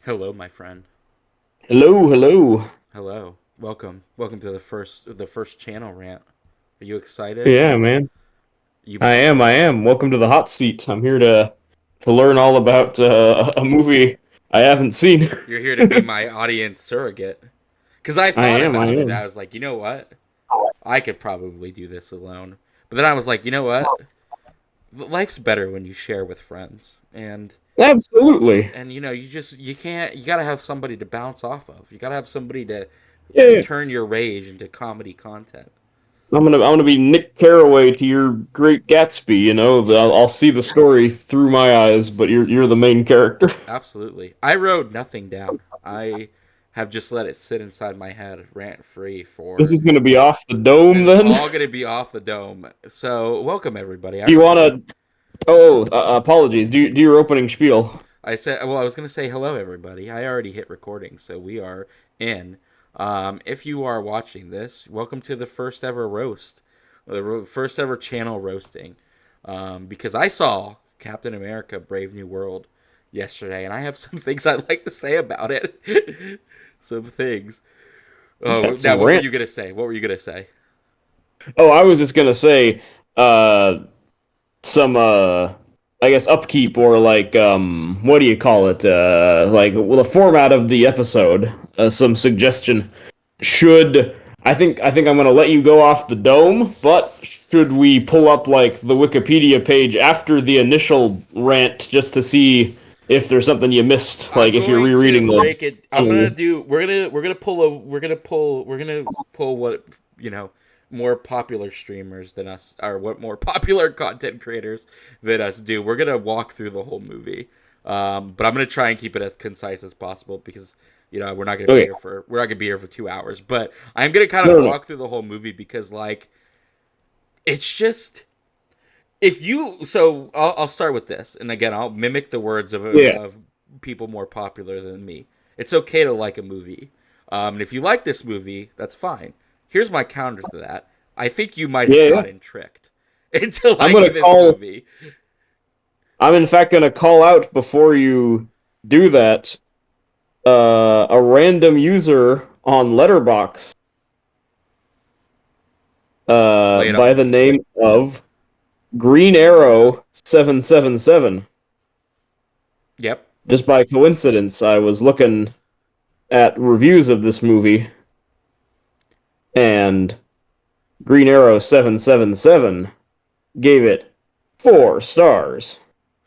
Hello, my friend. Hello, hello. Hello. Welcome to the first channel rant. Are you excited? Yeah, man. You I am. Welcome to the hot seat. I'm here to learn all about a movie I haven't seen. you're here to be my audience surrogate. Cuz I I thought am, I about it. I am. was like, "You know what? I could probably do this alone." But then I was like, "You know what? Life's better when you share with friends." Absolutely. And you can't you got to have somebody to bounce off of. You got to have somebody Yeah, to yeah. turn your rage into comedy content. I'm gonna be Nick Carraway to your Great Gatsby. I'll Yeah. see the story through my eyes, but you're the main character. Absolutely. I wrote nothing down. I have just let it sit inside my head rant free This for is gonna be off the this dome is then. all going to be off the dome. So, welcome everybody. Do you wanna? Oh, apologies. Do your opening spiel. I was going to say hello everybody. I already hit recording, so we are in. If you are watching this, welcome to the first ever roast. First ever channel roasting. Because I saw Captain America Brave New World yesterday, and I have some things I'd like to say about it. Some things. You Oh, got now some what were rant. you gonna say? What were you gonna say? Oh, I was just gonna say, uh, some I guess upkeep or like what do you call it? Like well, the format of the episode. Some suggestion. Should I think I'm gonna let you go off the dome, but should we pull up like the Wikipedia page after the initial rant just to see if there's something you missed, I'm like if you're going to rereading break it. I'm gonna the do. We're gonna pull what you know more popular streamers than us, or what more popular content creators than us do. We're gonna walk through the whole movie, but I'm gonna try and keep it as concise as possible because Okay. we're not gonna be here for 2 hours. But I'm gonna kind No, of no, no. walk through the whole movie because it's just if you so I'll start with this, and again I'll mimic the words Yeah. of people more popular than me. It's okay to like a movie, and if you like this movie, that's fine. Here's my counter to that. I think you might have Yeah, yeah. gotten tricked into I'm liking gonna this call movie. I'm in fact gonna call out before you do that a random user on Letterbox Lay it by on the me. name of Green Arrow 777. Yep. Just by coincidence, I was looking at reviews of this movie, and Green Arrow 777 gave it 4 stars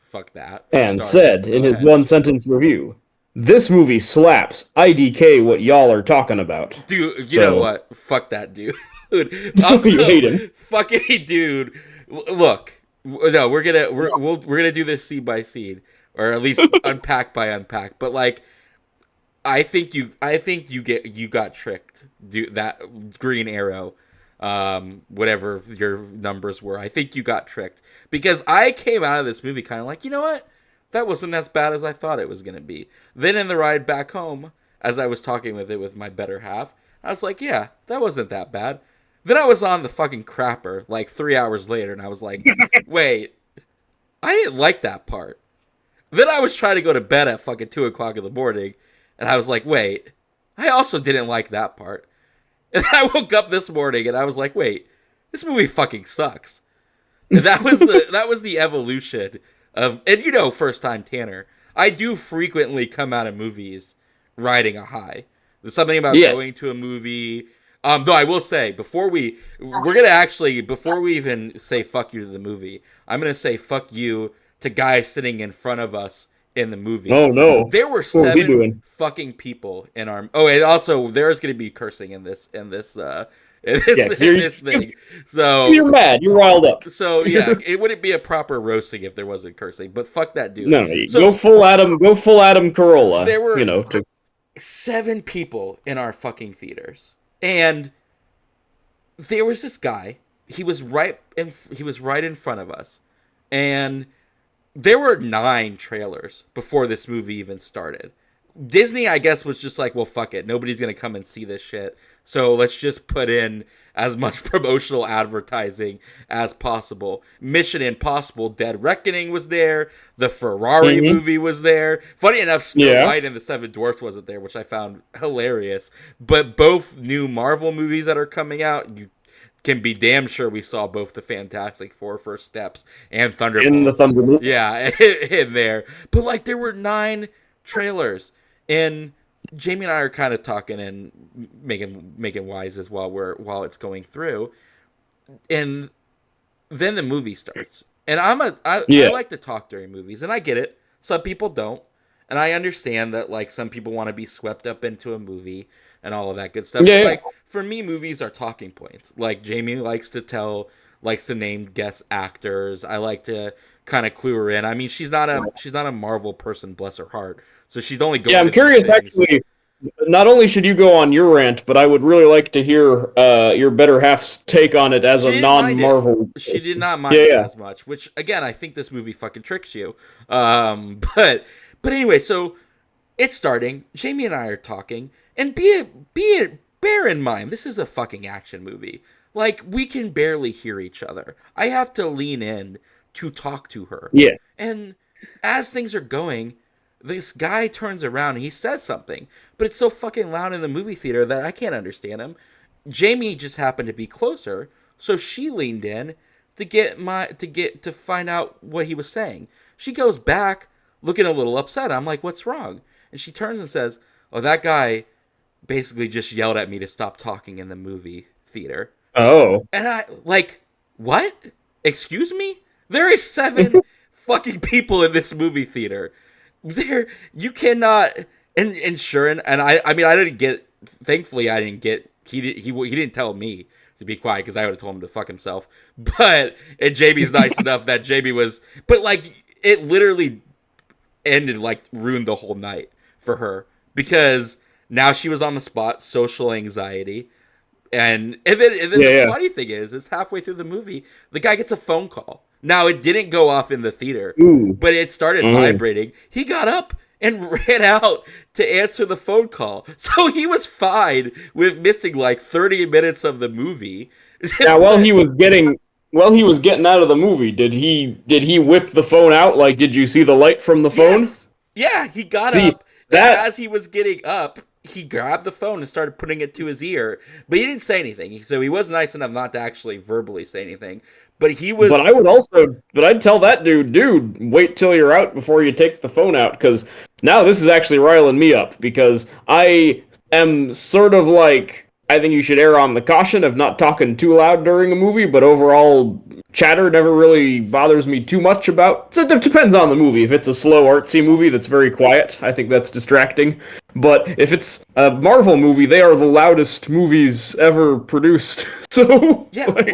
Fuck that. and Stars. said Go in his ahead. one sentence review, "This movie slaps. IDK what y'all are talking about." Dude, you know So, what? Fuck that dude. you Also, hate him. fucking dude. Look, no, we're gonna do this scene by scene, or at least unpack by unpack. But like, I think you got tricked. Do that Green Arrow, whatever your numbers were. I think you got tricked because I came out of this movie kind of like, you know what? That wasn't as bad as I thought it was gonna be. Then in the ride back home, as I was talking with it with my better half, I was like, yeah, that wasn't that bad. Then I was on the fucking crapper like 3 hours later, and I was like, wait, I didn't like that part. Then I was trying to go to bed at fucking 2 o'clock in the morning, and I was like, wait, I also didn't like that part. And I woke up this morning and I was like, wait, this movie fucking sucks. And that was the evolution of, and first time Tanner, I do frequently come out of movies riding a high. There's something about Yes. going to a movie. Though I will say we're gonna actually before we even say fuck you to the movie, I'm gonna say fuck you to guys sitting in front of us in the movie. Oh no. There were What was he seven doing? fucking people in our. Oh, and also there's gonna be cursing in Yeah, this because in this thing. you're So mad. You're riled up. yeah, it wouldn't be a proper roasting if there wasn't cursing. But fuck that dude. No, So Go full Adam Carolla. there were To 7 people in our fucking theaters, and there was this guy. He was right in front of us, and there were 9 trailers before this movie even started. Disney, I guess, was just like, well, fuck it. Nobody's going to come and see this shit. So let's just put in as much promotional advertising as possible. Mission Impossible Dead Reckoning was there. The Ferrari movie was there. Funny enough, Snow White and the Seven Dwarfs wasn't there, which I found hilarious. But both new Marvel movies that are coming out, you can be damn sure we saw both the Fantastic Four First Steps and Thunderbolts. In the Thunderbolts. Yeah, in there. But like there were 9 trailers. And Jamie and I are kind of talking and making wise as while it's going through. And then the movie starts. And I like to talk during movies, and I get it. Some people don't. And I understand that like some people want to be swept up into a movie and all of that good stuff. Yeah. Like for me, movies are talking points. Like Jamie likes to name guest actors. I like to kind of clue her in. I mean, she's not a Marvel person, bless her heart. So she's only going. Yeah, I'm curious. Actually, not only should you go on your rant, but I would really like to hear your better half's take on it as a non-Marvel. She did not mind it as much, which again, I think this movie fucking tricks you. But anyway, so it's starting. Jamie and I are talking, and bear in mind, this is a fucking action movie. Like we can barely hear each other. I have to lean in to talk to her. Yeah. And as things are going, this guy turns around and he says something, but it's so fucking loud in the movie theater that I can't understand him. Jamie just happened to be closer, so she leaned in to find out what he was saying. She goes back looking a little upset. I'm like, "What's wrong?" And she turns and says, "Oh, that guy basically just yelled at me to stop talking in the movie theater." Oh. And I like, "What? Excuse me? There is 7 fucking people in this movie theater. You cannot." And sure, and I mean I didn't get. Thankfully, I didn't get. He didn't tell me to be quiet because I would have told him to fuck himself. But and Jamie's nice enough that Jamie was. But like it literally ended like ruined the whole night for her because now she was on the spot, social anxiety. And then the funny thing is halfway through the movie, the guy gets a phone call. Now, it didn't go off in the theater, but it started vibrating. He got up and ran out to answer the phone call. So he was fine with missing like 30 minutes of the movie. Now, while he was getting out of the movie, did he whip the phone out? Like, did you see the light from the phone? Yes. Yeah, he got up. As he was getting up, he grabbed the phone and started putting it to his ear, but he didn't say anything. So he was nice enough not to actually verbally say anything. But he was. But I'd tell that dude, wait till you're out before you take the phone out, because now this is actually riling me up, because I am sort of like, I think you should err on the caution of not talking too loud during a movie, but overall, chatter never really bothers me too much about. So it depends on the movie. If it's a slow, artsy movie that's very quiet, I think that's distracting. But if it's a Marvel movie, they are the loudest movies ever produced. So yeah, that's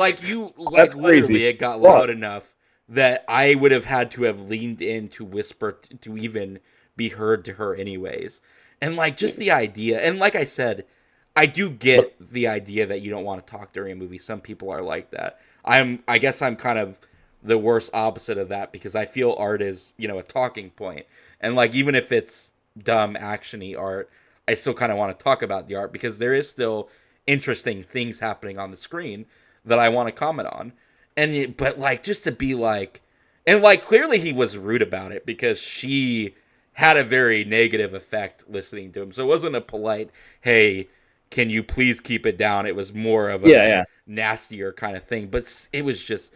crazy. Literally, it got loud enough that I would have had to have leaned in to whisper to even be heard to her, anyways. And like just the idea, and like I said, I do get the idea that you don't want to talk during a movie. Some people are like that. I guess I'm kind of the worst opposite of that because I feel art is, a talking point. And like even if it's dumb actiony art, I still kind of want to talk about the art because there is still interesting things happening on the screen that I want to comment on. But like just to be like, and like clearly he was rude about it because she had a very negative effect listening to him. So it wasn't a polite, "Hey, can you please keep it down?" It was more of a nastier kind of thing. But it was just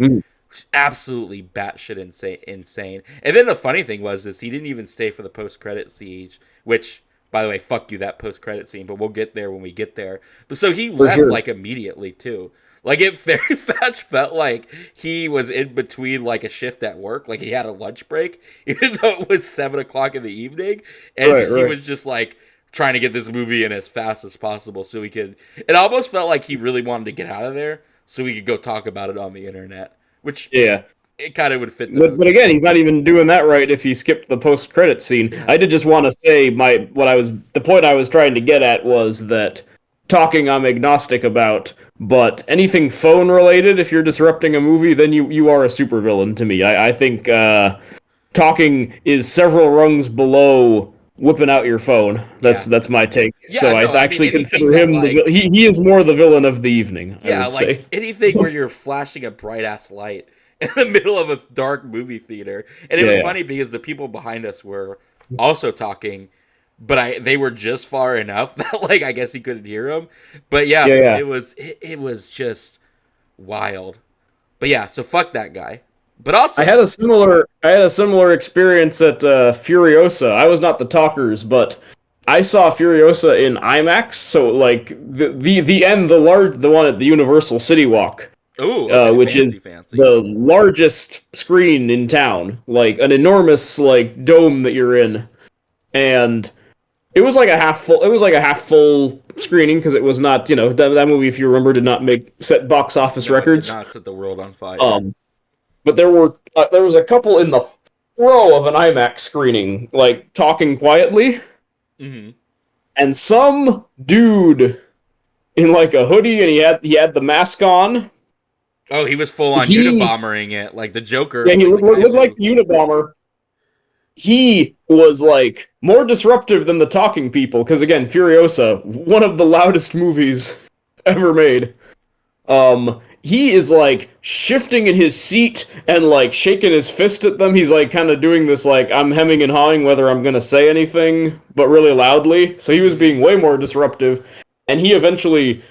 absolutely batshit insane. And then the funny thing was he didn't even stay for the post-credit siege, which, by the way, fuck you, that post-credit scene, but we'll get there when we get there. But so he left like immediately too. Like it very much felt like he was in between like a shift at work, like he had a lunch break, even though it was 7:00 in the evening, and he was just like trying to get this movie in as fast as possible so he could. It almost felt like he really wanted to get out of there so we could go talk about it on the internet, which it kind of would fit. But again, he's not even doing that right if he skipped the post-credit scene. I did just want to say the point I was trying to get at was that talking I'm agnostic about, but anything phone related, if you're disrupting a movie, then you are a supervillain to me. I think talking is several rungs below whipping out your phone. That's Yeah. my take. Yeah, so I no, I mean actually anything consider that him like he is more the villain of the evening. I yeah, would like say. anything where you're flashing a bright ass light in the middle of a dark movie theater. And it was Yeah, funny because the people behind us were also talking, but they were just far enough that like I guess he couldn't hear them. But yeah, yeah, yeah. it was just wild. But yeah, so fuck that guy. But I also, had a similar experience at Furiosa. I was not the talkers, but I saw Furiosa in IMAX. So like the end, the one at the Universal City Walk, oh, okay, which is fancy. the largest screen in town, like an enormous like dome that you're in, and it was like a half full. It was like a half full screening because it was not, that movie, if you remember, did not make set box office No, it did records. not set the world on fire. Um, but there was a couple in the row of an IMAX screening, like talking quietly, Hmm. and some dude in like a hoodie, and he had the mask on. Oh, he was full on He Unabombering it, like the Joker, Yeah, he like the guys looked like who. the Unabomber. He was like more disruptive than the talking people, because again, Furiosa, one of the loudest movies ever made. He is like shifting in his seat and like shaking his fist at them. He's like kind of doing this like I'm hemming and hawing whether I'm gonna say anything, but really loudly. So he was being way more disruptive, and he eventually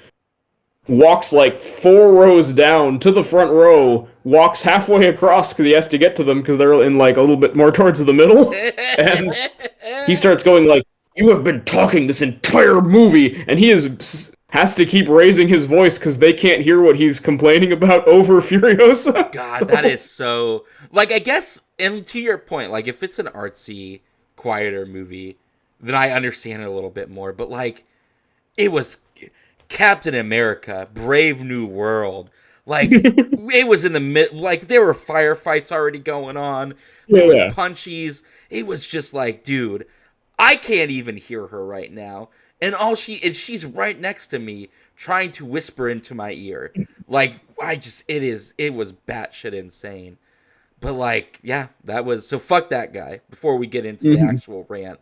walks like 4 rows down to the front row, walks halfway across because he has to get to them because they're in like a little bit more towards the middle, and he starts going like, "You have been talking this entire movie," and has to keep raising his voice because they can't hear what he's complaining about over Furiosa. God, that is so. Like, I guess, and to your point, like, if it's an artsy, quieter movie, then I understand it a little bit more. But, like, it was Captain America, Brave New World. Like, it was in the mid. Like, there were firefights already going on. There was Yeah, punchies. It was just like, dude, I can't even hear her right now. And she's right next to me trying to whisper into my ear. Like it was batshit insane. But like, yeah, that was so fuck that guy. Before we get into the Mhm. actual rant,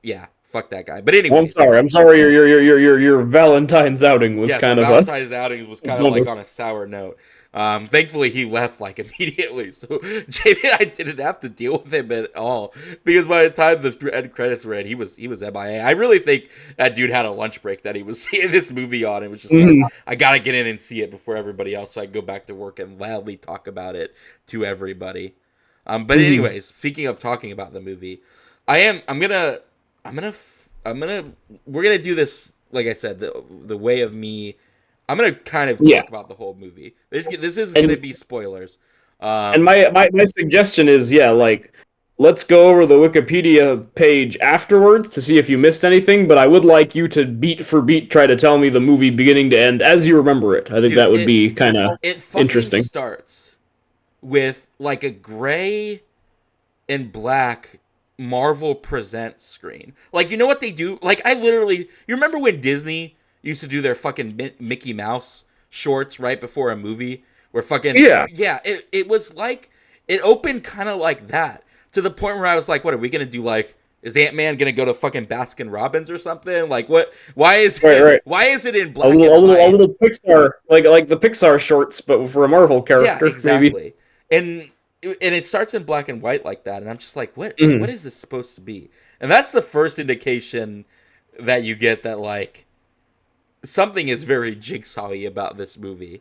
yeah, fuck that guy. But Well, I'm anyways, sorry. I'm sorry. Your Valentine's outing was yeah, so kind of a Valentine's outings was kind of like bummer. on a sour note. Thankfully he left like immediately, so Jamie and I didn't have to deal with him at all because by the time the end credits were in, he was MIA. I really think that dude had a lunch break that he was seeing this movie on. It was just like Mhm. I gotta get in and see it before everybody else, so I can go back to work and loudly talk about it to everybody. But Mhm. anyways, speaking of talking about the movie, I am. I'm gonna. We're gonna do this. Like I said, the way of me. I'm gonna kind of Yeah, talk about the whole movie. This is gonna and be spoilers. and Um, my suggestion is, yeah, like let's go over the Wikipedia page afterwards to see if you missed anything. But I would like you to beat for beat try to tell me the movie beginning to end as you remember it. I think dude, that would it be kind of it fucking interesting. starts with like a gray and black Marvel Presents screen. Like, you know what they do? Like, I literally, you remember when Disney used to do their fucking Mickey Mouse shorts right before a movie? Where fucking, Yeah. yeah, it was like, it opened kind of like that. To the point where I was like, what are we going to do? Like, is Ant-Man going to go to fucking Baskin Robbins or something? Like, what, Right, right. why is it in A black little, and a little, a white? little Pixar, like the Pixar shorts, but for a Marvel Yeah, character, maybe. exactly. And it starts in black and white like that, and I'm just like, what Mhm. is this supposed to be? And that's the first indication that you get that like something is very jigsawy about this movie Yeah.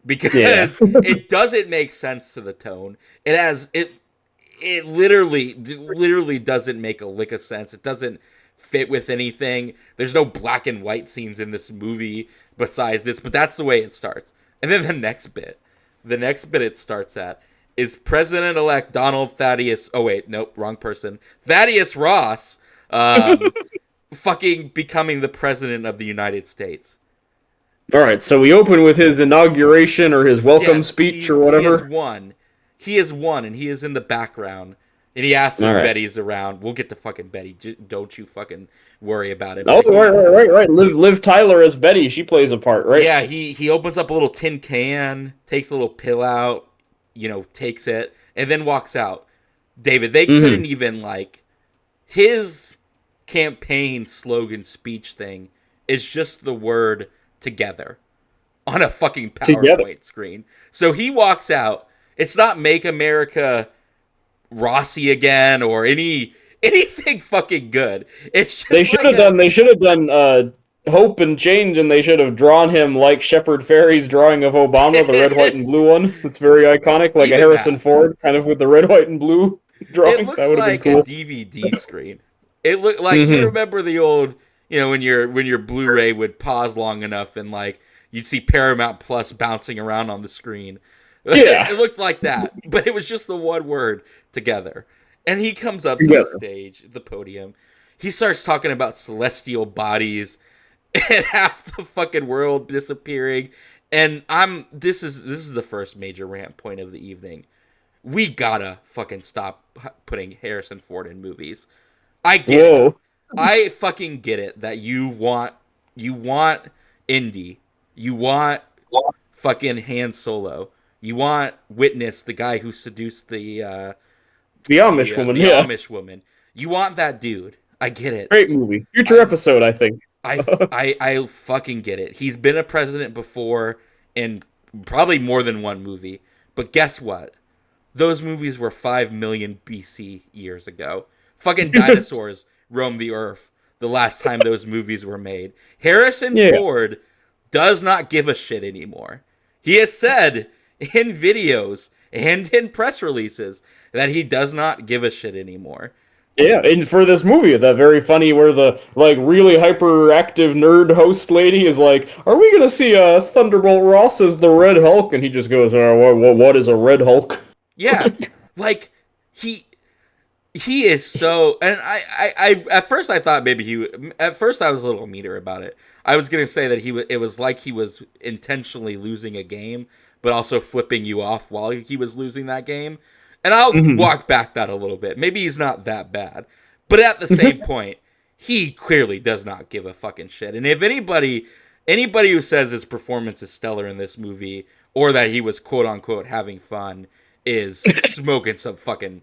because it doesn't make sense to the tone. It literally doesn't make a lick of sense. It doesn't fit with anything. There's no black and white scenes in this movie besides this, but that's the way it starts. And then the next bit it starts at is President-elect Donald Thaddeus. Oh wait, nope, wrong person. Thaddeus Ross, fucking becoming the president of the United States. All right, so we open with his inauguration or his welcome Yes, speech or he has whatever. won. He has won, and he is in the background. And he asks All if right. Betty's around. We'll get to fucking Betty. Don't you fucking worry about it. Oh, But right, right, right, right. Liv Tyler as Betty. She plays a part, right? yeah, he opens up a little tin can, takes a little pill out, takes it, and then walks out. David, they couldn't Mm-hmm. even like his campaign slogan speech thing is just the word together on a fucking Together. PowerPoint screen. So he walks out. It's not Make America Rossi again or anything fucking good. It's just They should like have done. They should have done hope and change, and they should have drawn him like Shepard Fairey's drawing of Obama, the red, white, and blue one. It's very iconic, like Even a Harrison that. Ford, kind of with the red, white, and blue It drawing. That looks would have been like a cool. DVD screen. It looked like you Mm-hmm. remember the old, when your Blu-ray would pause long enough and like you'd see Paramount Plus bouncing around on the screen. Yeah. It looked like that, but it was just the one word together. And he comes up to the Together. stage, the podium. He starts talking about celestial bodies and half the fucking world disappearing. And this is the first major rant point of the evening. We gotta fucking stop putting Harrison Ford in movies. I get it. Whoa. I fucking get it that you want Indy. You want fucking Han Solo. You want Witness, the guy who seduced The Amish woman. the Yeah. Amish woman. You want that dude. I get it. Great movie. Future episode, I think. I fucking get it. He's been a president before in probably more than one movie. But guess what? Those movies were 5 million BC years ago. Fucking dinosaurs roamed the earth the last time those movies were made. Harrison Ford does not give a shit anymore. He has said in videos and in press releases that he does not give a shit anymore. Yeah, and for this movie, that very funny where the like really hyperactive nerd host lady is like, "Are we gonna see Thunderbolt Ross as the Red Hulk?" And he just goes, what is a Red Hulk?" Yeah, like he is so. And I at first I thought maybe at first I was a little meaner about it. I was gonna say that it was like he was intentionally losing a game, but also flipping you off while he was losing that game. And I'll walk back that a little bit. Maybe he's not that bad. But at the same point, he clearly does not give a fucking shit. And if anybody who says his performance is stellar in this movie or that he was quote unquote having fun is smoking some fucking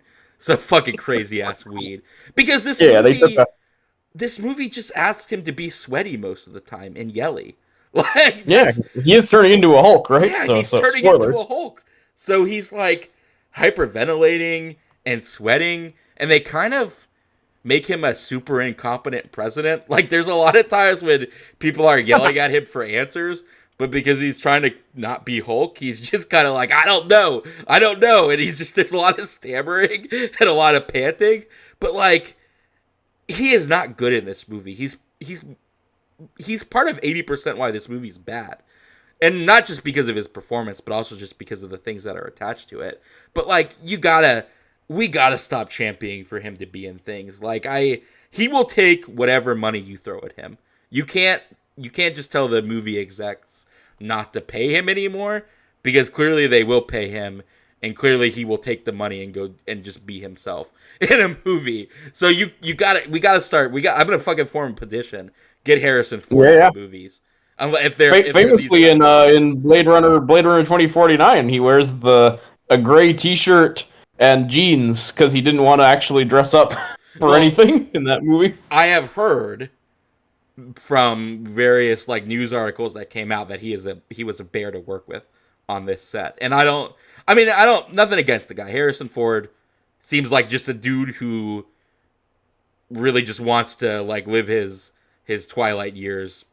crazy ass weed. Because this movie just asks him to be sweaty most of the time and yelly. Like he is turning into a Hulk, right? yeah, he's turning into a Hulk. So he's like hyperventilating and sweating, and they kind of make him a super incompetent president. Like, there's a lot of times when people are yelling at him for answers, but because he's trying to not be Hulk, he's just kind of like, I don't know, and there's a lot of stammering and a lot of panting, but like, he is not good in this movie. He's part of 80% why this movie's bad. And not just because of his performance, but also just because of the things that are attached to it. But like, we gotta stop championing for him to be in things. Like he will take whatever money you throw at him. You can't just tell the movie execs not to pay him anymore, because clearly they will pay him, and clearly he will take the money and go and just be himself in a movie. So we gotta start. I'm gonna fucking form a petition. Get Harrison Ford in the movies. If Famously in Blade Runner 2049, he wears a gray T-shirt and jeans because he didn't want to actually dress up for anything in that movie. I have heard from various like news articles that came out that he was a bear to work with on this set, and nothing against the guy. Harrison Ford seems like just a dude who really just wants to like live his twilight years,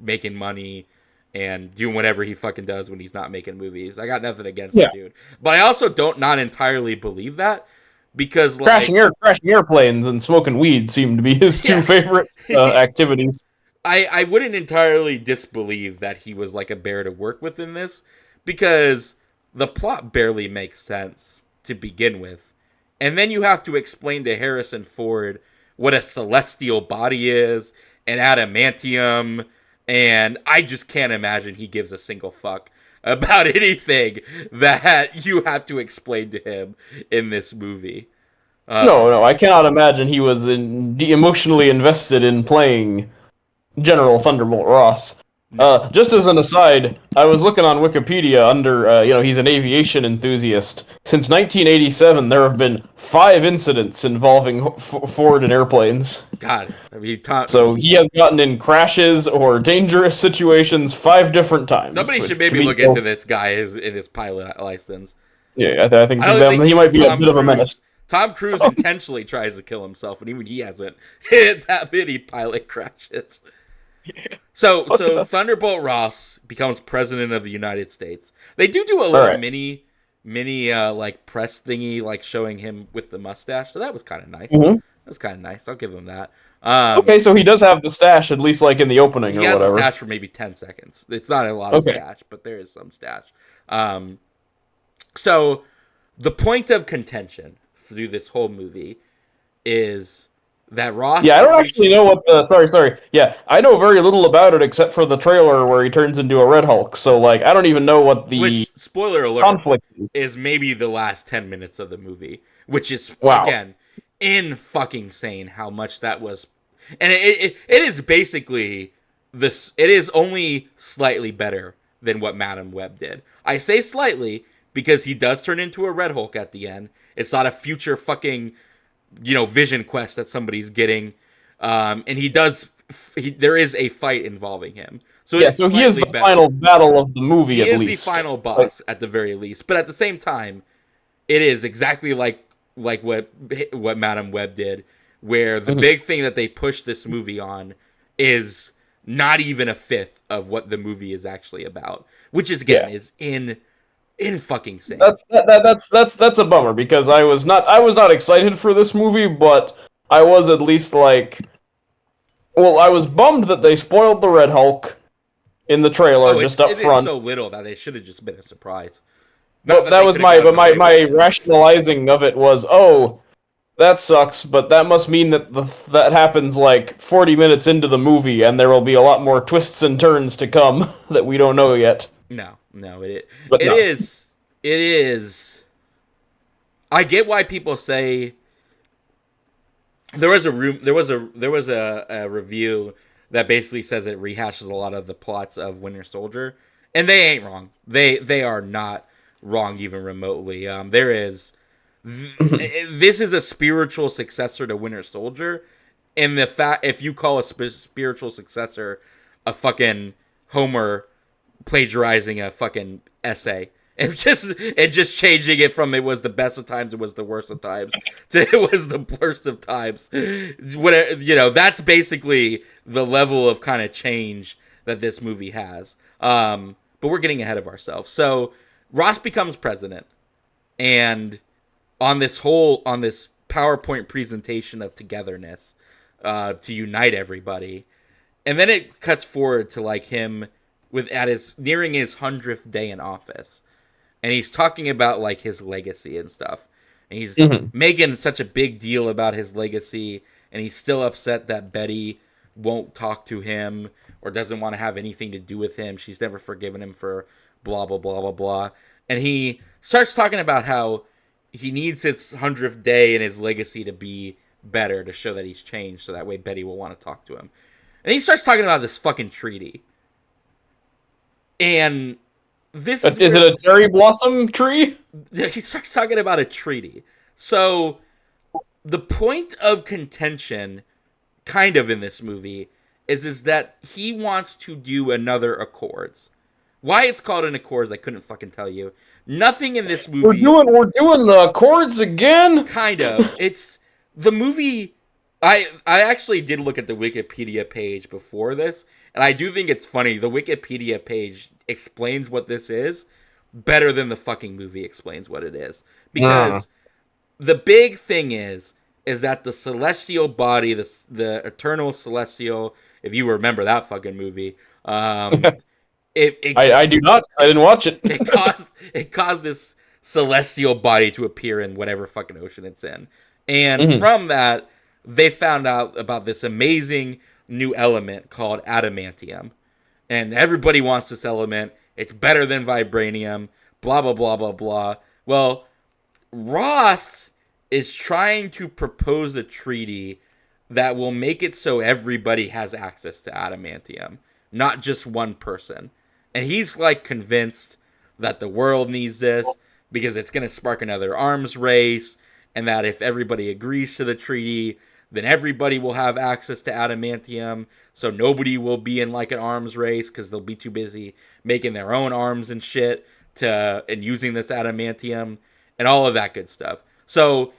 making money and doing whatever he fucking does when he's not making movies. I got nothing against the dude. But I also don't not entirely believe that, because like crashing airplanes and smoking weed seem to be his two favorite activities. I wouldn't entirely disbelieve that he was like a bear to work with in this, because the plot barely makes sense to begin with. And then you have to explain to Harrison Ford what a celestial body is, and adamantium, and I just can't imagine he gives a single fuck about anything that you have to explain to him in this movie. No, I cannot imagine he was emotionally invested in playing General Thunderbolt Ross. Just as an aside, I was looking on Wikipedia under, he's an aviation enthusiast. Since 1987, there have been 5 incidents involving Ford and airplanes. God, I mean, So he has gotten in crashes or dangerous situations 5 different times. somebody should which, maybe to me, look into this guy in his pilot license. Yeah, I think, I don't think he might be a bit of a Cruise- menace. Tom Cruise intentionally tries to kill himself, and even he hasn't hit that many pilot crashes. So Thunderbolt Ross becomes president of the United States. They do a little Right. mini like press thingy, like showing him with the mustache. So that was kind of nice. Mm-hmm. That was kind of nice. I'll give him that. Okay, so he does have the stash, at least like in the opening He or has whatever. a stash for maybe 10 seconds. It's not a lot of Okay. stash, but there is some stash. So the point of contention through this whole movie is that Ross. Yeah, I don't actually know what the. Sorry. Yeah, I know very little about it except for the trailer where he turns into a Red Hulk. So, like, I don't even know what the Which, spoiler alert, conflict is. maybe the last 10 minutes of the movie, which is, Wow. again, in fucking sane how much that was. And it is basically this. It is only slightly better than what Madam Web did. I say slightly because he does turn into a Red Hulk at the end. It's not a future fucking, Vision Quest that somebody's getting. And he does. There is a fight involving him. So Yeah, so he is the final battle of the movie, at least. He is the final boss, at the very least. But at the same time, it is exactly like what Madam Web did, where the big thing that they push this movie on is not even a fifth of what the movie is actually about, which is is in fucking insane. That's a bummer because I was not excited for this movie, but I was at least like, well, I was bummed that they spoiled the Red Hulk in the trailer just up front. So little that it should have just been a surprise. But that was my rationalizing of it was, oh, that sucks, but that must mean that that happens like 40 minutes into the movie, and there will be a lot more twists and turns to come that we don't know yet. No, it is. I get why people say there was a review that basically says it rehashes a lot of the plots of Winter Soldier, and they ain't wrong. They are not wrong even remotely. This is a spiritual successor to Winter Soldier, and the fact if you call a spiritual successor a fucking Homer plagiarizing a fucking essay and just changing it from it was the best of times, it was the worst of times to it was the worst of times. That's basically the level of kind of change that this movie has. But we're getting ahead of ourselves. So Ross becomes president, and on this PowerPoint presentation of togetherness to unite everybody, and then it cuts forward to like him nearing his 100th day in office, and he's talking about like his legacy and stuff, and he's making such a big deal about his legacy, and he's still upset that Betty won't talk to him or doesn't want to have anything to do with him. She's never forgiven him for blah blah blah blah blah, and he starts talking about how he needs his 100th day and his legacy to be better to show that he's changed, so that way Betty will want to talk to him. And he starts talking about this fucking treaty. And this is it a cherry blossom tree? He starts talking about a treaty. So the point of contention kind of in this movie is that he wants to do another Accords. Why it's called an Accords, I couldn't fucking tell you. Nothing in this movie. We're doing the Accords again? Kind of. It's the movie. I actually did look at the Wikipedia page before this, and I do think it's funny. The Wikipedia page explains what this is better than the fucking movie explains what it is. Because the big thing is that the celestial body, the eternal celestial, if you remember that fucking movie, I do not. I didn't watch it. it caused this celestial body to appear in whatever fucking ocean it's in. And from that, they found out about this amazing new element called adamantium. And everybody wants this element. It's better than vibranium. Blah, blah, blah, blah, blah. Well, Ross is trying to propose a treaty that will make it so everybody has access to adamantium. not just one person. And he's like convinced that the world needs this because it's going to spark another arms race, and that if everybody agrees to the treaty, then everybody will have access to adamantium, so nobody will be in like an arms race because they'll be too busy making their own arms and shit and using this adamantium and all of that good stuff. So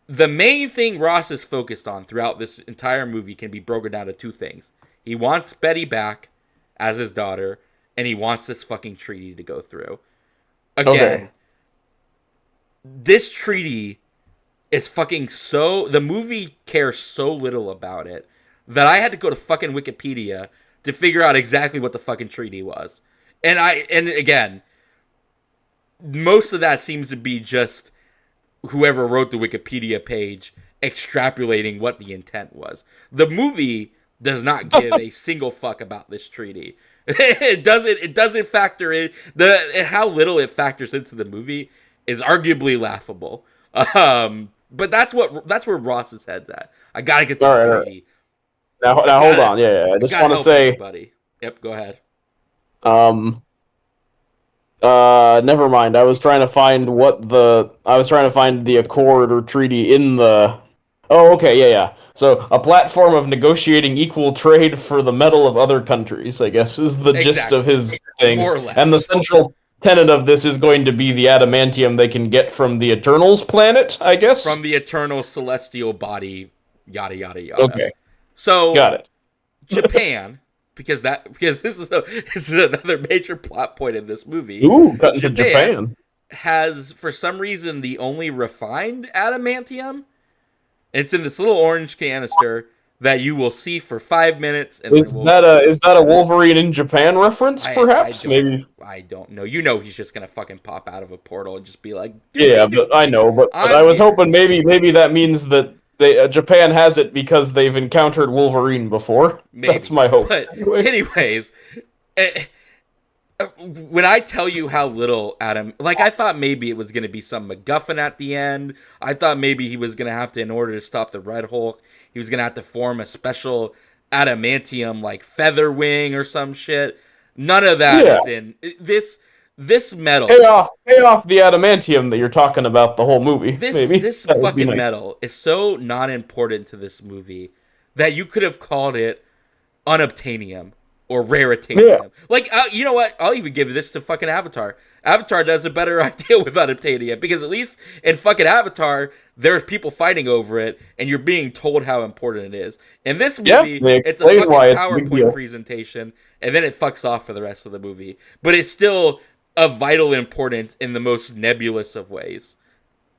the main thing Ross is focused on throughout this entire movie can be broken down to two things. He wants Betty back as his daughter, and he wants this fucking treaty to go through. Again, this treaty is fucking so... The movie cares so little about it that I had to go to fucking Wikipedia to figure out exactly what the fucking treaty was. And again, most of that seems to be just whoever wrote the Wikipedia page extrapolating what the intent was. The movie does not give a single fuck about this treaty. It doesn't factor in how little it factors into the movie is arguably laughable. But that's where Ross's head's at. I gotta get the treaty. Now hold on. Yeah. I just want to say, everybody. Yep, go ahead. Never mind. I was trying to find the accord or treaty in the... Oh, okay, yeah. So, a platform of negotiating equal trade for the metal of other countries, I guess, is the gist of his thing. More or less. And the central tenet of this is going to be the adamantium they can get from the Eternals planet, I guess? From the Eternal Celestial Body, yada, yada, yada. Okay. So, got it. Japan... Because this is another major plot point in this movie. Ooh, cut into Japan. Has, for some reason, the only refined adamantium. It's in this little orange canister that you will see for 5 minutes. And is that a Wolverine in Japan reference, perhaps? Maybe. I don't know. You know he's just going to fucking pop out of a portal and just be like... Yeah, but I know. But I was hoping maybe that means that Japan has it because they've encountered Wolverine before. Maybe. That's my hope. But anyways, when I tell you how little Adam... Like, I thought maybe it was going to be some MacGuffin at the end. I thought maybe he was going to have to, in order to stop the Red Hulk, he was going to have to form a special adamantium, like, feather wing or some shit. None of that is in... This metal... Pay off the adamantium that you're talking about the whole movie. This fucking metal is so not important to this movie that you could have called it unobtainium or raritanium. Yeah. Like, you know what? I'll even give this to fucking Avatar. Avatar does a better idea with unobtainium because at least in fucking Avatar, there's people fighting over it and you're being told how important it is. In this movie, it's a fucking PowerPoint presentation and then it fucks off for the rest of the movie. But it's still... of vital importance in the most nebulous of ways.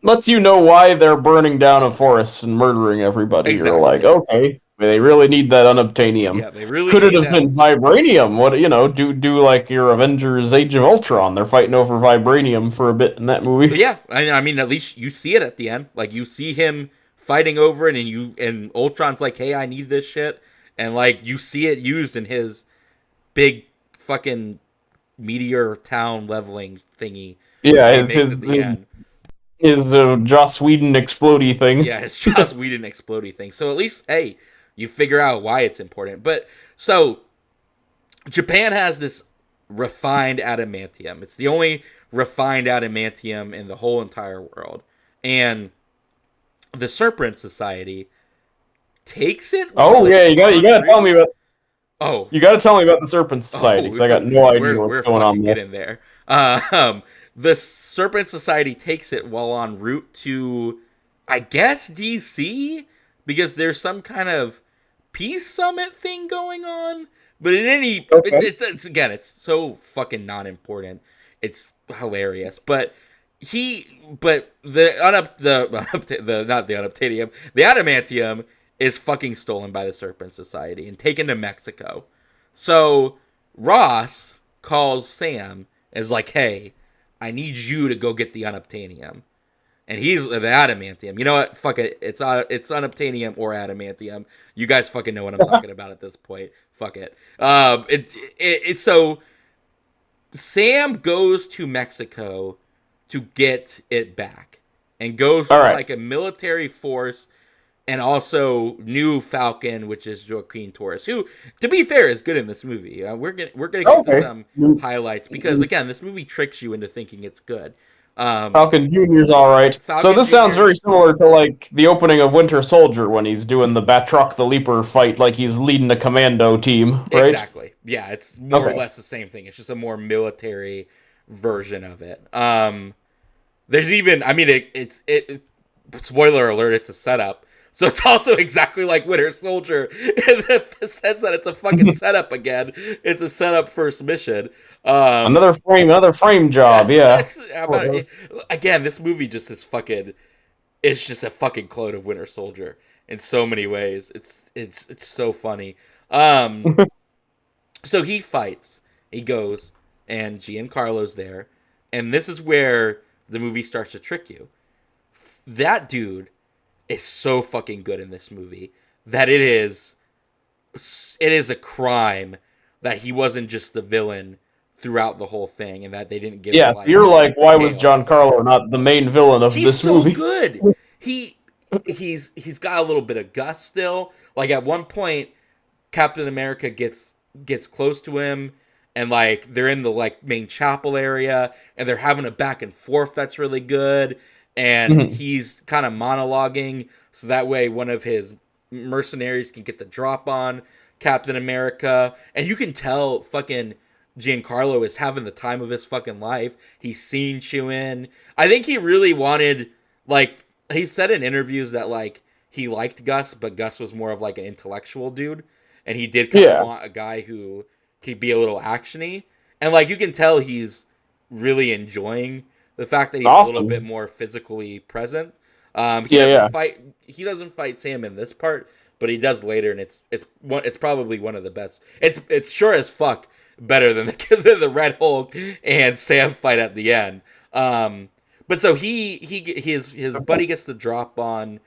Lets you know why they're burning down a forest and murdering everybody. Exactly. You're like, okay, they really need that unobtainium. Yeah, they really could it have been vibranium? What do like your Avengers Age of Ultron? They're fighting over vibranium for a bit in that movie. But yeah, I mean, at least you see it at the end. Like you see him fighting over it, and Ultron's like, "Hey, I need this shit," and like you see it used in his big fucking meteor town leveling thingy. Yeah, his Joss Whedon explodey thing. Yeah, his Joss Whedon explodey thing. So at least, hey, you figure out why it's important. But so Japan has this refined adamantium. It's the only refined adamantium in the whole entire world. And the Serpent Society takes it. Oh yeah, you gotta tell me about. Oh, you got to tell me about the Serpent Society because I got no idea what's going on there. Get in there. The Serpent Society takes it while en route to, I guess, DC because there's some kind of peace summit thing going on. But in any, it's so fucking not important. It's hilarious, but the adamantium is fucking stolen by the Serpent Society and taken to Mexico. So Ross calls Sam, is like, hey, I need you to go get the unobtainium. And he's the adamantium. You know what? Fuck it. It's unobtainium or adamantium. You guys fucking know what I'm talking about at this point. Fuck it. So Sam goes to Mexico to get it back and goes with like a military force and also new Falcon, which is Joaquin Torres, who, to be fair, is good in this movie. We're gonna get to Okay. some highlights because again, this movie tricks you into thinking it's good. Falcon Junior's all right. So Falcon this sounds very Junior's similar to like the opening of Winter Soldier when he's doing the Batroc the Leaper fight, like he's leading a commando team, right? exactly, yeah, it's more or Okay. less the same thing. It's just a more military version of it. There's even, I mean, it. Spoiler alert, it's a setup. So it's also exactly like Winter Soldier in the sense that it's a fucking setup again. It's a setup first mission. Another frame job, yeah. About it. Again, this movie just is fucking. It's just a fucking clone of Winter Soldier in so many ways. It's so funny. Um, so he fights. He goes, and Giancarlo's there, and this is where the movie starts to trick you. That dude is so fucking good in this movie that it is a crime that he wasn't just the villain throughout the whole thing and that they didn't give him Yeah, so like you're like, why was tails. Giancarlo not the main villain of He's this so movie? good. He he's got a little bit of gust still. Like at one point Captain America gets close to him and like they're in the like main chapel area and they're having a back and forth that's really good and Mhm. he's kind of monologuing so that way one of his mercenaries can get the drop on Captain America and you can tell fucking Giancarlo is having the time of his fucking life. He's seen Chew-in. I think he really wanted like he said in interviews that like he liked Gus, but Gus was more of like an intellectual dude and he did kind of Yeah. want a guy who could be a little actiony. And like you can tell he's really enjoying the fact that he's a little bit Awesome. more physically present. He Yeah, yeah. doesn't fight. He doesn't fight Sam in this part, but he does later, and it's probably one of the best. It's sure as fuck better than the Red Hulk and Sam fight at the end. But so his buddy gets the drop on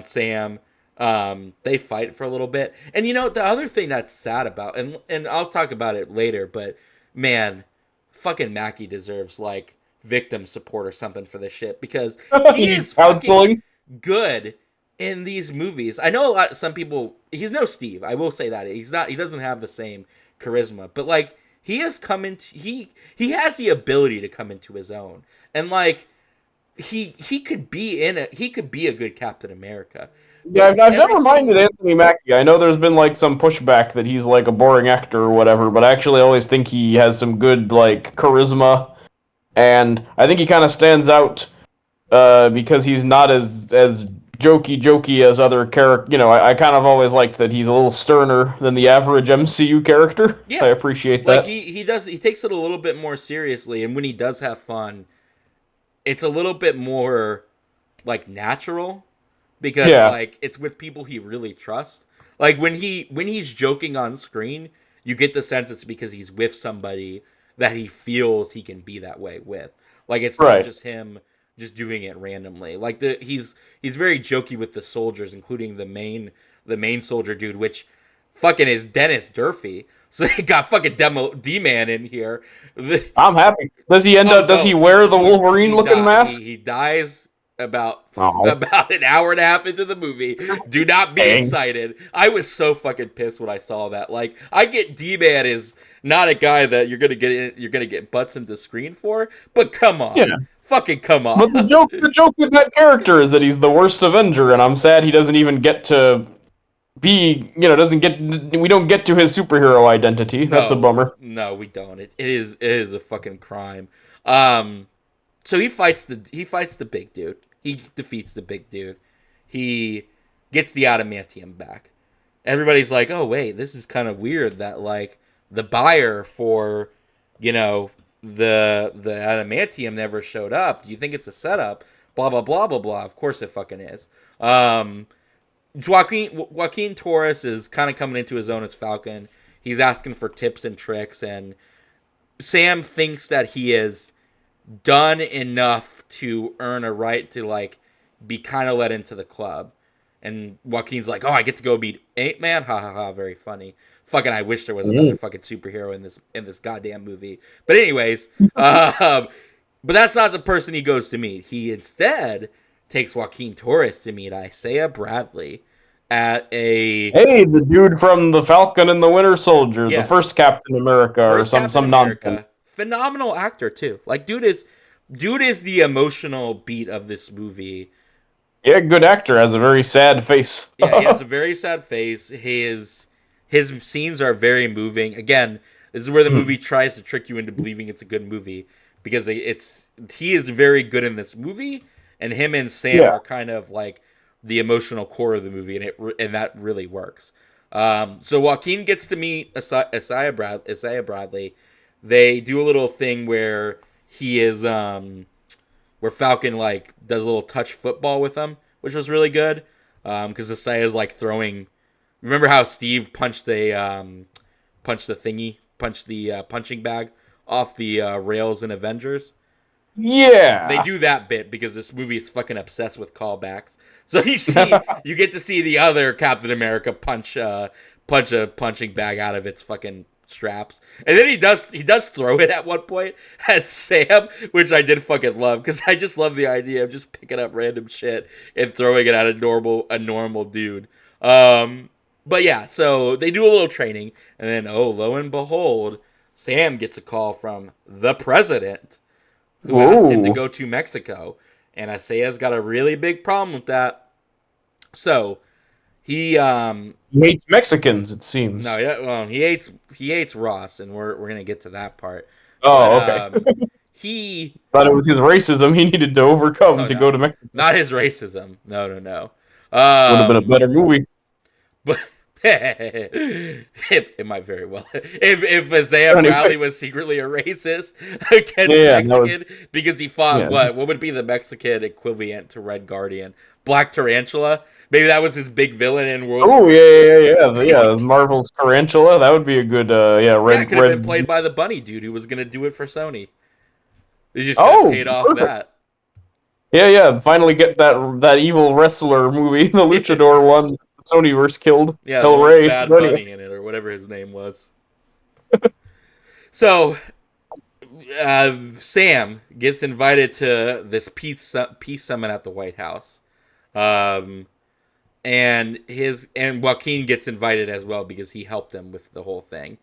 Sam. They fight for a little bit, and you know the other thing that's sad about, and I'll talk about it later, but man, fucking Mackie deserves like victim support or something for this shit because he He's is fucking counseling. good in these movies. I know a lot. Some people. He's no Steve. I will say that he's not. He doesn't have the same charisma, but like he has come into he has the ability to come into his own, and like he could be in a he could be a good Captain America, Yeah, but I've never minded everything. Anthony Mackie. I know there's been like some pushback that he's like a boring actor or whatever, but I actually always think he has some good like charisma, and I think he kind of stands out because he's not as jokey as other character. You know, I kind of always liked that he's a little sterner than the average MCU character. I Yeah, appreciate like that. he takes it a little bit more seriously, and when he does have fun, it's a little bit more like natural because Yeah, like it's with people he really trusts. Like when he's joking on screen, you get the sense it's because he's with somebody that he feels he can be that way with. Like it's not right. just him just doing it randomly. Like he's very jokey with the soldiers, including the main soldier dude, which fucking is Dennis Durfee. So they got fucking demo D man in here. I'm happy. Does he end Oh up? Does no, he wear the Wolverine he looking died. mask? He dies about Oh, about an hour and a half into the movie. Do not be dang. excited. I was so fucking pissed when I saw that. Like, I get D-Man is not a guy that you're gonna get butts into screen for, but come on, Yeah. fucking come on. But the joke with that character is that he's the worst Avenger, and I'm sad he doesn't even get to be, doesn't get, we don't get to his superhero identity. That's a No, bummer. no, we don't. It is a fucking crime. Um, so he fights the big dude. He defeats the big dude. He gets the adamantium back. Everybody's like, "Oh wait, this is kind of weird that like the buyer for, you know, the adamantium never showed up. Do you think it's a setup?" Blah blah blah blah blah. Of course it fucking is. Joaquin Torres is kind of coming into his own as Falcon. He's asking for tips and tricks, and Sam thinks that he has done enough to earn a right to like be kind of let into the club. And Joaquin's like, "Oh, I get to go meet Ant Man." Ha ha ha! Very funny. Fucking, I wish there was another Mm. fucking superhero in this goddamn movie. But anyways, but that's not the person he goes to meet. He instead takes Joaquin Torres to meet Isaiah Bradley at a Hey, the dude from the Falcon and the Winter Soldier, the yes, first Captain America, or first some Captain some America. nonsense. Phenomenal actor too. Like dude is the emotional beat of this movie. Yeah, good actor, has a very sad face. Yeah, he has a very sad face. His scenes are very moving. Again, this is where the movie tries to trick you into believing it's a good movie because he is very good in this movie, and him and Sam Yeah. are kind of like the emotional core of the movie, and that really works. So Joaquin gets to meet Isaiah Bradley. They do a little thing where he is where Falcon like does a little touch football with him, which was really good. Because Isaiah's like throwing. Remember how Steve punched the punching bag off the rails in Avengers? They Yeah. do that bit because this movie is fucking obsessed with callbacks. So you get to see the other Captain America punch a punching bag out of its fucking straps, and then he does throw it at one point at Sam, which I did fucking love because I just love the idea of just picking up random shit and throwing it at a normal dude. But yeah, so they do a little training, and then lo and behold, Sam gets a call from the president who asked him to Whoa. go to Mexico. And Isaiah's got a really big problem with that. So he He hates Mexicans, it no, seems. yeah, well, he hates Ross, and we're gonna get to that part. But Oh, okay. he Thought it was his racism he needed to overcome oh to go to no, Mexico. not his racism. No. Would have been a Um, better movie. but it might very well if Isaiah Anyway, Bradley was secretly a racist against yeah, that was Mexican because he fought yeah. what would be the Mexican equivalent to Red Guardian, Black Tarantula. Maybe that was his big villain in World Oh War. yeah. Marvel's Tarantula. That would be a good Yeah, it red could have been red. played by the bunny dude who was gonna do it for Sony. He just got Oh, paid off perfect. that. Yeah. Finally get that evil wrestler movie, the Luchador one. Sonyverse killed Yeah, the Hell one with Ray. Bad But anyway, Bunny in it or whatever his name was. So Sam gets invited to this peace summit at the White House, um, and Joaquin gets invited as well because he helped him with the whole thing.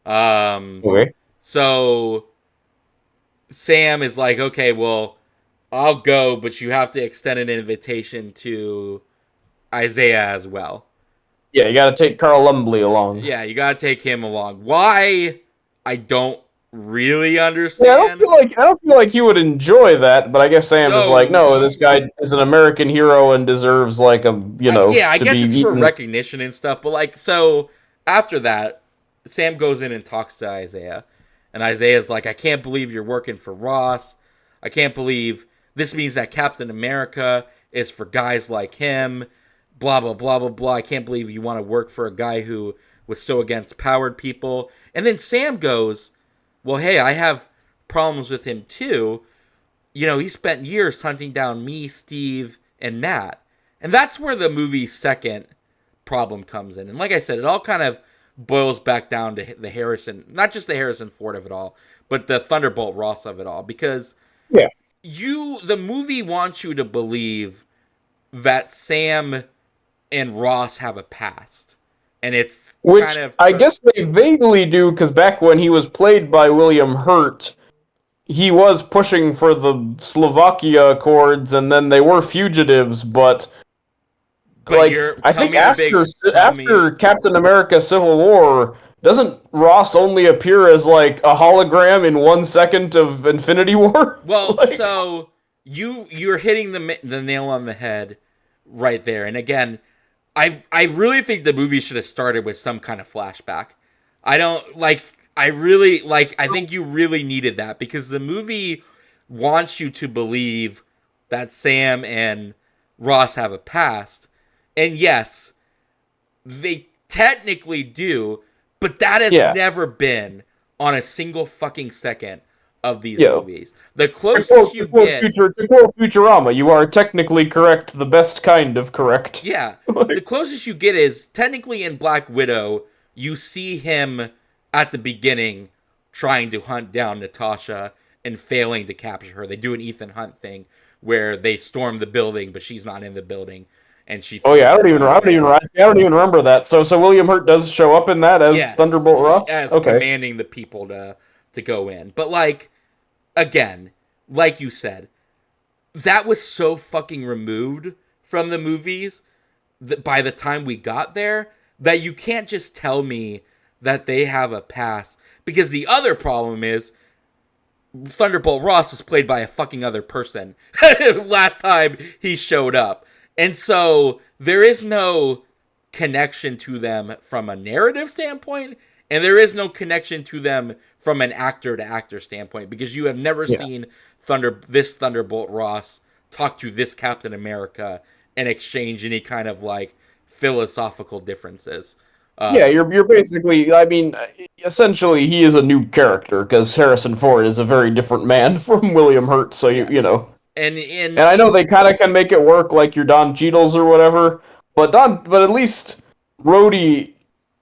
Um, okay. so Sam is like, okay, well, I'll go, but you have to extend an invitation to Isaiah as well. Yeah, you got to take Carl Lumbly along. Yeah, you gotta take him along. Why? I don't really Yeah, understand. I don't feel like he would enjoy that, but I guess Sam is like, So no, this guy is an American hero and deserves like yeah, I to be guess it's for eaten. recognition and stuff. But like, so after that, Sam goes in and talks to Isaiah, and Isaiah's like, "I can't believe you're working for Ross. I can't believe this means that Captain America is for guys like him. Blah blah blah blah blah. I can't believe you want to work for a guy who was so against powered people." And then Sam goes, "Well, hey, I have problems with him too. He spent years hunting down me, Steve, and Nat." And that's where the movie's second problem comes in. And like I said, it all kind of boils back down to the Harrison, not just the Harrison Ford of it all, but the Thunderbolt Ross of it all. Because Yeah, the movie wants you to believe that Sam and Ross have a past. And it's kind which of I guess they vaguely do because back when he was played by William Hurt, he was pushing for the Slovakia Accords, and then they were fugitives. But but like, you're I tell think me the big tell me after Captain America: Civil War, doesn't Ross only appear as like a hologram in 1 second of Infinity War? well, Like, so you're hitting the nail on the head right there. And again, I really think the movie should have started with some kind of flashback. I don't like. I really like. I think you really needed that because the movie wants you to believe that Sam and Ross have a past, and yes, they technically do, but that has yeah, never been on a single fucking second of these yeah. movies. The closest you get, To quote Futurama, you are technically correct, the best kind of correct. yeah, the Like, closest you get is technically in Black Widow, you see him at the beginning trying to hunt down Natasha and failing to capture her. They do an Ethan Hunt thing where they storm the building, but she's not in the building, and she. Oh yeah, throws I the don't even, phone I don't away. even, I don't even remember that. So William Hurt does show up in that as Yes, Thunderbolt Ross. as Okay. commanding the people to go in, but like again, like you said, that was so fucking removed from the movies that by the time we got there that you can't just tell me that they have a pass, because the other problem is Thunderbolt Ross was played by a fucking other person last time he showed up. And so there is no connection to them from a narrative standpoint, and there is no connection to them from an actor to actor standpoint, because you have never Yeah. seen this Thunderbolt Ross talk to this Captain America and exchange any kind of like philosophical differences. Yeah, Um, you're basically. I mean, essentially, he is a new character because Harrison Ford is a very different man from William Hurt. So you know, yes, and and I know they kind of can make it work, like your Don Cheadles or whatever. But at least Rhodey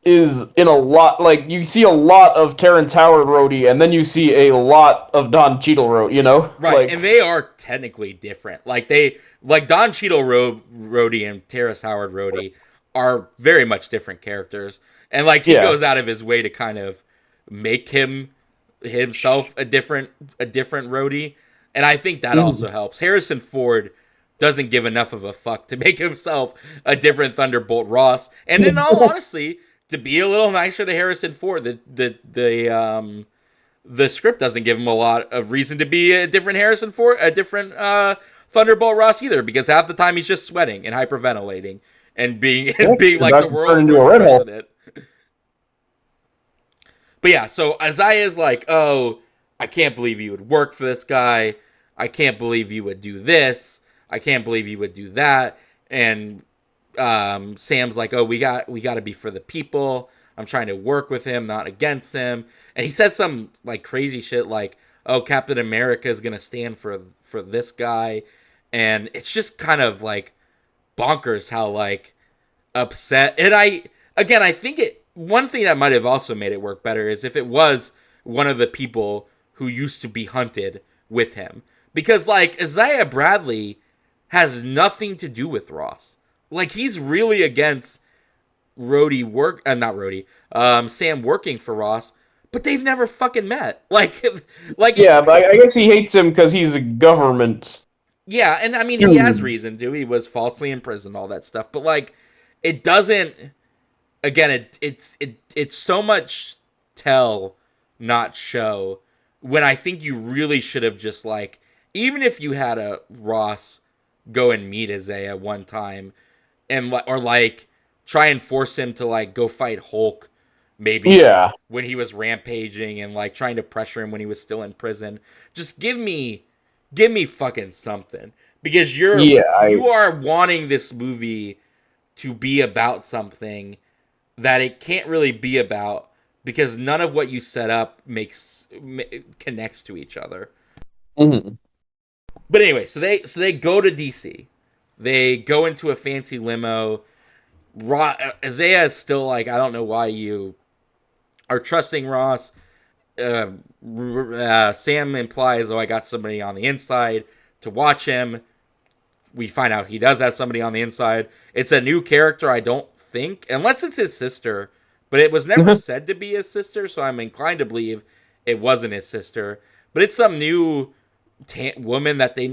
is in a lot. Like you see a lot of Terrence Howard Rhodey, and then you see a lot of Don Cheadle Rhodey. You know, right, and they are technically different. Like Don Cheadle Rhodey and Terrace Howard Rhodey are very much different characters, and like he yeah. goes out of his way to kind of make himself a different Rhodey, and I think that Mhm. also helps. Harrison Ford doesn't give enough of a fuck to make himself a different Thunderbolt Ross, and in all honesty, to be a little nicer to Harrison Ford, the script doesn't give him a lot of reason to be a different Harrison Ford, a different Thunderbolt Ross either, because half the time he's just sweating and hyperventilating and being and Next, being he's like about the to turn world's into a worst red hole. president. But yeah, so Isaiah's like, "Oh, I can't believe you would work for this guy. I can't believe you would do this. I can't believe you would do that." And Sam's like, "Oh, we got to be for the people. I'm trying to work with him, not against him." And he says some like crazy shit like, "Oh, Captain America is gonna stand for this guy," and it's just kind of like bonkers how like upset. And I think it one thing that might have also made it work better is if it was one of the people who used to be hunted with him, because like Isaiah Bradley has nothing to do with Ross. Like he's really against not Rhodey, Sam working for Ross, but they've never fucking met. Like, Yeah, but I guess he hates him because he's a government. yeah, and I mean he has Dude. reason to. He was falsely imprisoned, all that stuff. But like, it doesn't. Again, it's so much tell, not show. When I think you really should have just like, even if you had a Ross go and meet Isaiah one time, and or like try and force him to like go fight Hulk, maybe Yeah. when he was rampaging, and like trying to pressure him when he was still in prison. Just give me fucking something, because Yeah. you are wanting this movie to be about something that it can't really be about, because none of what you set up connects to each other. Mhm. But anyway, so they go to DC. They go into a fancy limo. Isaiah is still like, I don't know why you are trusting Ross. Sam implies, oh, I got somebody on the inside to watch him. We find out he does have somebody on the inside. It's a new character, I don't think, unless it's his sister. But it was never said to be his sister, so I'm inclined to believe it wasn't his sister. But it's some new woman that they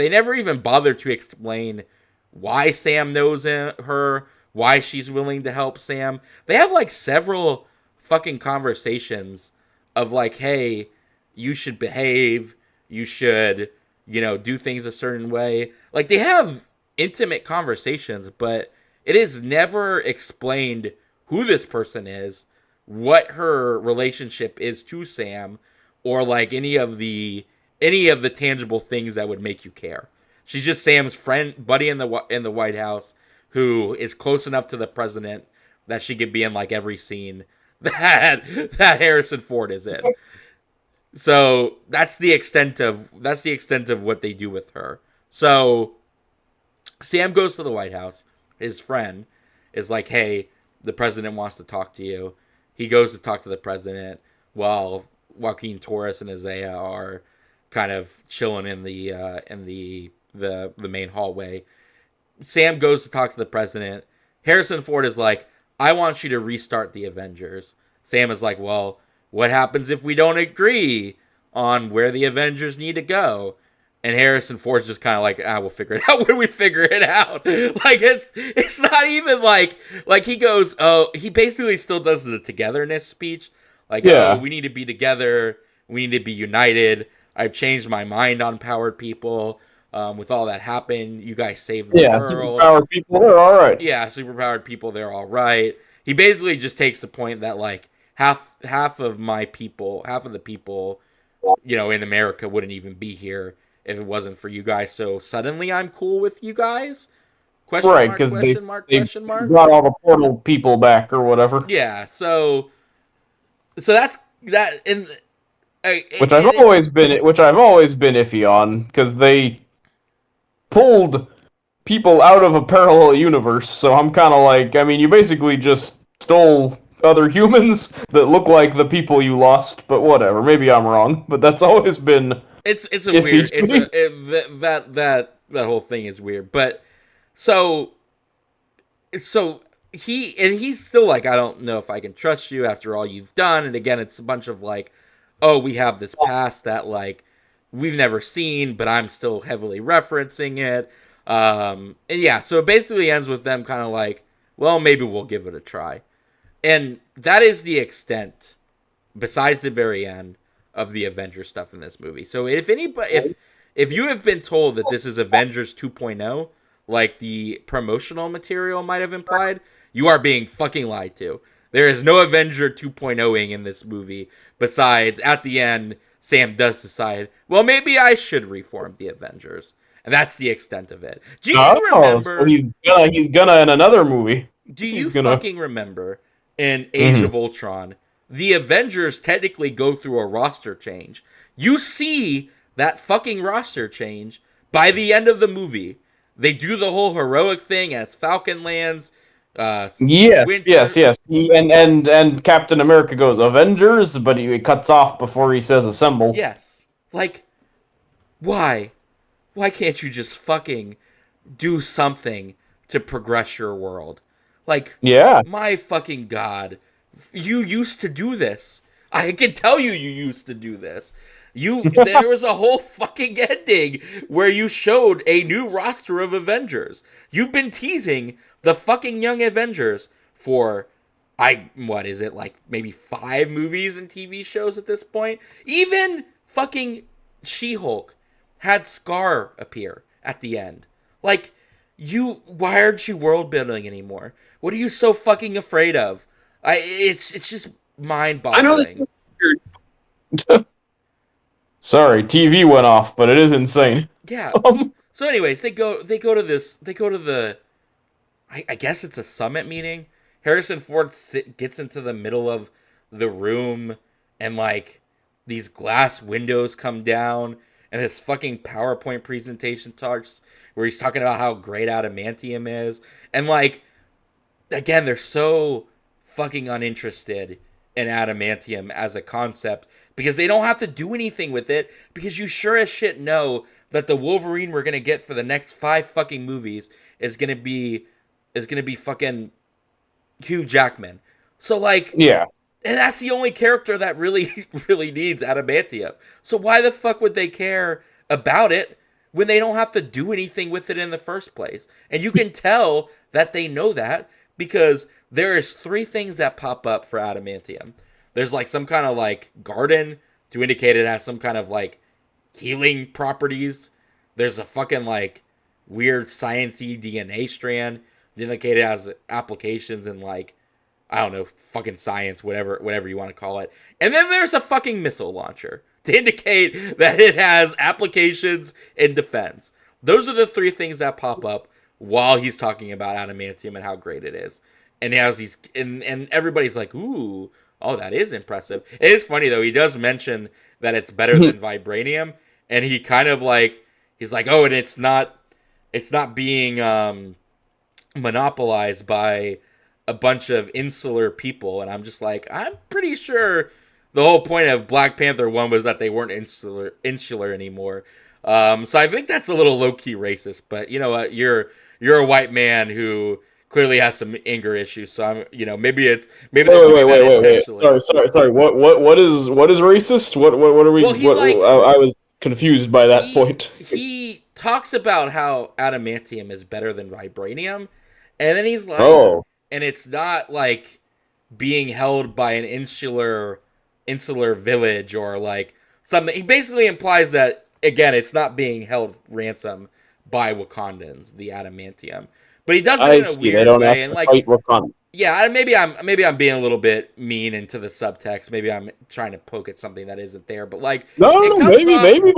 never even bothered to explain why Sam knows her, why she's willing to help Sam. They have like several fucking conversations of like, hey, you should behave, you should, do things a certain way. Like they have intimate conversations, but it is never explained who this person is, what her relationship is to Sam, or like any of the tangible things that would make you care. She's just Sam's friend, buddy in the White House, who is close enough to the president that she could be in like every scene that Harrison Ford is in. So that's the extent of what they do with her. So Sam goes to the White House. His friend is like, "Hey, the president wants to talk to you." He goes to talk to the president while Joaquin Torres and Isaiah are kind of chilling in the the main hallway. Sam goes to talk to the president. Harrison Ford is like, I want you to restart the Avengers. Sam is like, well, what happens if we don't agree on where the Avengers need to go? And Harrison Ford's just kind of like, we'll figure it out when we figure it out. Like, it's not even like he goes, oh, he basically still does the togetherness speech. Like, Yeah. oh, we need to be together. We need to be united. I've changed my mind on powered people. With all that happened, you guys saved the Yeah, world. superpowered people, they're all right. Yeah, superpowered people, they're all right. He basically just takes the point that like half of my people, half of the people, in America wouldn't even be here if it wasn't for you guys. So suddenly I'm cool with you guys? Question Right, mark, because they question mark, they question mark. brought all the portal people back or whatever. Yeah, so that's that and Which I've always been iffy on, because they pulled people out of a parallel universe. So I'm kind of like, I mean, you basically just stole other humans that look like the people you lost. But whatever, maybe I'm wrong. But that's always been it's a iffy weird to me. that whole thing is weird. But so he's still like, I don't know if I can trust you after all you've done. And again, it's a bunch of like, oh, we have this past that like we've never seen, but I'm still heavily referencing it. And yeah, so it basically ends with them kind of like, well, maybe we'll give it a try. And that is the extent, besides the very end, of the Avengers stuff in this movie. So if you have been told that this is Avengers 2.0, like the promotional material might have implied, you are being fucking lied to. There is no Avenger 2.0ing in this movie. Besides, at the end, Sam does decide, well, maybe I should reform the Avengers. And that's the extent of it. Do you remember? So he's gonna in another movie. Do you He's gonna. fucking remember in Age of Ultron, the Avengers technically go through a roster change? You see that fucking roster change by the end of the movie. They do the whole heroic thing as Falcon lands. Yes. And Captain America goes Avengers, but he cuts off before he says assemble. Yes. Like, why? Why can't you just fucking do something to progress your world? Like, Yeah. my fucking God. You used to do this. I can tell you used to do this. There was a whole fucking ending where you showed a new roster of Avengers. You've been teasing the fucking Young Avengers for what is it, like maybe 5 movies and TV shows at this point? Even fucking She-Hulk had Scar appear at the end. Like, why aren't you world building anymore? What are you so fucking afraid of? It's just mind-boggling. I know this. Sorry, TV went off, but it is insane. Yeah. So, anyways, they go to the. I guess it's a summit meeting. Harrison Ford gets into the middle of the room, and like these glass windows come down, and this fucking PowerPoint presentation talks where he's talking about how great adamantium is, and like again, they're so fucking uninterested in adamantium as a concept because they don't have to do anything with it, because you sure as shit know that the Wolverine we're gonna get for the next 5 fucking movies is gonna be fucking Hugh Jackman. So like, yeah, and that's the only character that really really needs adamantium. So why the fuck would they care about it when they don't have to do anything with it in the first place? And you can tell that they know that because there is 3 things that pop up for adamantium. There's like some kind of like garden to indicate it has some kind of like healing properties. There's a fucking like weird sciencey DNA strand to indicate it has applications in like, I don't know, fucking science, whatever you want to call it. And then there's a fucking missile launcher to indicate that it has applications in defense. Those are the 3 things that pop up while he's talking about adamantium and how great it is. And he has these, and everybody's like, ooh, oh, that is impressive. It is funny though. He does mention that it's better than vibranium, and he kind of like, he's like, oh, and it's not being monopolized by a bunch of insular people. And I'm just like, I'm pretty sure the whole point of Black Panther 1 was that they weren't insular anymore. So I think that's a little low key racist. But you know what? You're a white man who clearly has some anger issues. So I'm, maybe they're doing that Wait. intentionally. Sorry. What is racist? What are we? Well, I was confused by that point. he talks about how adamantium is better than vibranium, and then he's like, Oh, and it's not like being held by an insular village or like something. He basically implies that again, it's not being held ransom by Wakandans, the adamantium, but he does it I in a see. They weird don't have way, and to like fight Wakanda. yeah, maybe I'm being a little bit mean into the subtext. Maybe I'm trying to poke at something that isn't there, but like it No, comes off. maybe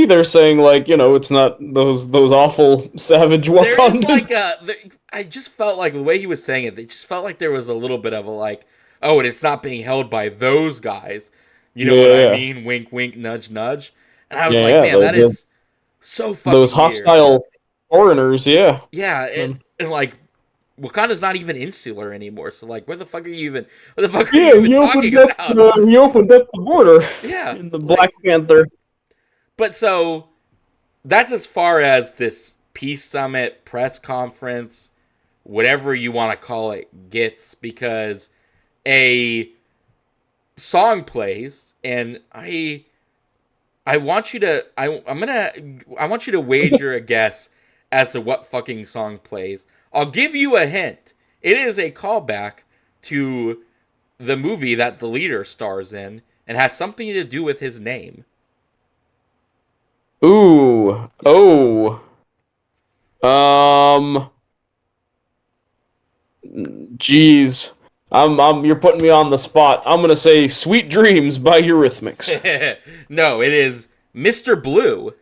they're saying like it's not those awful savage There is Wakandan. like I just felt like the way he was saying it just felt like there was a little bit of a like, oh, and it's not being held by those guys. You know what I Yeah, mean? Wink, wink, nudge, nudge. And I was like, yeah. man, that is so Those fucking weird. hostile foreigners. Yeah. Yeah, Um, and like Wakanda's not even insular anymore. So like, what the fuck are yeah, you even talking about? he opened up the border Yeah, in the Black like, Panther. but so that's as far as this peace summit press conference, whatever you want to call it, gets because a song plays and I want you to I want you to wager a guess as to what fucking song plays. I'll give you a hint. It is a callback to the movie that the leader stars in and has something to do with his name. Ooh. Oh. Um. Jeez. You're putting me on the spot. I'm gonna say "Sweet Dreams" by Eurythmics. No, it is Mr. Blue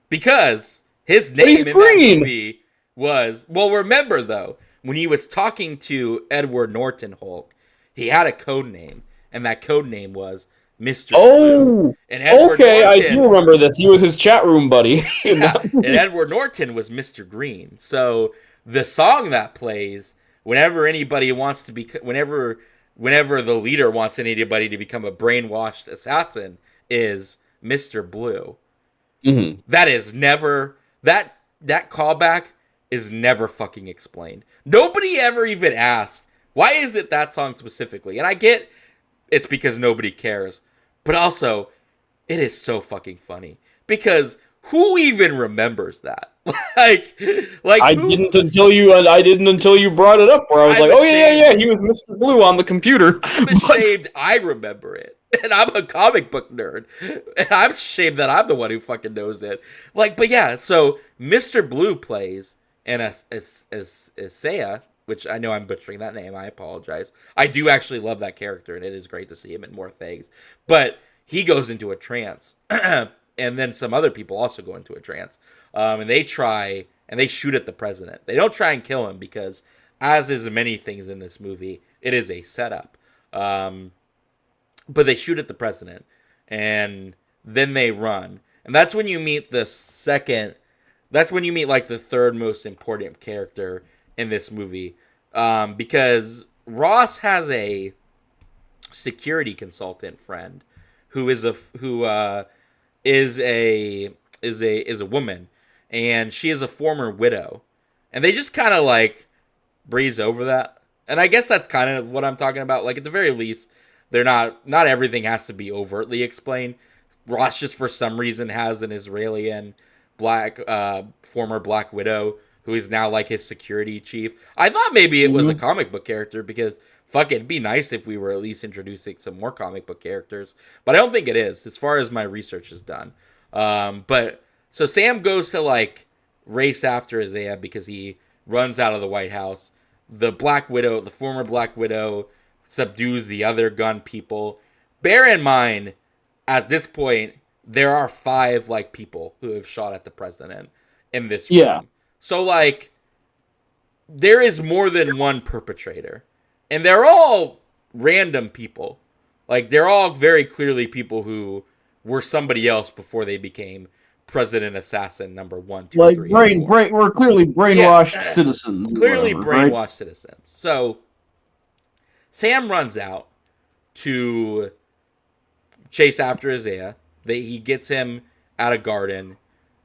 because his But he's name in that green. movie was, well, remember though, when he was talking to Edward Norton Hulk, he had a code name, and that code name was Mr. Blue. Oh. And Edward Okay, I do Norton, remember this. He was his chat room buddy in yeah, that and movie. Edward Norton was Mr. Green. So the song that plays whenever anybody wants to be, whenever the leader wants anybody to become a brainwashed assassin, is Mr. Blue. Hmm. That is never that callback is never fucking explained. Nobody ever even asked why is it that song specifically. And I get it's because nobody cares, but also it is so fucking funny because who even remembers that? like, like who? I didn't until you brought it up. Where I was I'm like, oh yeah. ashamed. He was Mr. Blue on the computer. I'm But ashamed I remember it. And I'm a comic book nerd. And I'm ashamed that I'm the one who fucking knows it. Like, but yeah, so Mr. Blue plays and Isaiah, which I know I'm butchering that name. I apologize. I do actually love that character, and it is great to see him in more things. But he goes into a trance. And then some other people also go into a trance. And they try and they shoot at the president. They don't try and kill him because, as is many things in this movie, it is a setup. But they shoot at the president, and then they run, and that's when you meet the second. That's when you meet like the third most important character in this movie, because Ross has a security consultant friend who is a woman, and she is a former widow, and they just kind of like breeze over that. And I guess that's kind of what I'm talking about. Like at the very least, they're not everything has to be overtly explained. Ross just for some reason has an Israeli and black former Black Widow who is now like his security chief. I thought maybe it was a Mhm. comic book character because fuck it, it'd be nice if we were at least introducing some more comic book characters. But I don't think it is, as far as my research is done. But so Sam goes to like race after Isaiah because he runs out of the White House. The Black Widow, the former Black Widow, subdues the other gun people. Bear in mind, at this point, there are 5 like people who have shot at the president in this Yeah. room. So like there is more than one perpetrator. And they're all random people. Like they're all very clearly people who were somebody else before they became president assassin number one, two, Like three, and 4. we're clearly Yeah, brainwashed citizens, or clearly whatever, right? brainwashed citizens. So Sam runs out to chase after Isaiah. He gets him at a garden.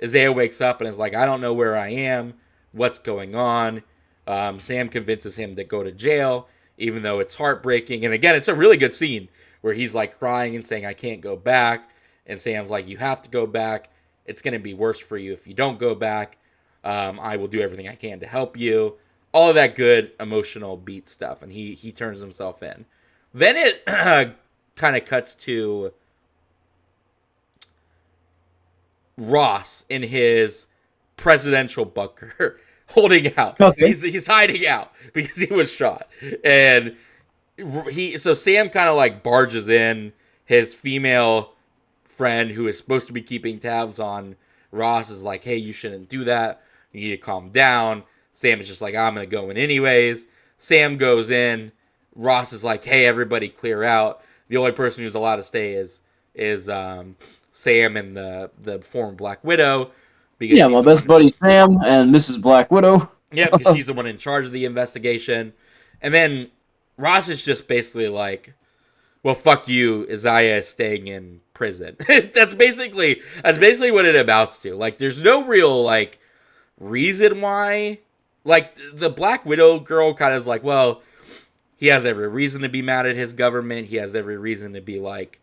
Isaiah wakes up and is like, I don't know where I am. What's going on? Sam convinces him to go to jail, even though it's heartbreaking. And again, it's a really good scene where he's like crying and saying, I can't go back. And Sam's like, you have to go back. It's going to be worse for you if you don't go back. I will do everything I can to help you. All of that good emotional beat stuff. And he turns himself in. Then it kind of cuts to Ross in his presidential bunker holding out. Okay. He's hiding out because he was shot. And so Sam kind of like barges in. His female friend who is supposed to be keeping tabs on Ross is like, hey, you shouldn't do that. You need to calm down. Sam is just like, I'm going to go in anyways. Sam goes in. Ross is like, hey, everybody clear out. The only person who's allowed to stay is Sam and the former Black Widow. Because my best buddy Sam and Mrs. Black Widow. Yeah, because she's the one in charge of the investigation. And then Ross is just basically like, well, fuck you, Isaiah is staying in prison. That's basically what it amounts to. Like, there's no real, like, reason why. Like, the Black Widow girl kind of is like, well, he has every reason to be mad at his government. He has every reason to be, like,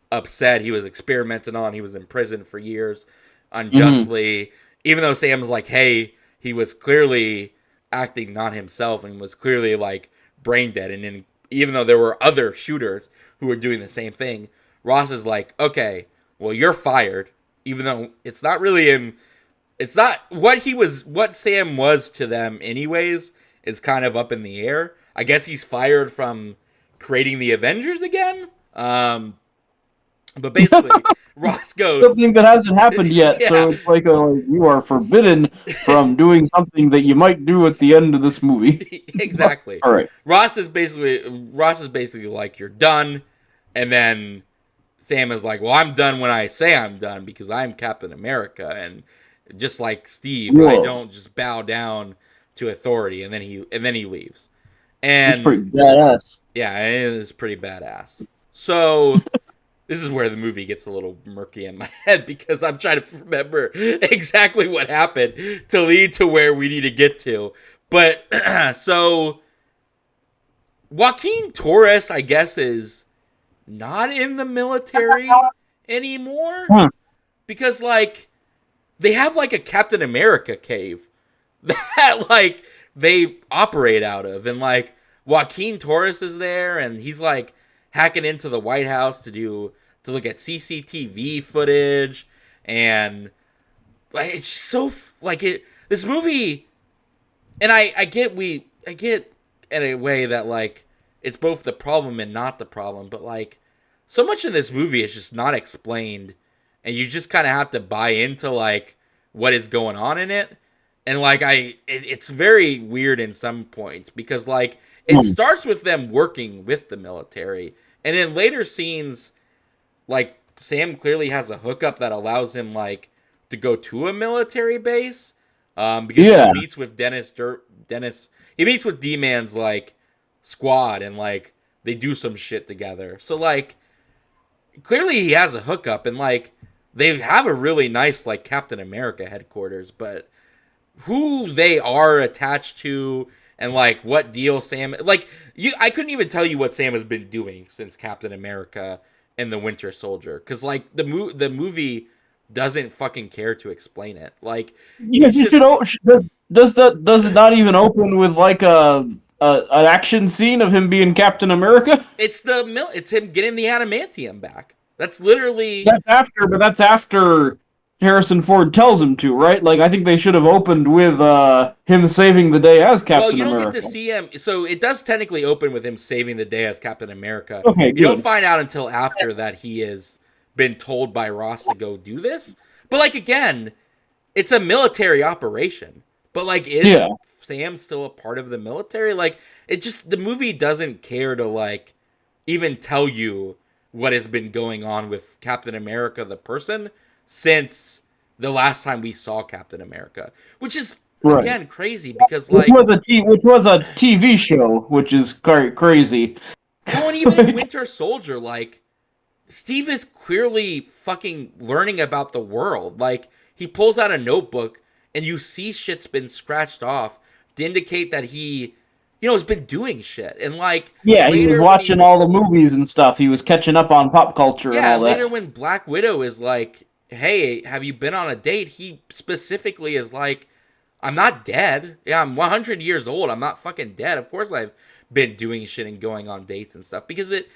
upset. He was experimented on. He was in prison for years unjustly. Even though Sam's like, hey, he was clearly acting not himself and was clearly, like, brain dead. And then even though there were other shooters who were doing the same thing, Ross is like, okay, well, you're fired. Even though it's not really him. It's not what Sam was to them anyways is kind of up in the air. I guess he's fired from creating the Avengers again. But basically, Ross goes something that hasn't happened yet. Yeah. So it's like you are forbidden from doing something that you might do at the end of this movie. Exactly. All right. Ross is basically like, you're done, and then Sam is like, well, I'm done when I say I'm done because I'm Captain America, and just like Steve, I don't just bow down to authority. And then he leaves. And it's pretty badass. Yeah, it is pretty badass. So this is where the movie gets a little murky in my head because I'm trying to remember exactly what happened to lead to where we need to get to. But so Joaquin Torres, I guess, is not in the military anymore because, like, they have like a Captain America cave that like they operate out of, and like Joaquin Torres is there, and he's like hacking into the White House to look at CCTV footage, and like it's so like it. This movie, and I get in a way that like it's both the problem and not the problem, but like so much in this movie is just not explained, and you just kind of have to buy into like what is going on in it. And like it's very weird in some points because like it starts with them working with the military, and in later scenes, like Sam clearly has a hookup that allows him like to go to a military base, because he meets with Dennis. He meets with D-Man's like squad, and like they do some shit together. So like clearly he has a hookup, and like they have a really nice like Captain America headquarters, but who they are attached to and like what deal Sam like I couldn't even tell you what Sam has been doing since Captain America and the Winter Soldier, because like the movie doesn't fucking care to explain it. Like does it not even open with like an action scene of him being Captain America? It's him getting the adamantium back. That's literally that's after Harrison Ford tells him to, right? Like, I think they should have opened with him saving the day as Captain America. Well, you don't get to see him. So it does technically open with him saving the day as Captain America. Okay, you don't find out until after that he has been told by Ross to go do this. But, like, again, it's a military operation. But, like, is Sam still a part of the military? Like, the movie doesn't care to, like, even tell you what has been going on with Captain America, the person, since the last time we saw Captain America, which is again crazy because like which was a TV show, which is crazy. Well, and even Winter Soldier, like Steve is clearly fucking learning about the world. Like, he pulls out a notebook and you see shit's been scratched off to indicate that he, has been doing shit. And like Yeah, he was later when watching all the movies and stuff. He was catching up on pop culture and all later that. when Black Widow is like, "Hey, have you been on a date?" He specifically is like, "I'm not dead. Yeah, I'm 100 years old. I'm not fucking dead. Of course I've been doing shit and going on dates and stuff because it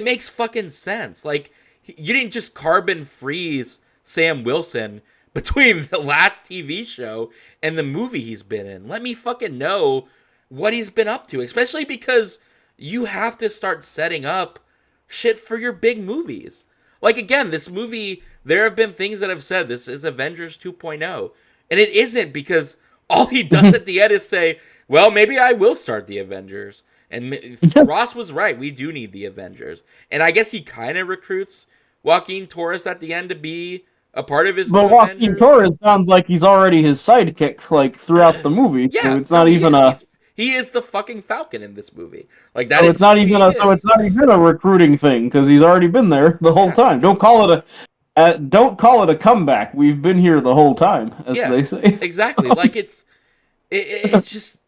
makes fucking sense. Like, you didn't just carbon freeze Sam Wilson between the last TV show and the movie he's been in. Let me fucking know what he's been up to, especially because you have to start setting up shit for your big movies. Like, again, this movie, there have been things that have said this is Avengers 2.0, and it isn't, because all he does at the end is say, well, maybe I will start the Avengers. And Ross was right. We do need the Avengers. And I guess he kind of recruits Joaquin Torres at the end to be a part of his But new Joaquin Avengers. Torres sounds like he's already his sidekick, like, throughout the movie. So Yeah, it's no, not he even is. a. He is the fucking Falcon in this movie. Like, that So is it's not who even he a. So is. it's not even a recruiting thing because he's already been there the whole Yeah, time. Don't call it a. Don't call it a comeback. We've been here the whole time, as yeah, they say. exactly. Like, it's just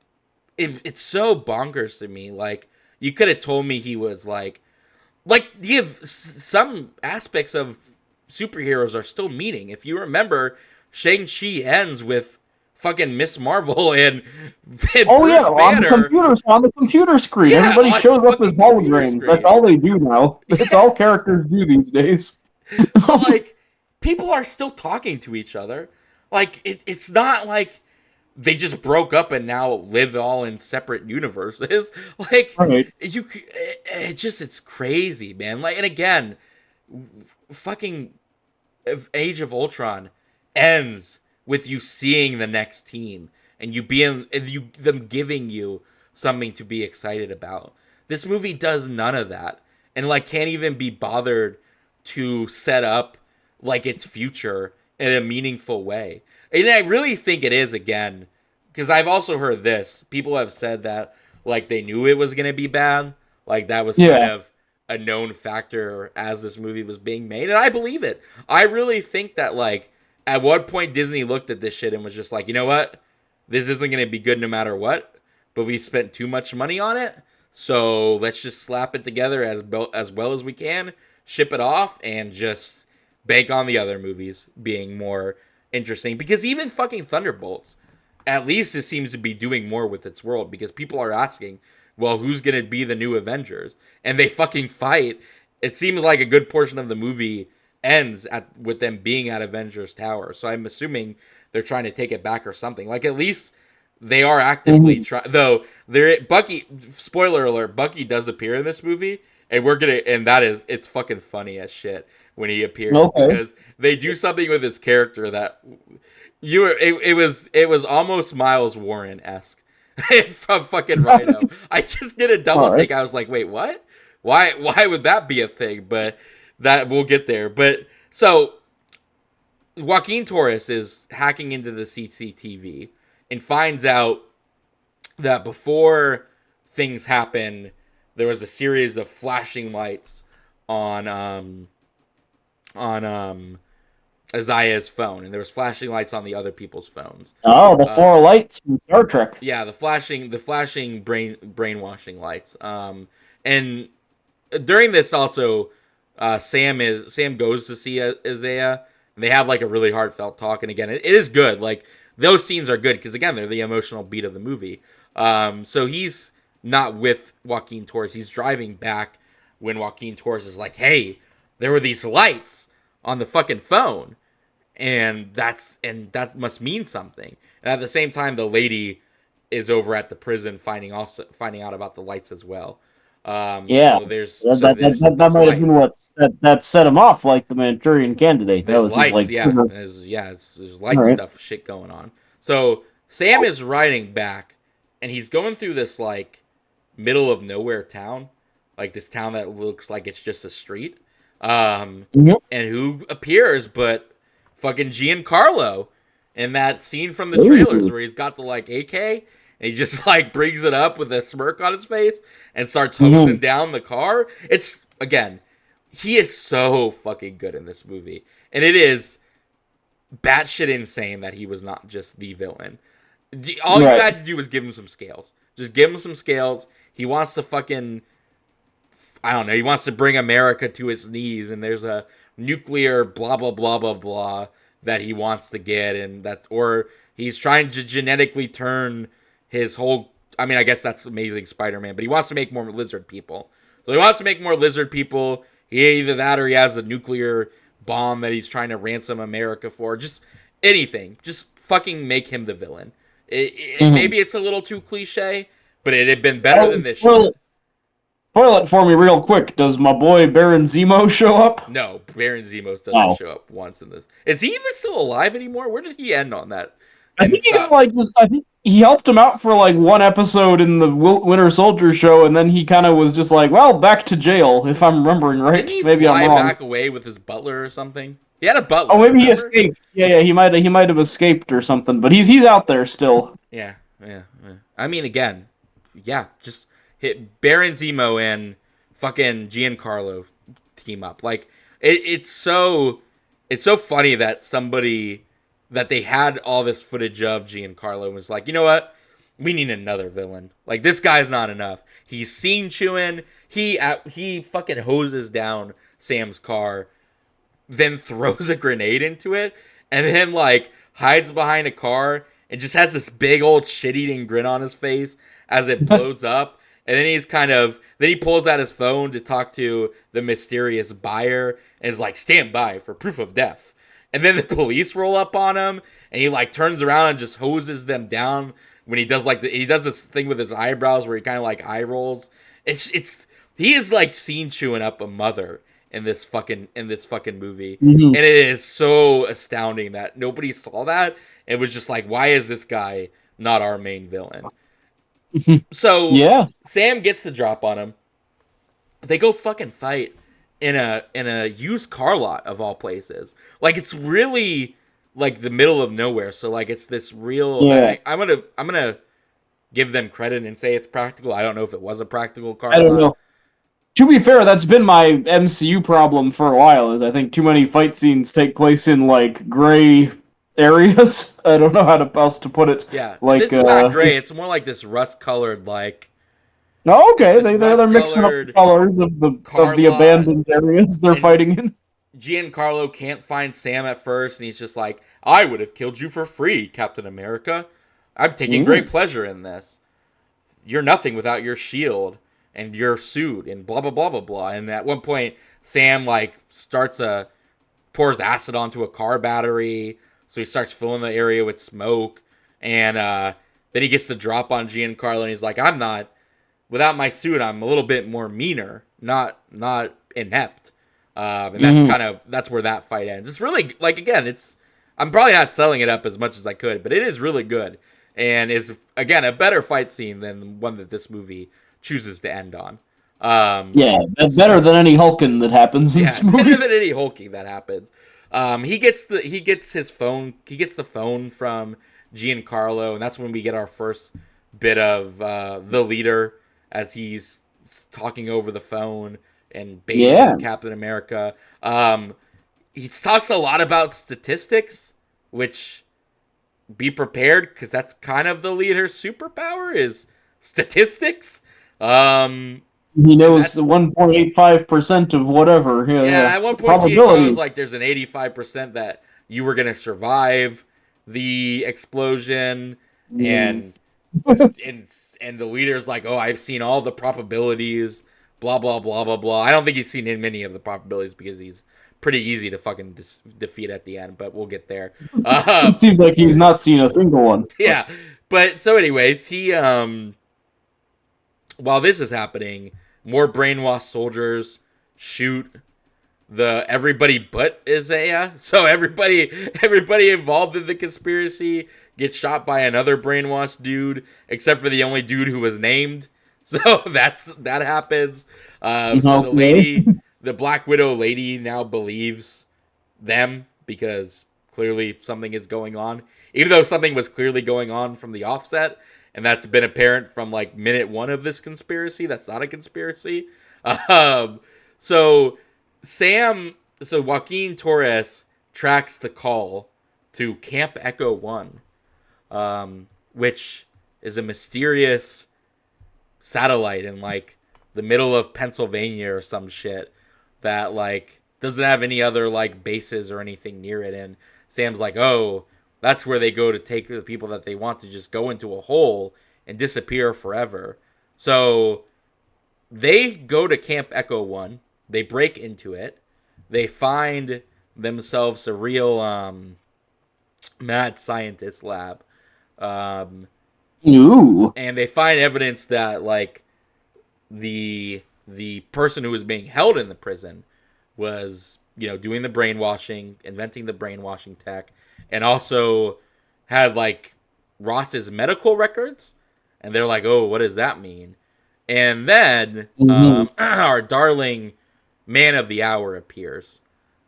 it's so bonkers to me. Like, you could have told me he was like you have some aspects of superheroes are still meaning. If you remember, Shang-Chi ends with fucking Miss Marvel and Oh yeah, Bruce Banner. on the computer screen. Yeah, Everybody on shows up as fucking computer holograms. That's screen. all they do now. That's Yeah. all characters do these days. So like, people are still talking to each other. Like, it's not like they just broke up and now live all in separate universes. Like, Right. it's crazy, man. Like, and again, fucking Age of Ultron ends with you seeing the next team and them giving you something to be excited about. This movie does none of that, and like can't even be bothered to set up like its future in a meaningful way. And I really think it is, again, because I've also heard this. People have said that like they knew it was gonna be bad, like that was kind Yeah. of a known factor as this movie was being made, and I believe it. I really think that like at one point Disney looked at this shit and was just like, you know what, this isn't gonna be good no matter what, but we spent too much money on it, so let's just slap it together as well as we can, ship it off, and just bank on the other movies being more interesting. Because even fucking Thunderbolts, at least it seems to be doing more with its world, because people are asking, well, who's gonna be the new Avengers? And they fucking fight. It seems like a good portion of the movie ends with them being at Avengers Tower. So I'm assuming they're trying to take it back or something. Like, at least they are actively trying. Though there, Bucky. Spoiler alert: Bucky does appear in this movie, and it's fucking funny as shit when he appears, Okay. because they do something with his character that it was almost Miles Warren esque from fucking Rhino. I just did a double All right. take. I was like, wait, what? Why would that be a thing? But that we'll get there. But so Joaquin Torres is hacking into the CCTV and finds out that before things happen, there was a series of flashing lights on on Isaiah's phone, and there was flashing lights on the other people's phones. Oh, the Uh, four lights in Star Trek. yeah, the flashing brainwashing lights. And during this also, Sam goes to see Isaiah. And they have like a really heartfelt talk, and again, it is good. Like, those scenes are good because again, they're the emotional beat of the movie. So he's not with Joaquin Torres. He's driving back when Joaquin Torres is like, "Hey, there were these lights on the fucking phone," and that must mean something. And at the same time, the lady is over at the prison finding out about the lights as well. Yeah. So there's That, so that, that, there's that, that there's might have been lights. that set him off like the Manchurian Candidate. That There's was his lights, like. yeah. There's All light right. stuff shit going on. So Sam is riding back, and he's going through this like middle of nowhere town, like this town that looks like it's just a street. Yep. And who appears but fucking Giancarlo in that scene from the trailers Ooh. where he's got the like AK and he just like brings it up with a smirk on his face and starts hosing Mhm. down the car. It's again, he is so fucking good in this movie, and it is batshit insane that he was not just the villain. All you Right. had to do was give him some scales. Just give him some scales. He wants to fucking, I don't know, he wants to bring America to its knees, and there's a nuclear blah blah blah blah blah that he wants to get, and that's, or he's trying to genetically turn his whole, I mean, I guess that's Amazing Spider-Man, but he wants to make more lizard people. So he wants to make more lizard people. He either that or he has a nuclear bomb that he's trying to ransom America for. Just anything. Just fucking make him the villain. Mhm. Maybe it's a little too cliche, but it had been better than this shit. Spoil it for me real quick. Does my boy Baron Zemo show up? No, Baron Zemos doesn't Oh. show up once in this. Is he even still alive anymore? Where did he end on that? I And think he got like just. I think he helped him out for like one episode in the Winter Soldier show, and then he kind of was just like, "Well, back to jail." If I'm remembering right, didn't he maybe I'm fly wrong. back away with his butler or something? He had a butler. Oh, maybe he remember? escaped. Yeah, he might have escaped or something. But he's out there still. Yeah. I mean, again, yeah, just hit Baron Zemo and fucking Giancarlo team up. Like it's so funny that somebody that they had all this footage of Giancarlo and was like, you know what? We need another villain. Like this guy's not enough. He's seen chewing. He fucking hoses down Sam's car, then throws a grenade into it, and then like hides behind a car and just has this big old shit-eating grin on his face as it blows up. And then then he pulls out his phone to talk to the mysterious buyer and is like, stand by for proof of death. And then the police roll up on him and he like turns around and just hoses them down when he does like he does this thing with his eyebrows where he kind of like eye rolls. He is like scene chewing up a mother in this fucking movie. Mhm. And it is so astounding that nobody saw that. It was just like, why is this guy not our main villain? So Yeah. Sam gets the drop on him. They go fucking fight in a used car lot of all places. Like it's really like the middle of nowhere. So like it's this real. Yeah. I'm gonna give them credit and say it's practical. I don't know if it was a practical car I don't lot. know. To be fair, that's been my MCU problem for a while. Is I think too many fight scenes take place in like gray areas. I don't know how else to put it. Yeah, Like, this is not gray. It's more like this rust-colored, like oh, it's okay, this they're mixing up the rust-colored colors of car the lot. abandoned areas they're And fighting in. Giancarlo can't find Sam at first, and he's just like, "I would have killed you for free, Captain America. I'm taking great pleasure in this. You're nothing without your shield and your suit, and blah blah blah blah blah." And at one point, Sam like pours acid onto a car battery, so he starts filling the area with smoke, and then he gets the drop on Giancarlo, and he's like, "I'm not without my suit. I'm a little bit more meaner, not inept." And that's where that fight ends. It's really like again, I'm probably not selling it up as much as I could, but it is really good and is again a better fight scene than one that this movie chooses to end on. Yeah, better than any Hulking that happens in Yeah, this better movie. than any hulking that happens. He gets the phone from Giancarlo, and that's when we get our first bit of the leader as he's talking over the phone and baiting Yeah. Captain America. He talks a lot about statistics, which be prepared because that's kind of the leader's superpower is statistics. He knows That's 1.85% of whatever. Yeah, Yeah, yeah. at one point Giancarlo was Probability. like, "There's an 85% that you were gonna survive the explosion," Mm. and and and the leader's like, "Oh, I've seen all the probabilities, blah blah blah blah blah." I don't think he's seen many of the probabilities because he's pretty easy to fucking defeat at the end, but we'll get there. It seems like he's not seen a single one. Yeah, but so anyways, he while this is happening, more brainwashed soldiers shoot the everybody but Isaiah. So everybody involved in the conspiracy gets shot by another brainwashed dude, except for the only dude who was named. So that happens. So Okay. the Black Widow lady now believes them because clearly something is going on. Even though something was clearly going on from the offset, and that's been apparent from like minute one of this conspiracy. That's not a conspiracy. Um, so So Joaquin Torres tracks the call to Camp Echo One, which is a mysterious satellite in like the middle of Pennsylvania or some shit that like doesn't have any other like bases or anything near it. And Sam's like, oh, that's where they go to take the people that they want to just go into a hole and disappear forever. So they go to Camp Echo One. They break into it. They find themselves a real mad scientist lab. Um, Ooh. and they find evidence that like the person who was being held in the prison was doing the brainwashing, inventing the brainwashing tech, and also had like Ross's medical records. And they're like, oh, what does that mean? And then our darling man of the hour appears.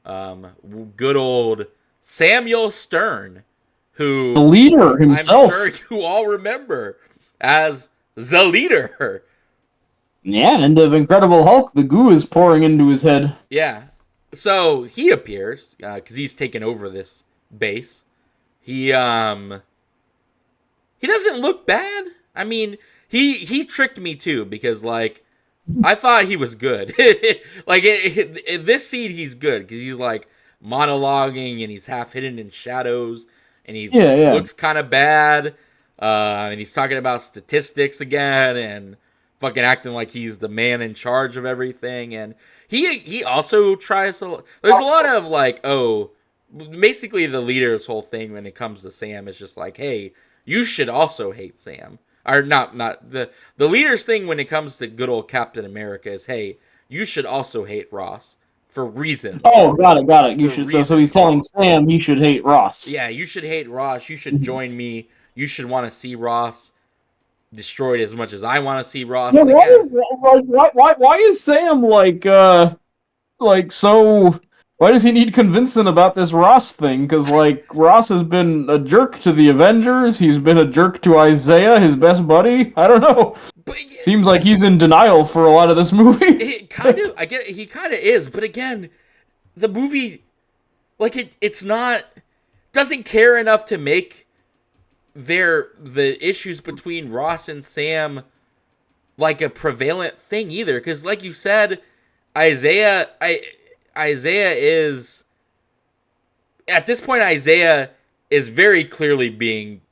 Good old Samuel Stern, who The leader himself. I'm sure you all remember as the leader. Yeah, end of Incredible Hulk, the goo is pouring into his head. Yeah. So he appears because he's taken over this base. He doesn't look bad. I mean, he tricked me too because like I thought he was good. Like in this scene, he's good because he's like monologuing and he's half hidden in shadows and he looks kind of bad. And he's talking about statistics again and fucking acting like he's the man in charge of everything. And he also tries to. There's a lot of like, oh, basically the leader's whole thing when it comes to Sam is just like, hey, you should also hate Sam. Or not the leader's thing when it comes to good old Captain America is, hey, you should also hate Ross for reasons. Oh, got it. You should. So he's telling Sam he should hate Ross. Yeah, you should hate Ross. You should join me. You should want to see Ross destroyed as much as I want to see Ross. Yeah, why is Sam like so? Why does he need convincing about this Ross thing? Because, like, Ross has been a jerk to the Avengers. He's been a jerk to Isaiah, his best buddy. I don't know. But seems like he's in denial for a lot of this movie. He kind of is. But again, the movie, like, it's not, doesn't care enough to make the issues between Ross and Sam like a prevalent thing either. Because, like you said, Isaiah is at this point Isaiah is very clearly being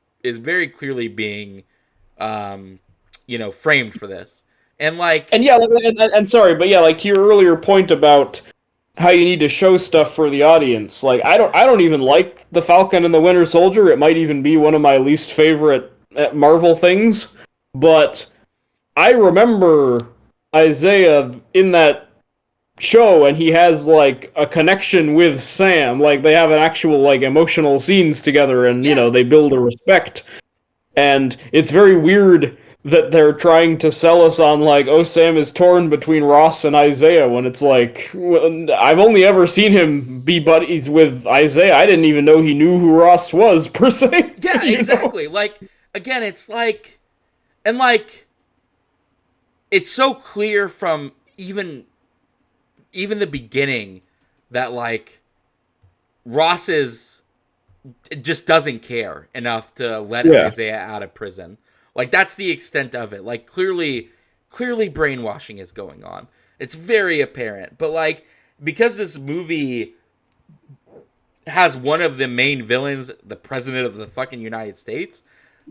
framed for this. And like and sorry, but yeah, like to your earlier point about how you need to show stuff for the audience. Like I don't even like the Falcon and the Winter Soldier. It might even be one of my least favorite Marvel things, but I remember Isaiah in that show and he has like a connection with Sam, like they have an actual like emotional scenes together and they build a respect. And it's very weird that they're trying to sell us on like, oh, Sam is torn between Ross and Isaiah when it's like I've only ever seen him be buddies with Isaiah. I didn't even know he knew who Ross was per se. Yeah, exactly. Like again, it's like and like it's so clear from even the beginning that like Ross just doesn't care enough to let Isaiah out of prison. Like that's the extent of it. Like clearly brainwashing is going on. It's very apparent. But like because this movie has one of the main villains, the president of the fucking United States,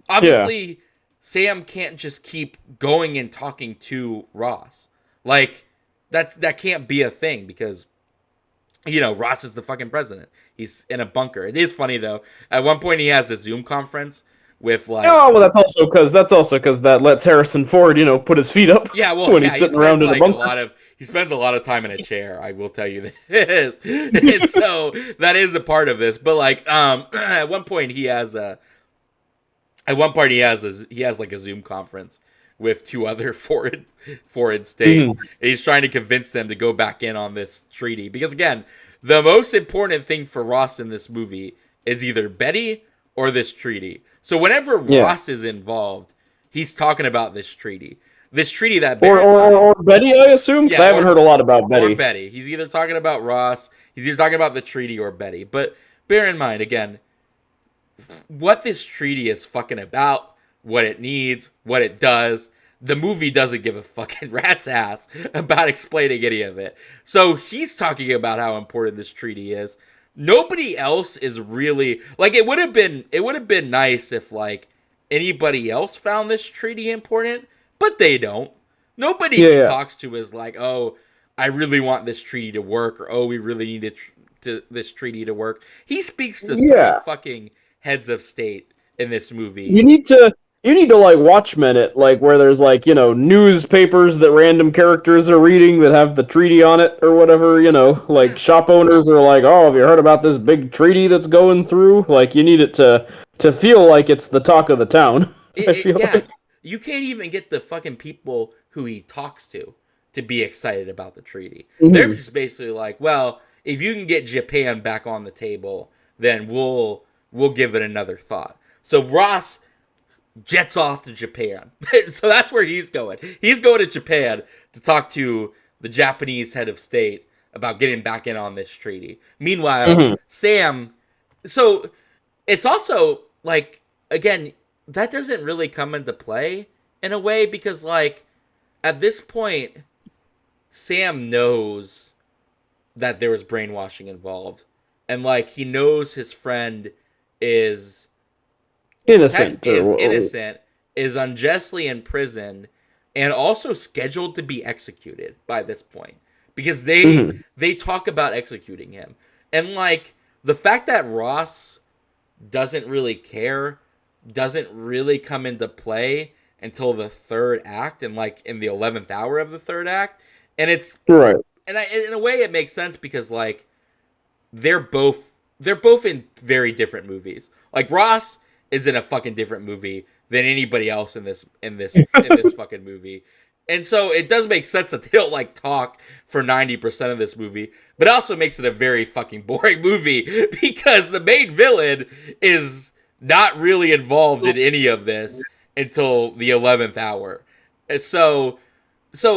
obviously Sam can't just keep going and talking to Ross. Like that can't be a thing because Ross is the fucking president. He's in a bunker. It is funny though. At one point he has a Zoom conference with like that's also because that lets Harrison Ford put his feet up. Yeah, well, when he's sitting around in a bunker. He spends a lot of time in a chair. I will tell you this. And so that is a part of this. But like at one point he has like a Zoom conference with two other foreign states. And he's trying to convince them to go back in on this treaty. Because again, the most important thing for Ross in this movie is either Betty or this treaty. So whenever Ross is involved, he's talking about this treaty. this treaty that Or, bear in or, mind. or Betty, I assume, because Yeah, I haven't heard a lot about or Betty. Betty. He's either talking about Ross, he's either talking about the treaty or Betty. But bear in mind again what this treaty is fucking about, what it needs, what it does. The movie doesn't give a fucking rat's ass about explaining any of it. So he's talking about how important this treaty is. Nobody else is really like it would have been nice if like anybody else found this treaty important, but they don't. Nobody Yeah, he yeah. talks to is like, "Oh, I really want this treaty to work," or "Oh, we really need this treaty to work." He speaks to three Yeah. fucking heads of state in this movie. You need to like Watchmen it, like where there's like, newspapers that random characters are reading that have the treaty on it or whatever, like Yeah, shop owners are like, "Oh, have you heard about this big treaty that's going through?" Like you need it to feel like it's the talk of the town. I feel yeah. like. You can't even get the fucking people who he talks to be excited about the treaty. They're Mhm. just basically like, well, if you can get Japan back on the table, then we'll give it another thought. So Ross jets off to Japan. So that's where he's going. He's going to Japan to talk to the Japanese head of state about getting back in on this treaty. Meanwhile, Mhm. Sam. So it's also like again that doesn't really come into play in a way because like at this point Sam knows that there was brainwashing involved and like he knows his friend is Innocent is or innocent, is unjustly imprisoned, and also scheduled to be executed by this point because Mhm. they talk about executing him, and like the fact that Ross doesn't really care doesn't really come into play until the third act and like in the 11th hour of the third act, and it's Right. in a way it makes sense because like they're both in very different movies. Like Ross is in a fucking different movie than anybody else in this fucking movie. And so it does make sense that they don't like talk for 90% of this movie, but it also makes it a very fucking boring movie because the main villain is not really involved in any of this until the 11th hour. And so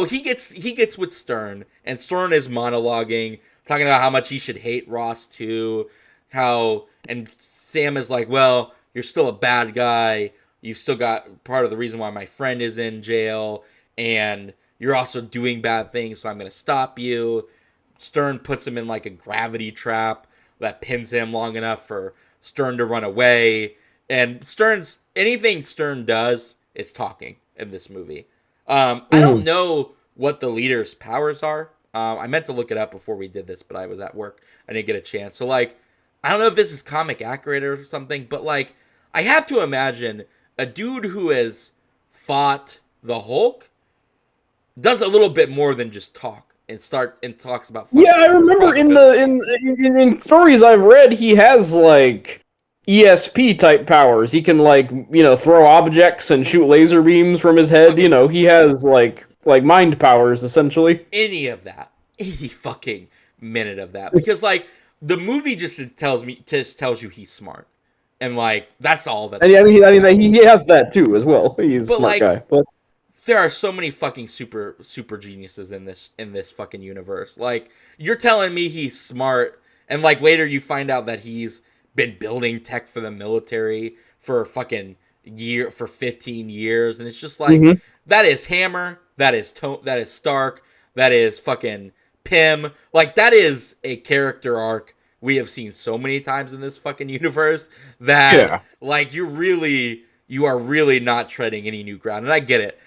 he gets with Stern, and Stern is monologuing, talking about how much he should hate Ross too, how and Sam is like, well, you're still a bad guy. You've still got part of the reason why my friend is in jail, and you're also doing bad things, so I'm gonna stop you. Stern puts him in like a gravity trap that pins him long enough for Stern to run away. And Stern's anything Stern does is talking in this movie. I don't Mhm. know what the leader's powers are. I meant to look it up before we did this, but I was at work. I didn't get a chance. So like, I don't know if this is comic accurate or something, but like, I have to imagine a dude who has fought the Hulk does a little bit more than just talk and talks about Yeah, I fucking remember in the probabilities. in stories I've read, he has like ESP type powers. He can like throw objects and shoot laser beams from his head. Okay, He has like mind powers essentially. any of that, any fucking minute of that, because like the movie just tells you he's smart, and like that's all that And the yeah, movie he does. has that too as well. He's a But smart like guy. But there are so many fucking super geniuses in this fucking universe. Like you're telling me he's smart, and like later you find out that he's been building tech for the military for fucking year for 15 years, and it's just like hmm that is Hammer, that is Stark, that is fucking Pym. Like that is a character arc we have seen so many times in this fucking universe that yeah. like you are really not treading any new ground, and I get it.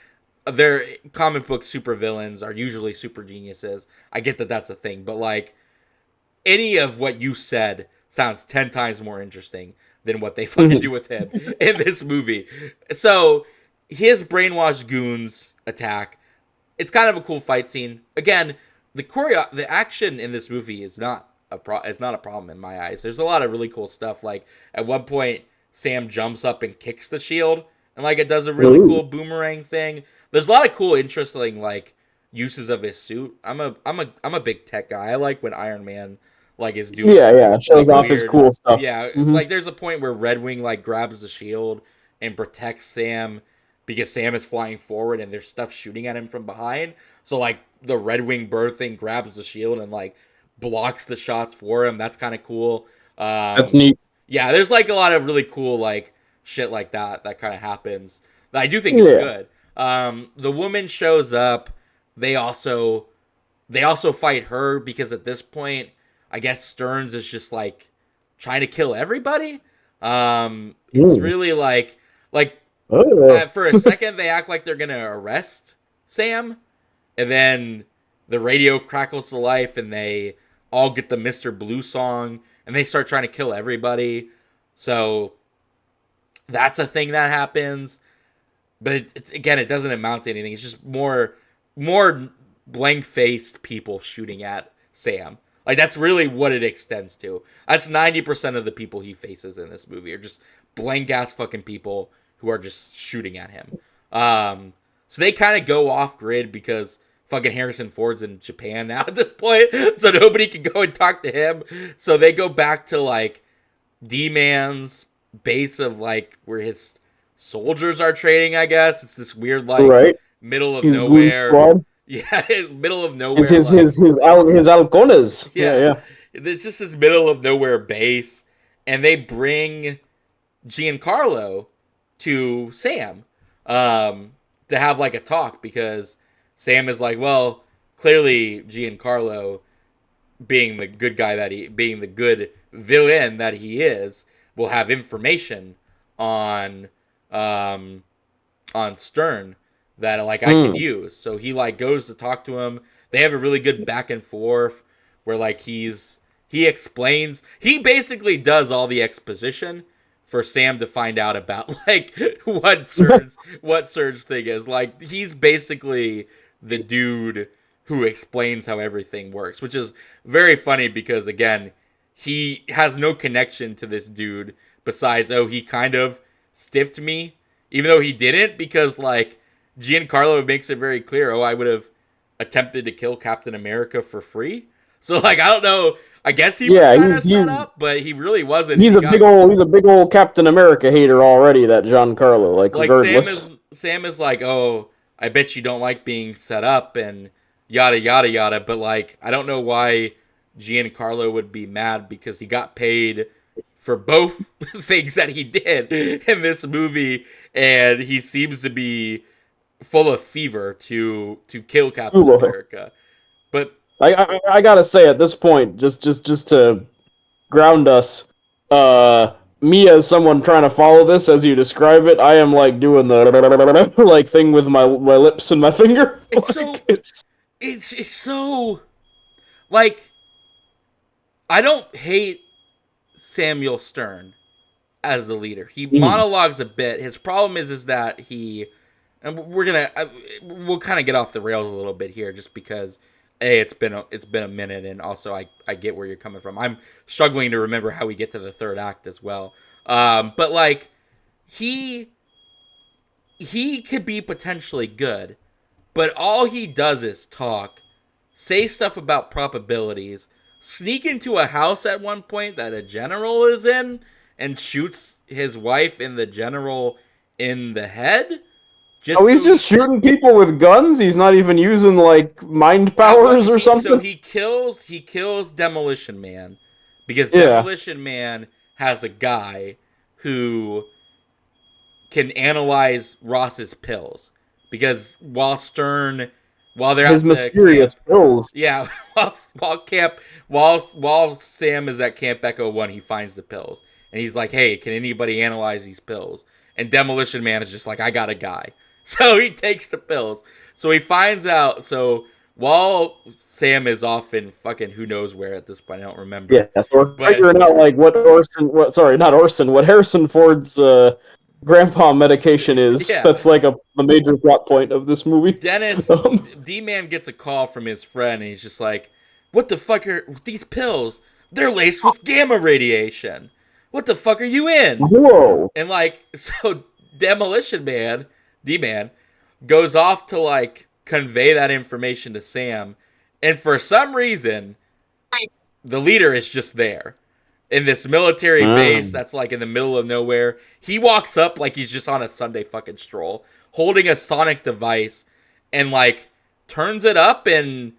Their comic book supervillains are usually super geniuses. I get that that's a thing, but like any of what you said sounds 10 times more interesting than what they fucking hmm do with him in this movie. So his brainwashed goons attack. It's kind of a cool fight scene. Again, the action in this movie is not a problem in my eyes. There's a lot of really cool stuff. Like at one point, Sam jumps up and kicks the shield, and like it does a really Ooh. cool boomerang thing. There's a lot of cool, interesting like uses of his suit. I'm a big tech guy. I like when Iron Man like is doing Yeah, yeah. like Shows off his weird. cool stuff. Yeah, hmm like there's a point where Red Wing like grabs the shield and protects Sam, because Sam is flying forward and there's stuff shooting at him from behind. So like the Red Wing bird thing grabs the shield and like blocks the shots for him. That's kind of cool. That's neat. Yeah, there's like a lot of really cool like shit like that kind of happens that I do think is Yeah. good. The woman shows up. They also fight her because at this point, I guess Stearns is just like trying to kill everybody. It's really like Oh. for a second they act like they're gonna arrest Sam, and then the radio crackles to life, and they all get the Mr. Blue song, and they start trying to kill everybody. So that's a thing that happens, but it's again, it doesn't amount to anything. It's just more blank faced people shooting at Sam. Like that's really what it extends to. That's 90% of the people he faces in this movie are just blank ass fucking people who are just shooting at him. So they kind of go off grid because fucking Harrison Ford's in Japan now at this point, so nobody can go and talk to him. So they go back to like D-Man's base of like where his soldiers are training. I guess it's this weird like Right. middle of His Goon nowhere. Squad. Yeah, it's middle of nowhere. It's his like, his halcones. Yeah. It's just this middle of nowhere base, and they bring Giancarlo to Sam to have like a talk because Sam is like, well, clearly Giancarlo, being the good guy being the good villain that he is, will have information on Stern that like I can use. So he like goes to talk to him. They have a really good back and forth where like he explains, he basically does all the exposition for Sam to find out about like what Stern's thing is. Like he's basically the dude who explains how everything works, which is very funny because again, he has no connection to this dude besides, oh, he kind of stiffed me, even though he didn't, because like Giancarlo makes it very clear, oh, I would have attempted to kill Captain America for free. So like I don't know, I guess he was kind of set up, but he really wasn't. He's a big old Captain America hater already, that Giancarlo. Like regardless. Sam is like, oh, I bet you don't like being set up and yada yada yada, but like I don't know why Giancarlo would be mad because he got paid for both things that he did in this movie, and he seems to be full of fever to kill Captain America. But I gotta say at this point, just to ground us, me as someone trying to follow this as you describe it, I am like doing the like thing with my lips and my finger. It's so like I don't hate Samuel Stern as the leader. He monologues a bit. His problem is that and we'll kind of get off the rails a little bit here, just because it's been a minute, and also I get where you're coming from. I'm struggling to remember how we get to the third act as well. But like he could be potentially good, but all he does is talk, say stuff about probabilities, sneak into a house at one point that a general is in, and shoots his wife and the general in the head. He's just shooting people with guns? He's not even using, like, mind powers or something? So he kills Demolition Man, because Demolition Man has a guy who can analyze Ross's pills. Because while they're his mysterious pills. Yeah, while Sam is at Camp Echo 1, he finds the pills. And he's like, hey, can anybody analyze these pills? And Demolition Man is just like, I got a guy. So he takes the pills. So he finds out. So while Sam is off in fucking who knows where at this point, I don't remember. Yeah, so we're figuring out like what Harrison Ford's grandpa medication is. Yeah. That's like the major plot point of this movie. Dennis, D-Man gets a call from his friend, and he's just like, what the fuck are these pills? They're laced with gamma radiation. What the fuck are you in? Whoa. And like, so Demolition Man, D-Man, goes off to like convey that information to Sam, and for some reason the leader is just there in this military base that's like in the middle of nowhere. He walks up like he's just on a Sunday fucking stroll, holding a sonic device and like turns it up and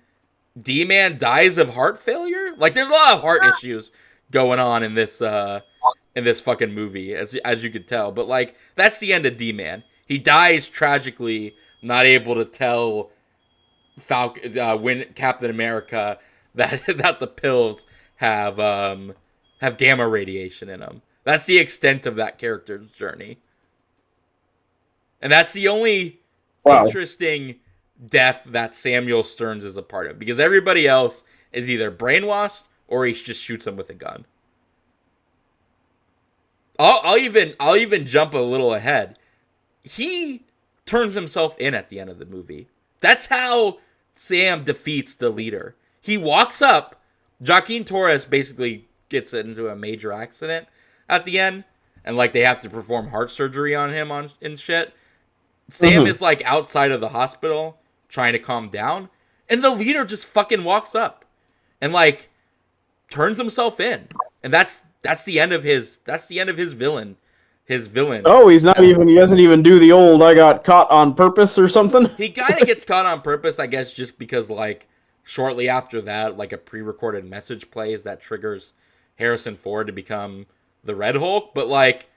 D-Man dies of heart failure. Like there's a lot of heart issues going on in this fucking movie, as you could tell. But like that's the end of D-Man. He dies tragically, not able to tell when Captain America that that the pills have gamma radiation in them. That's the extent of that character's journey, and that's the only interesting death that Samuel Stearns is a part of, because everybody else is either brainwashed or he just shoots him with a gun. I'll even jump a little ahead. He turns himself in at the end of the movie. That's how Sam defeats the leader. He walks up. Joaquin Torres basically gets into a major accident at the end, and like they have to perform heart surgery on him and shit. Sam is like outside of the hospital trying to calm down, and the leader just fucking walks up and like turns himself in, and that's the end of his villain. His villain. Oh, he doesn't even do the old "I got caught on purpose" or something. He kind of gets caught on purpose, I guess, just because like shortly after that, like a pre-recorded message plays that triggers Harrison Ford to become the Red Hulk. But like,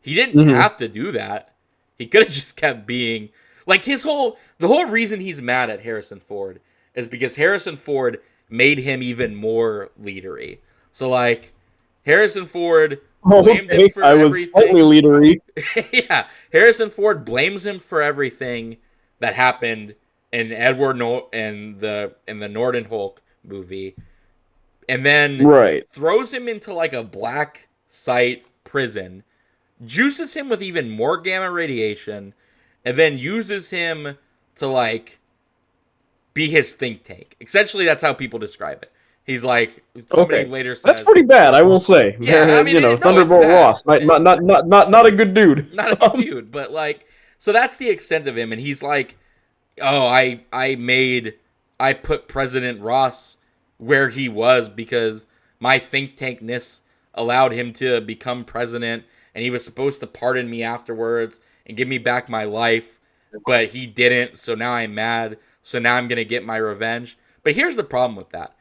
he didn't have to do that. He could have just kept being like the whole reason he's mad at Harrison Ford is because Harrison Ford made him even more leadery. So like, Harrison Ford blamed him for everything. I was slightly leadery. Yeah, Harrison Ford blames him for everything that happened in the Norton Hulk movie, and then throws him into like a black site prison, juices him with even more gamma radiation, and then uses him to like be his think tank. Essentially, that's how people describe it. He's like, somebody later says, that's pretty bad, I will say. Yeah, I mean, Thunderbolt Ross, not a good dude. Not a good dude, but like, so that's the extent of him, and he's like, oh, I put President Ross where he was because my think tankness allowed him to become president, and he was supposed to pardon me afterwards and give me back my life, but he didn't, so now I'm mad, so now I'm gonna get my revenge. But here's the problem with that.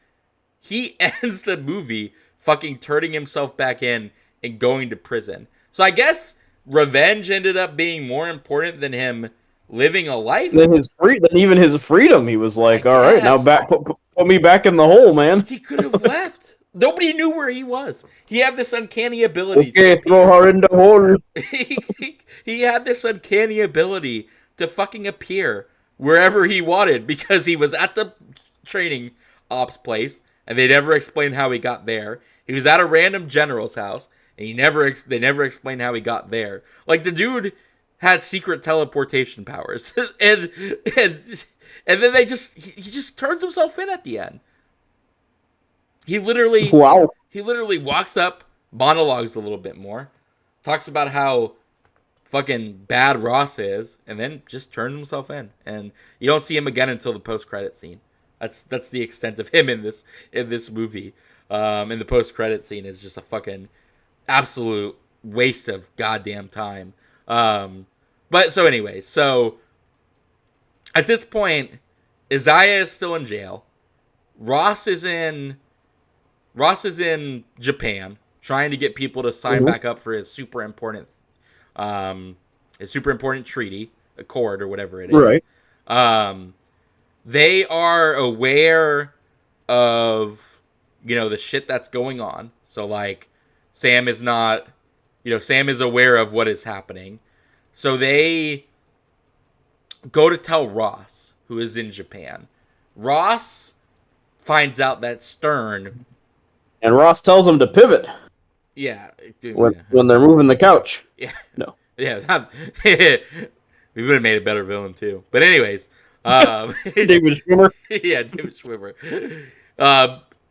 He ends the movie fucking turning himself back in and going to prison. So I guess revenge ended up being more important than him living a life. Than even his freedom. He was like, all right, now put me back in the hole, man. He could have left. Nobody knew where he was. He had this uncanny ability. Okay, throw her in the hole. He had this uncanny ability to fucking appear wherever he wanted because he was at the training ops place. And they never explained how he got there. He was at a random general's house, and they never explained how he got there. Like, the dude had secret teleportation powers, and then he just turns himself in at the end. He literally walks up, monologues a little bit more, talks about how fucking bad Ross is, and then just turns himself in. And you don't see him again until the post-credit scene. That's the extent of him in this movie. And the post-credit scene is just a fucking absolute waste of goddamn time. But so anyway, so at this point, Isaiah is still in jail. Ross is in Japan trying to get people to sign back up for his super important treaty, accord or whatever it is. Right. They are aware of, the shit that's going on. So, like, Sam is aware of what is happening. So they go to tell Ross, who is in Japan. Ross finds out that Stern... And Ross tells him to pivot. Yeah. When they're moving the couch. Yeah. No. Yeah. We would have made a better villain, too. But anyways... David Schwimmer. Yeah, David Schwimmer.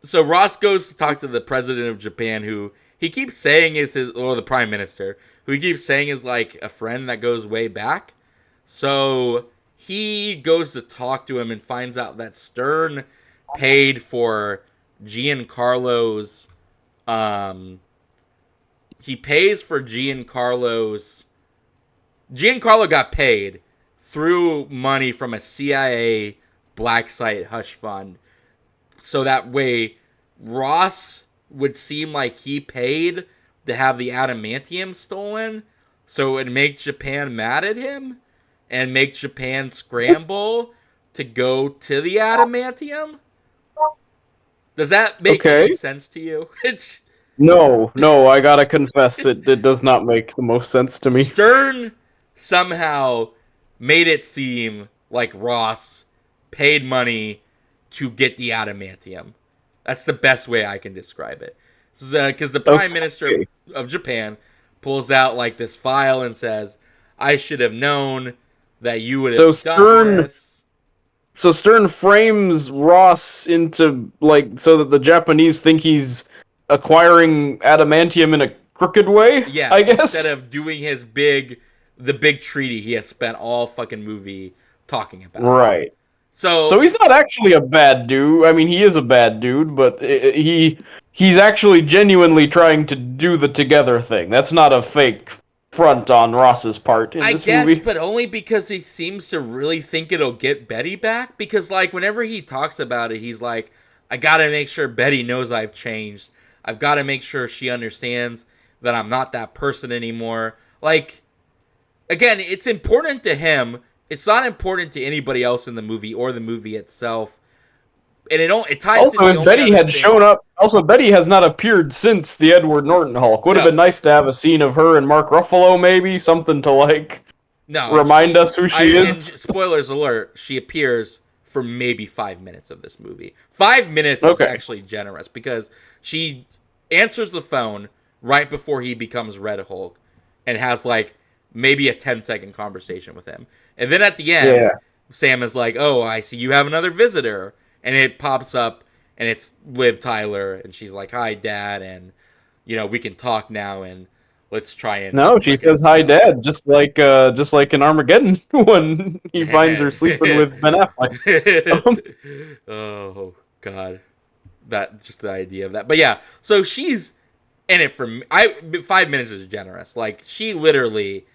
So Ross goes to talk to the president of Japan, who he keeps saying or the prime minister, who he keeps saying is like a friend that goes way back. So he goes to talk to him and finds out that Stern paid for Giancarlo's. He pays for Giancarlo's. Giancarlo got paid through money from a CIA black site hush fund, so that way Ross would seem like he paid to have the adamantium stolen, so it would make Japan mad at him and make Japan scramble to go to the adamantium. Does that make any sense to you? It's No, I gotta confess, it does not make the most sense to me. Stern somehow made it seem like Ross paid money to get the adamantium. That's the best way I can describe it. Because the Prime Minister of Japan pulls out like this file and says, "I should have known that you would have done this." So Stern frames Ross into, like, so that the Japanese think he's acquiring adamantium in a crooked way? Yeah, I guess? instead of doing the big treaty he has spent all fucking movie talking about. Right. So he's not actually a bad dude. I mean, he is a bad dude, but he's actually genuinely trying to do the together thing. That's not a fake front on Ross's part in this movie. I guess, but only because he seems to really think it'll get Betty back. Because, like, whenever he talks about it, he's like, I gotta make sure Betty knows I've changed. I've gotta make sure she understands that I'm not that person anymore. Like, again, it's important to him. It's not important to anybody else in the movie or the movie itself. And it ties also, if Betty had shown up, Betty has not appeared since the Edward Norton Hulk. Would have been nice to have a scene of her and Mark Ruffalo, maybe something to remind us who she is. And spoilers alert: she appears for maybe 5 minutes of this movie. 5 minutes is actually generous because she answers the phone right before he becomes Red Hulk and has like maybe a 10-second conversation with him, and then at the end, Sam is like, "Oh, I see you have another visitor." And it pops up, and it's Liv Tyler, and she's like, "Hi, Dad," and we can talk now, and let's try and. No, she says, "Hi, Dad," just like in Armageddon when he finds her sleeping with Ben Affleck. Oh God, just the idea of that. But yeah, so she's in it for me. 5 minutes is generous. Like she literally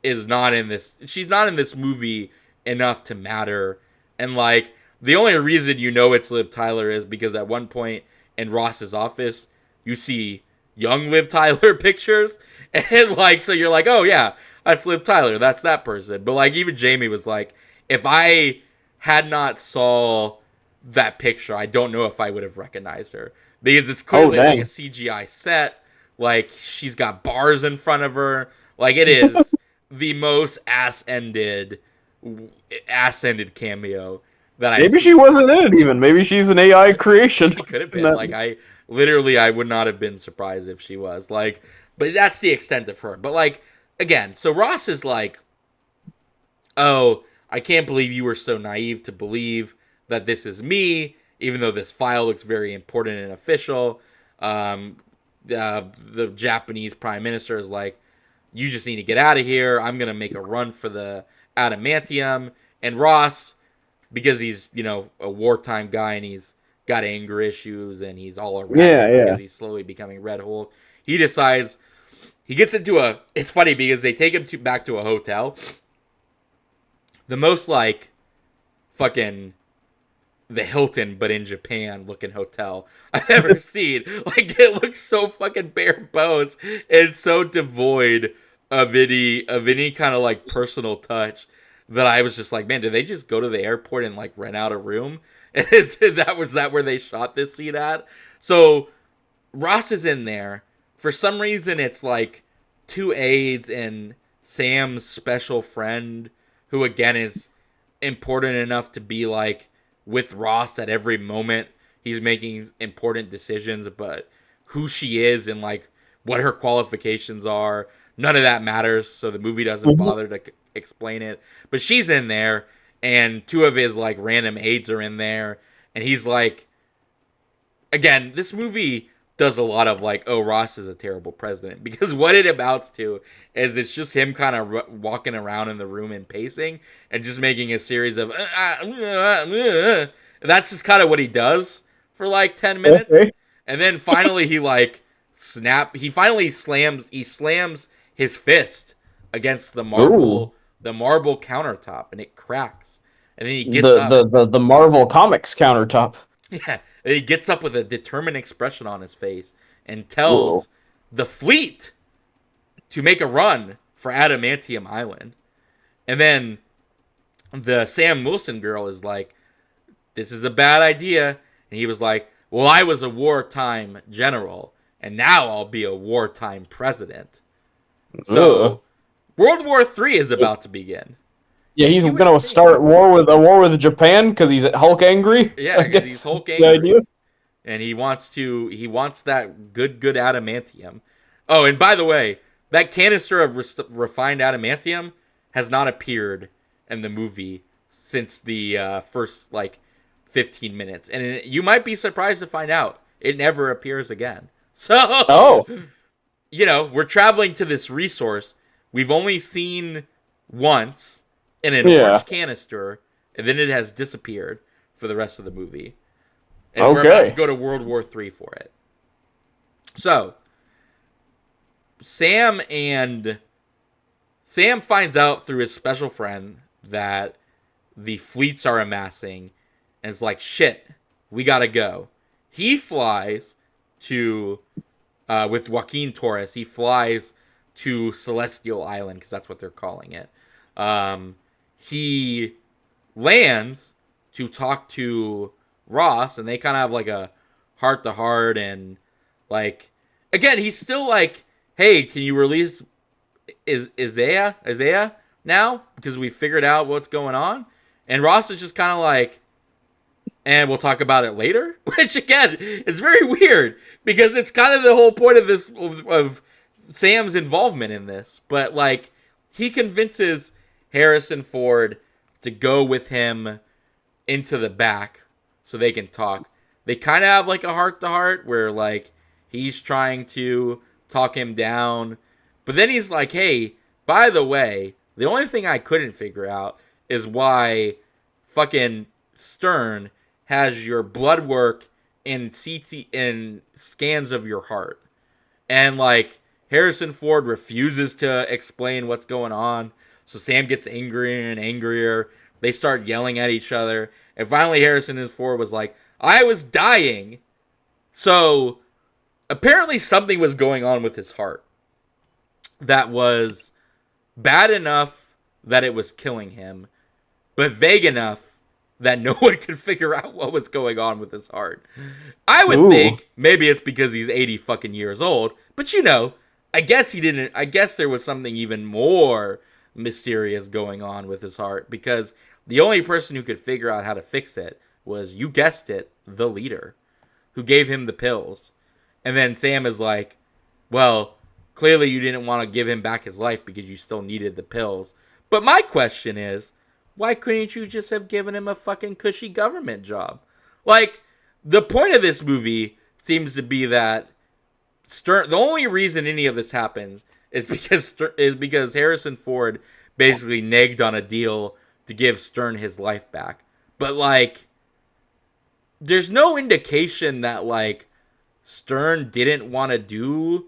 is not in this. She's not in this movie enough to matter, and like. The only reason it's Liv Tyler is because at one point in Ross's office, you see young Liv Tyler pictures, and like, so you're like, oh yeah, that's Liv Tyler, that's that person. But like, even Jamie was like, if I had not saw that picture, I don't know if I would have recognized her because it's clearly like a CGI set. Like she's got bars in front of her. Like it is the most ass-ended cameo. Maybe she wasn't in it even. Maybe she's an AI creation. She could have been. Like I would not have been surprised if she was. Like, but that's the extent of her. But like again, so Ross is like, "Oh, I can't believe you were so naive to believe that this is me, even though this file looks very important and official." The Japanese Prime Minister is like, "You just need to get out of here. I'm gonna make a run for the adamantium." And Ross, because he's, a wartime guy and he's got anger issues and he's all around because he's slowly becoming Red Hulk, he decides, he gets into it's funny because they take him back to a hotel. The most like fucking the Hilton, but in Japan looking hotel I've ever seen. Like it looks so fucking bare bones and so devoid of any kind of like personal touch. That I was just like, man, did they just go to the airport and like rent out a room? Was that where they shot this scene at? So Ross is in there. For some reason, it's like two aides and Sam's special friend, who again is important enough to be like with Ross at every moment. He's making important decisions, but who she is and like what her qualifications are, none of that matters. So the movie doesn't bother to explain it, but she's in there and two of his like random aides are in there, and he's like, again, this movie does a lot of like, oh, Ross is a terrible president, because what it amounts to is it's just him kind of walking around in the room and pacing and just making a series of that's just kind of what he does for like 10 minutes. And then finally he slams his fist against the marble the marble countertop, and it cracks. And then he gets The up. the Marvel Comics countertop. Yeah, and he gets up with a determined expression on his face and Whoa. tells the fleet to make a run for Adamantium Island. And then the Sam Wilson girl is like, "This is a bad idea." And he was like, "Well, I was a wartime general, and now I'll be a wartime president." Ugh. So World War III is about to begin. Yeah, And he's you would gonna think, start a war with Japan because he's Hulk angry. yeah, I because guess he's Hulk that's the idea. angry, and he wants that good adamantium. Oh, and by the way, that canister of refined adamantium has not appeared in the movie since the first 15 minutes, and you might be surprised to find out it never appears again. So, Oh, we're traveling to this resource we've only seen once in an yeah. orange canister, and then it has disappeared for the rest of the movie. And we're about to Okay. go to World War III for it. So, Sam finds out through his special friend that the fleets are amassing, and it's like, shit, we gotta go. He flies to, with Joaquin Torres, he flies to Celestial Island, because that's what they're calling it. He lands to talk to Ross, and they kind of have like a heart to heart, and like, again, he's still like, hey, can you release Isaiah now? Because we figured out what's going on. And Ross is just kind of like, and we'll talk about it later. Which, again, is very weird. Because it's kind of the whole point of this, of Sam's involvement in this. But, like, he convinces Harrison Ford to go with him into the back so they can talk. They kind of have, like, a heart-to-heart where, like, he's trying to talk him down. But then he's like, hey, by the way, the only thing I couldn't figure out is why fucking Stern has your blood work and CT and scans of your heart. And like Harrison Ford refuses to explain what's going on. So Sam gets angrier and angrier. They start yelling at each other. And finally Harrison Ford was like, I was dying. So apparently something was going on with his heart that was bad enough that it was killing him, but vague enough that no one could figure out what was going on with his heart. I would think maybe it's because he's 80 fucking years old, but I guess he didn't. I guess there was something even more mysterious going on with his heart, because the only person who could figure out how to fix it was, you guessed it, the leader, who gave him the pills. And then Sam is like, well, clearly you didn't want to give him back his life because you still needed the pills. But my question is, why couldn't you just have given him a fucking cushy government job? Like, the point of this movie seems to be that Stern, the only reason any of this happens is because Harrison Ford basically negged on a deal to give Stern his life back. But like, there's no indication that like Stern didn't want to do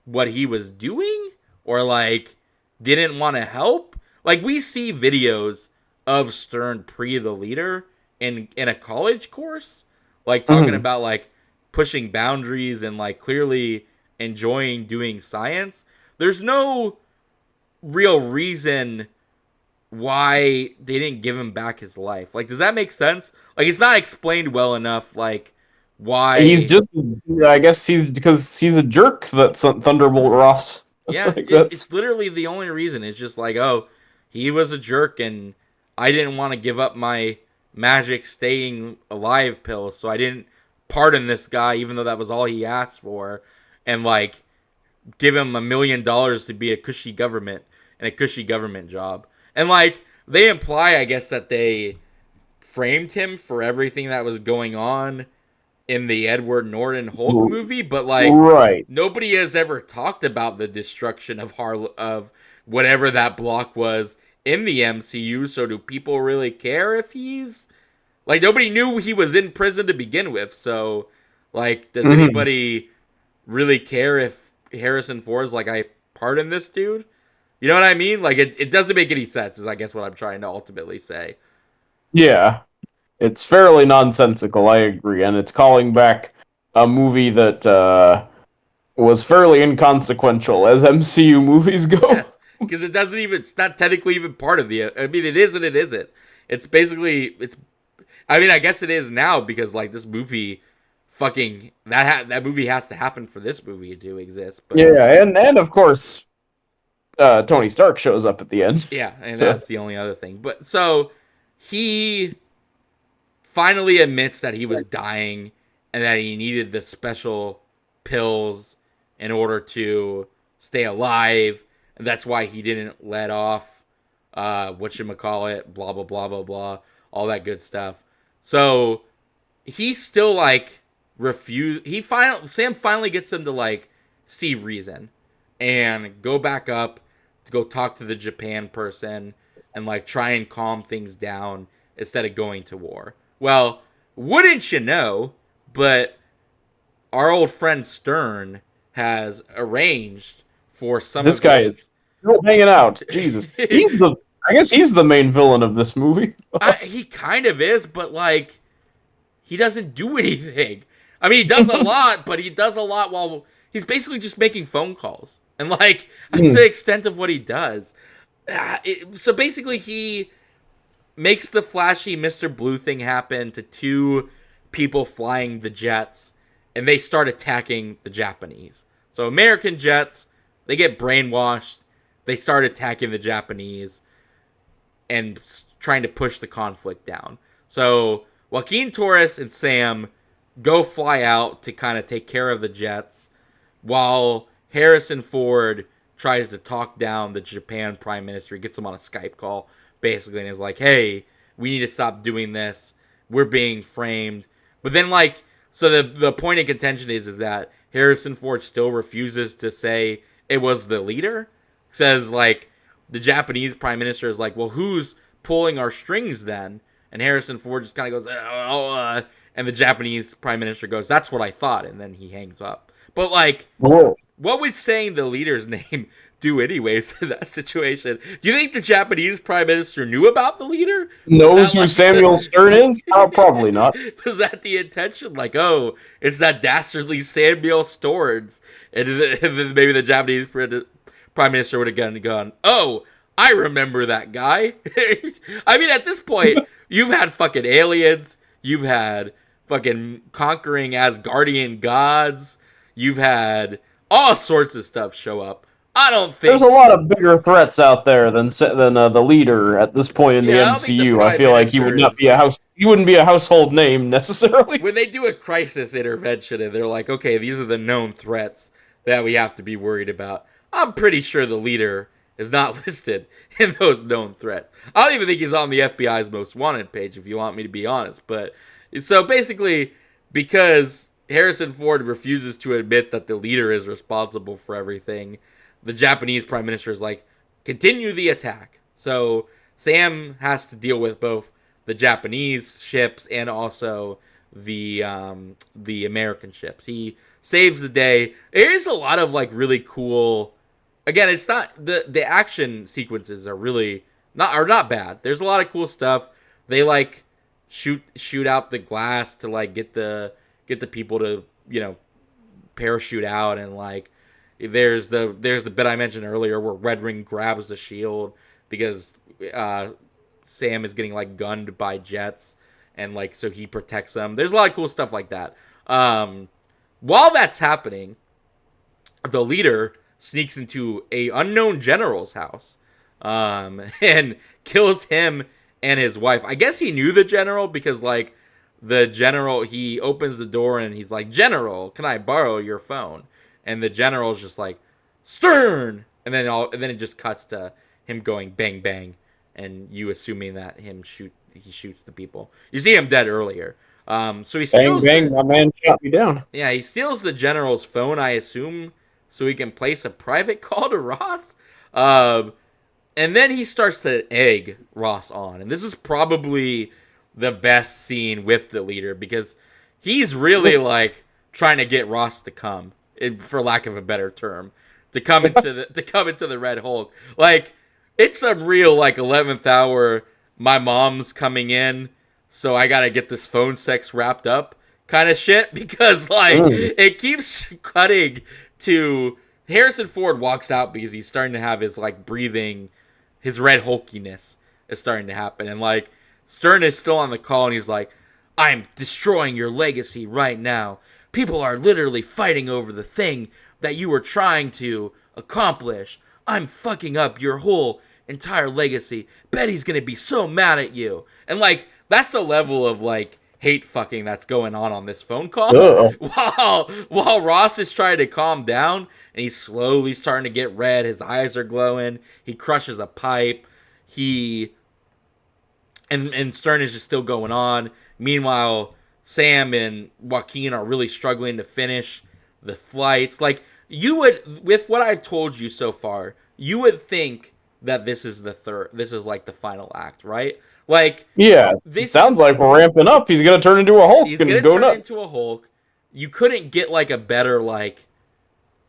what he was doing, or like didn't want to help. Like, we see videos of Stern pre the leader in a college course, like talking about like pushing boundaries and like clearly enjoying doing science. There's no real reason why they didn't give him back his life. Like, does that make sense? Like, it's not explained well enough, like, why. He's just, I guess because he's a jerk. That's Thunderbolt Ross. Yeah, Like, it's literally the only reason. It's just like, oh, he was a jerk and I didn't want to give up my magic staying alive pill, so I didn't pardon this guy even though that was all he asked for, and like give him $1 million to be a cushy government and a cushy government job. And like, they imply, I guess, that they framed him for everything that was going on in the Edward Norton Hulk movie, but like, right. nobody has ever talked about the destruction of of whatever that block was in the MCU. So do people really care if he's like, nobody knew he was in prison to begin with. So like, does anybody really care if Harrison Ford's like, I pardon this dude? You know what I mean? Like it doesn't make any sense. Is I guess what I'm trying to ultimately say. Yeah, it's fairly nonsensical. I agree, and it's calling back a movie that was fairly inconsequential as MCU movies go. Yes, because it doesn't even. It's not technically even part of the. I mean, it is and it isn't. It's basically. It's. I mean, I guess it is now because like this movie, fucking that movie has to happen for this movie to exist. But Yeah, and of course, Tony Stark shows up at the end. yeah, and that's the only other thing. But so he finally admits that he was dying and that he needed the special pills in order to stay alive, and that's why he didn't let off whatchamacallit, blah blah blah blah blah, all that good stuff. So he still like refuse Sam finally gets him to like see reason and go back up to go talk to the Japan person and like try and calm things down instead of going to war. Well, wouldn't you know, but our old friend Stern has arranged for some This of guy his is still hanging out. Jesus, I guess he's the main villain of this movie. he kind of is, but like he doesn't do anything. I mean, he does a lot, but he does a lot while he's basically just making phone calls. And like that's the extent of what he does. So basically he makes the flashy Mr. Blue thing happen to two people flying the jets, and they start attacking the Japanese. So American jets, they get brainwashed. They start attacking the Japanese and trying to push the conflict down. So Joaquin Torres and Sam go fly out to kind of take care of the jets, while Harrison Ford tries to talk down the Japan Prime Minister. He gets him on a Skype call, basically, and is like, hey, we need to stop doing this. We're being framed. But then, like, so the point of contention is that Harrison Ford still refuses to say it was the leader. Says, like, the Japanese Prime Minister is like, well, who's pulling our strings then? And Harrison Ford just kind of goes, and the Japanese Prime Minister goes, that's what I thought. And then he hangs up. But, like, Whoa. what would saying the leader's name do anyways in that situation? Do you think the Japanese Prime Minister knew about the leader? Knows who Samuel Stern is? Probably not. Was that the intention? Like, oh, it's that dastardly Samuel Storms. And then maybe the Japanese Prime Minister would have gone, oh, I remember that guy. I mean, at this point, you've had fucking aliens. You've had fucking conquering Asgardian gods. You've had all sorts of stuff show up. I don't think There's a lot of bigger threats out there than the leader at this point in the MCU. I feel like he would not be he wouldn't be a household name necessarily. When they do a crisis intervention and they're like, okay, these are the known threats that we have to be worried about, I'm pretty sure the leader is not listed in those known threats. I don't even think he's on the FBI's most wanted page, if you want me to be honest. But so basically, because Harrison Ford refuses to admit that the leader is responsible for everything, the Japanese Prime Minister is like, continue the attack. So Sam has to deal with both the Japanese ships and also the American ships. He saves the day. There's a lot of like really cool. Again, it's not the action sequences are really not bad. There's a lot of cool stuff. They like shoot out the glass to like get the people to parachute out, and like there's the bit I mentioned earlier where Red Ring grabs the shield because Sam is getting like gunned by jets, and like so he protects them. There's a lot of cool stuff like that. While that's happening, the leader sneaks into a unknown general's house and kills him and his wife. I guess he knew the general because like the general, he opens the door and he's like, General, can I borrow your phone? And the general's just like, Stern! And then it just cuts to him going bang bang, and you assuming that he shoots the people. You see him dead earlier. So he steals bang, my man shot me down. Yeah, he steals the general's phone, I assume, so he can place a private call to Ross. And then he starts to egg Ross on. And this is probably the best scene with the leader because he's really like trying to get Ross to come, for lack of a better term. to come into the Red Hulk. Like, it's some real like 11th hour. My mom's coming in, so I gotta get this phone sex wrapped up kind of shit because like it keeps cutting to Harrison Ford walks out because he's starting to have his like breathing, his red hulkiness is starting to happen, and like Stern is still on the call and he's like, I'm destroying your legacy right now. People are literally fighting over the thing that you were trying to accomplish. I'm fucking up your whole entire legacy. Betty's gonna be so mad at you. And like, that's the level of like hate fucking that's going on this phone call. While Ross is trying to calm down and he's slowly starting to get red. His eyes are glowing. He crushes a pipe. And Stern is just still going on. Meanwhile, Sam and Joaquin are really struggling to finish the flights. Like, you would, with what I've told you so far, you would think that this is like the final act, right? Like, yeah, this sounds like we're ramping up. He's gonna turn into a Hulk. He's gonna turn into a Hulk. You couldn't get like a better like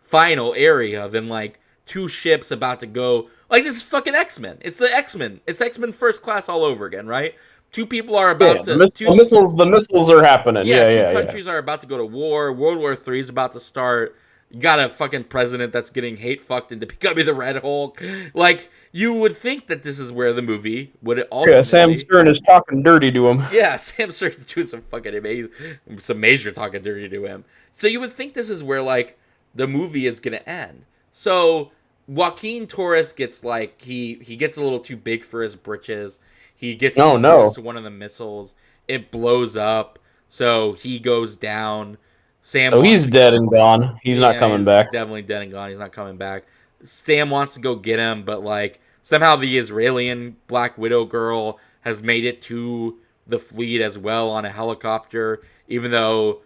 final area than like two ships about to go. Like, this is fucking X-Men. It's the X-Men. It's X-Men First Class all over again, right? Two people are about to... The missiles are happening. Two countries are about to go to war. World War III is about to start. You got a fucking president that's getting hate fucked into becoming the Red Hulk. Like, you would think that this is where the movie would ultimately... Yeah, Sam Stern is talking dirty to him. Yeah, Sam Stern is doing some fucking amazing... Some major talking dirty to him. So you would think this is where, like, the movie is gonna end. So... Joaquin Torres gets like he gets a little too big for his britches. He gets close to one of the missiles. It blows up, so he goes down. So he's dead and gone. He's not coming back. Definitely dead and gone. He's not coming back. Sam wants to go get him, but like somehow the Israeli Black Widow girl has made it to the fleet as well on a helicopter. Even though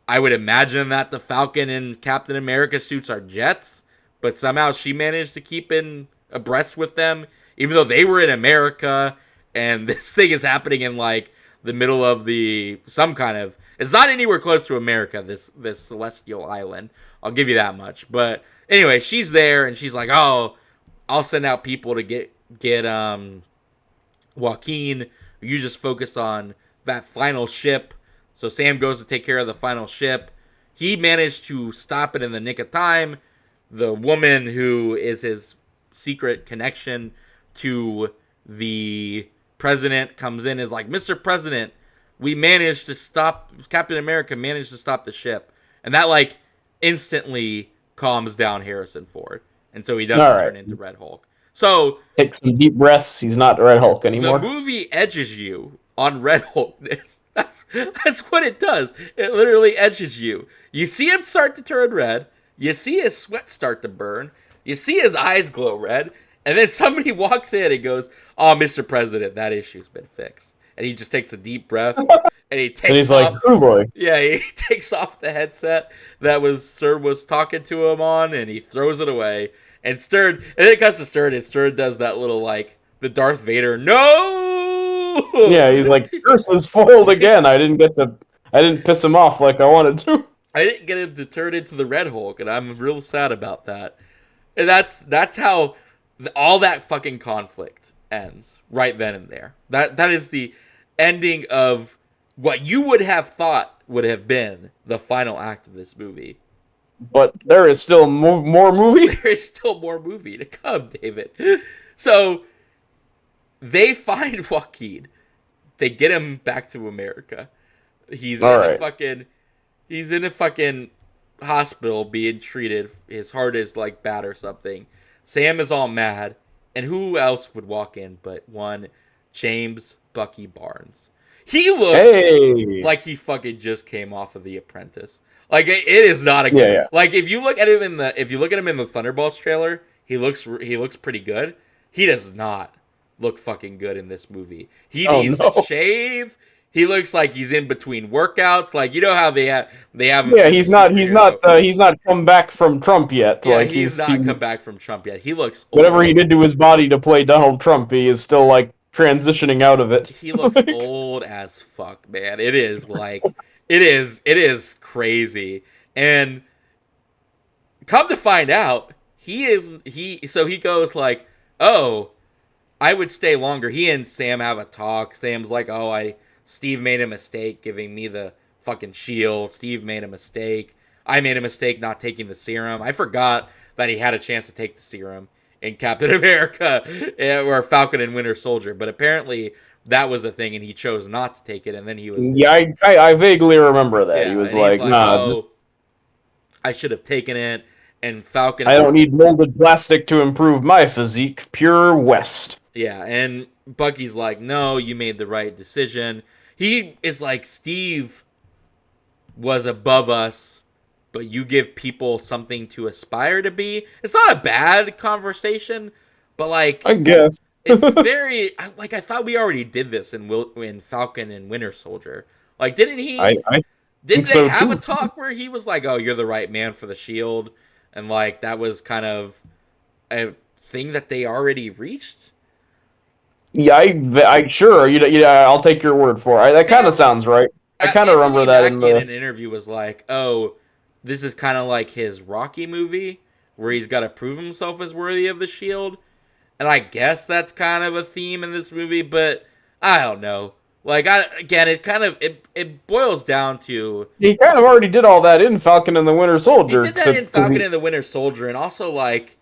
I would imagine that the Falcon and Captain America suits are jets. But somehow she managed to keep in abreast with them, even though they were in America, and this thing is happening in like the middle of some kind of. It's not anywhere close to America. This celestial island. I'll give you that much. But anyway, she's there, and she's like, "Oh, I'll send out people to get Joaquin. You just focus on that final ship." So Sam goes to take care of the final ship. He managed to stop it in the nick of time. The woman who is his secret connection to the president comes in, is like, Mr. President, we managed to stop, Captain America managed to stop the ship. And that, like, instantly calms down Harrison Ford. And so he doesn't turn into Red Hulk. So... Take some deep breaths, he's not Red Hulk anymore. The movie edges you on Red Hulkness. That's what it does. It literally edges you. You see him start to turn red. You see his sweat start to burn. You see his eyes glow red. And then somebody walks in and goes, "Oh, Mr. President, that issue's been fixed." And he just takes a deep breath. And he takes and he's off. Like, "Oh boy." Yeah, he takes off the headset that Stern was talking to him on, and he throws it away. And then it cuts to Stern, and Stern does that little, like, the Darth Vader, "No!" Yeah, he's like, "Curse is foiled again. I didn't piss him off like I wanted to. I didn't get him to turn into the Red Hulk, and I'm real sad about that." And that's how all that fucking conflict ends right then and there. That is the ending of what you would have thought would have been the final act of this movie. But there is still more movie. There is still more movie to come, David. So they find Joaquin. They get him back to America. He's in a fucking hospital being treated. His heart is like bad or something. Sam is all mad. And who else would walk in but one James Bucky Barnes? He looks like he fucking just came off of The Apprentice. Like, it is not a good. Yeah. Like, if you look at him in the Thunderbolts trailer, he looks pretty good. He does not look fucking good in this movie. He needs to shave. He looks like he's in between workouts. Like, you know how they have. Yeah, he's not come back from Trump yet. Yeah, like he's not come back from Trump yet. He looks whatever he did to his body to play Donald Trump. He is still like transitioning out of it. He looks old as fuck, man. It is like it is crazy. And come to find out, so he goes like, "Oh, I would stay longer." He and Sam have a talk. Sam's like, "Oh, Steve made a mistake giving me the fucking shield. Steve made a mistake. I made a mistake not taking the serum. I forgot that he had a chance to take the serum in Captain America or Falcon and Winter Soldier, but apparently that was a thing and he chose not to take it, and then he was Yeah, I vaguely remember that. He yeah, was and he's like, like, "Nah, "Oh, I should have taken it." And I Falcon don't need molded plastic to improve my physique. Pure West." Yeah, and Bucky's like, "No, you made the right decision." He is like, "Steve was above us, but you give people something to aspire to be." It's not a bad conversation, but like I guess. it's very like I thought we already did this in Falcon and Winter Soldier. Like, I think didn't they so have a too. talk where he was like, "Oh, you're the right man for the shield," and like that was kind of a thing that they already reached. Yeah, I sure. Yeah, I'll take your word for it. That kind of Sam sounds right. I kind of remember Anthony that in Mackie in the. an interview was like, "Oh, this is kind of like his Rocky movie where he's got to prove himself as worthy of the shield." And I guess that's kind of a theme in this movie, but I don't know. Like, again, it boils down to He kind of already did all that in Falcon and the Winter he Soldier, did that in because Falcon he. and the Winter Soldier, and also like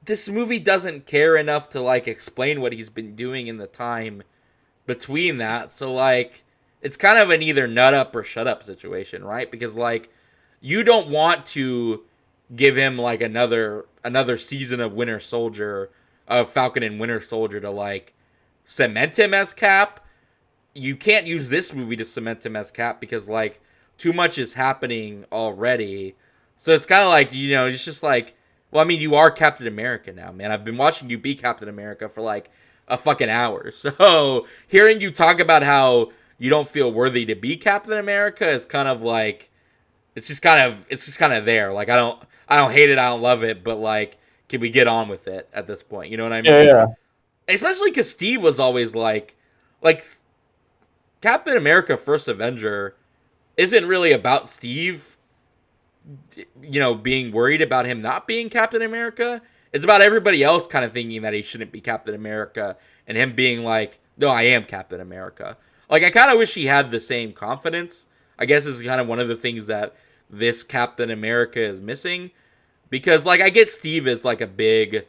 this movie doesn't care enough to like explain what he's been doing in the time between that. So like it's kind of an either nut up or shut up situation, right? Because like you don't want to give him like another season of Winter Soldier of Falcon and Winter Soldier to like cement him as Cap. You can't use this movie to cement him as Cap because like too much is happening already. So it's kind of like, it's just like, well, I mean, you are Captain America now, man. I've been watching you be Captain America for like a fucking hour. So hearing you talk about how you don't feel worthy to be Captain America is kind of like it's just kind of there. Like I don't hate it, I don't love it, but like can we get on with it at this point? You know what I Yeah, mean? yeah. Especially because Steve was always like Captain America: First Avenger isn't really about Steve, being worried about him not being Captain America. It's about everybody else kind of thinking that he shouldn't be Captain America and him being like, no, I am Captain America. Like, I kind of wish he had the same confidence. I guess is kind of one of the things that this Captain America is missing. Because, like, I get Steve as, like, a big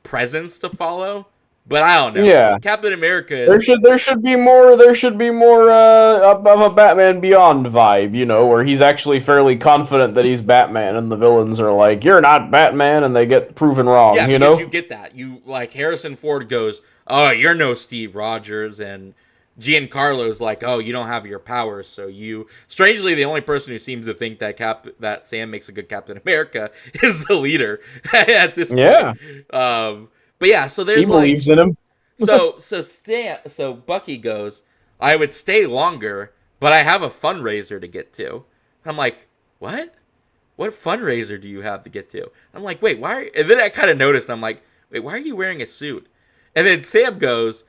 presence to follow, but I don't know. Yeah. Captain America There is, should be more of a Batman Beyond vibe, where he's actually fairly confident that he's Batman, and the villains are like, "You're not Batman," and they get proven yeah, wrong, because you get that. You, like, Harrison Ford goes, oh, you're no Steve Rogers, and Giancarlo's like, oh, you don't have your powers, so you. Strangely, the only person who seems to think that Sam makes a good Captain America is the leader at this Yeah, point. But yeah, so he there's like, believes in him. so Bucky goes, I would stay longer, but I have a fundraiser to get to. I'm like, what? What fundraiser do you have to get to? I'm like, wait, why? And then I kind of noticed. I'm like, wait, why are you wearing a suit? And then Sam goes,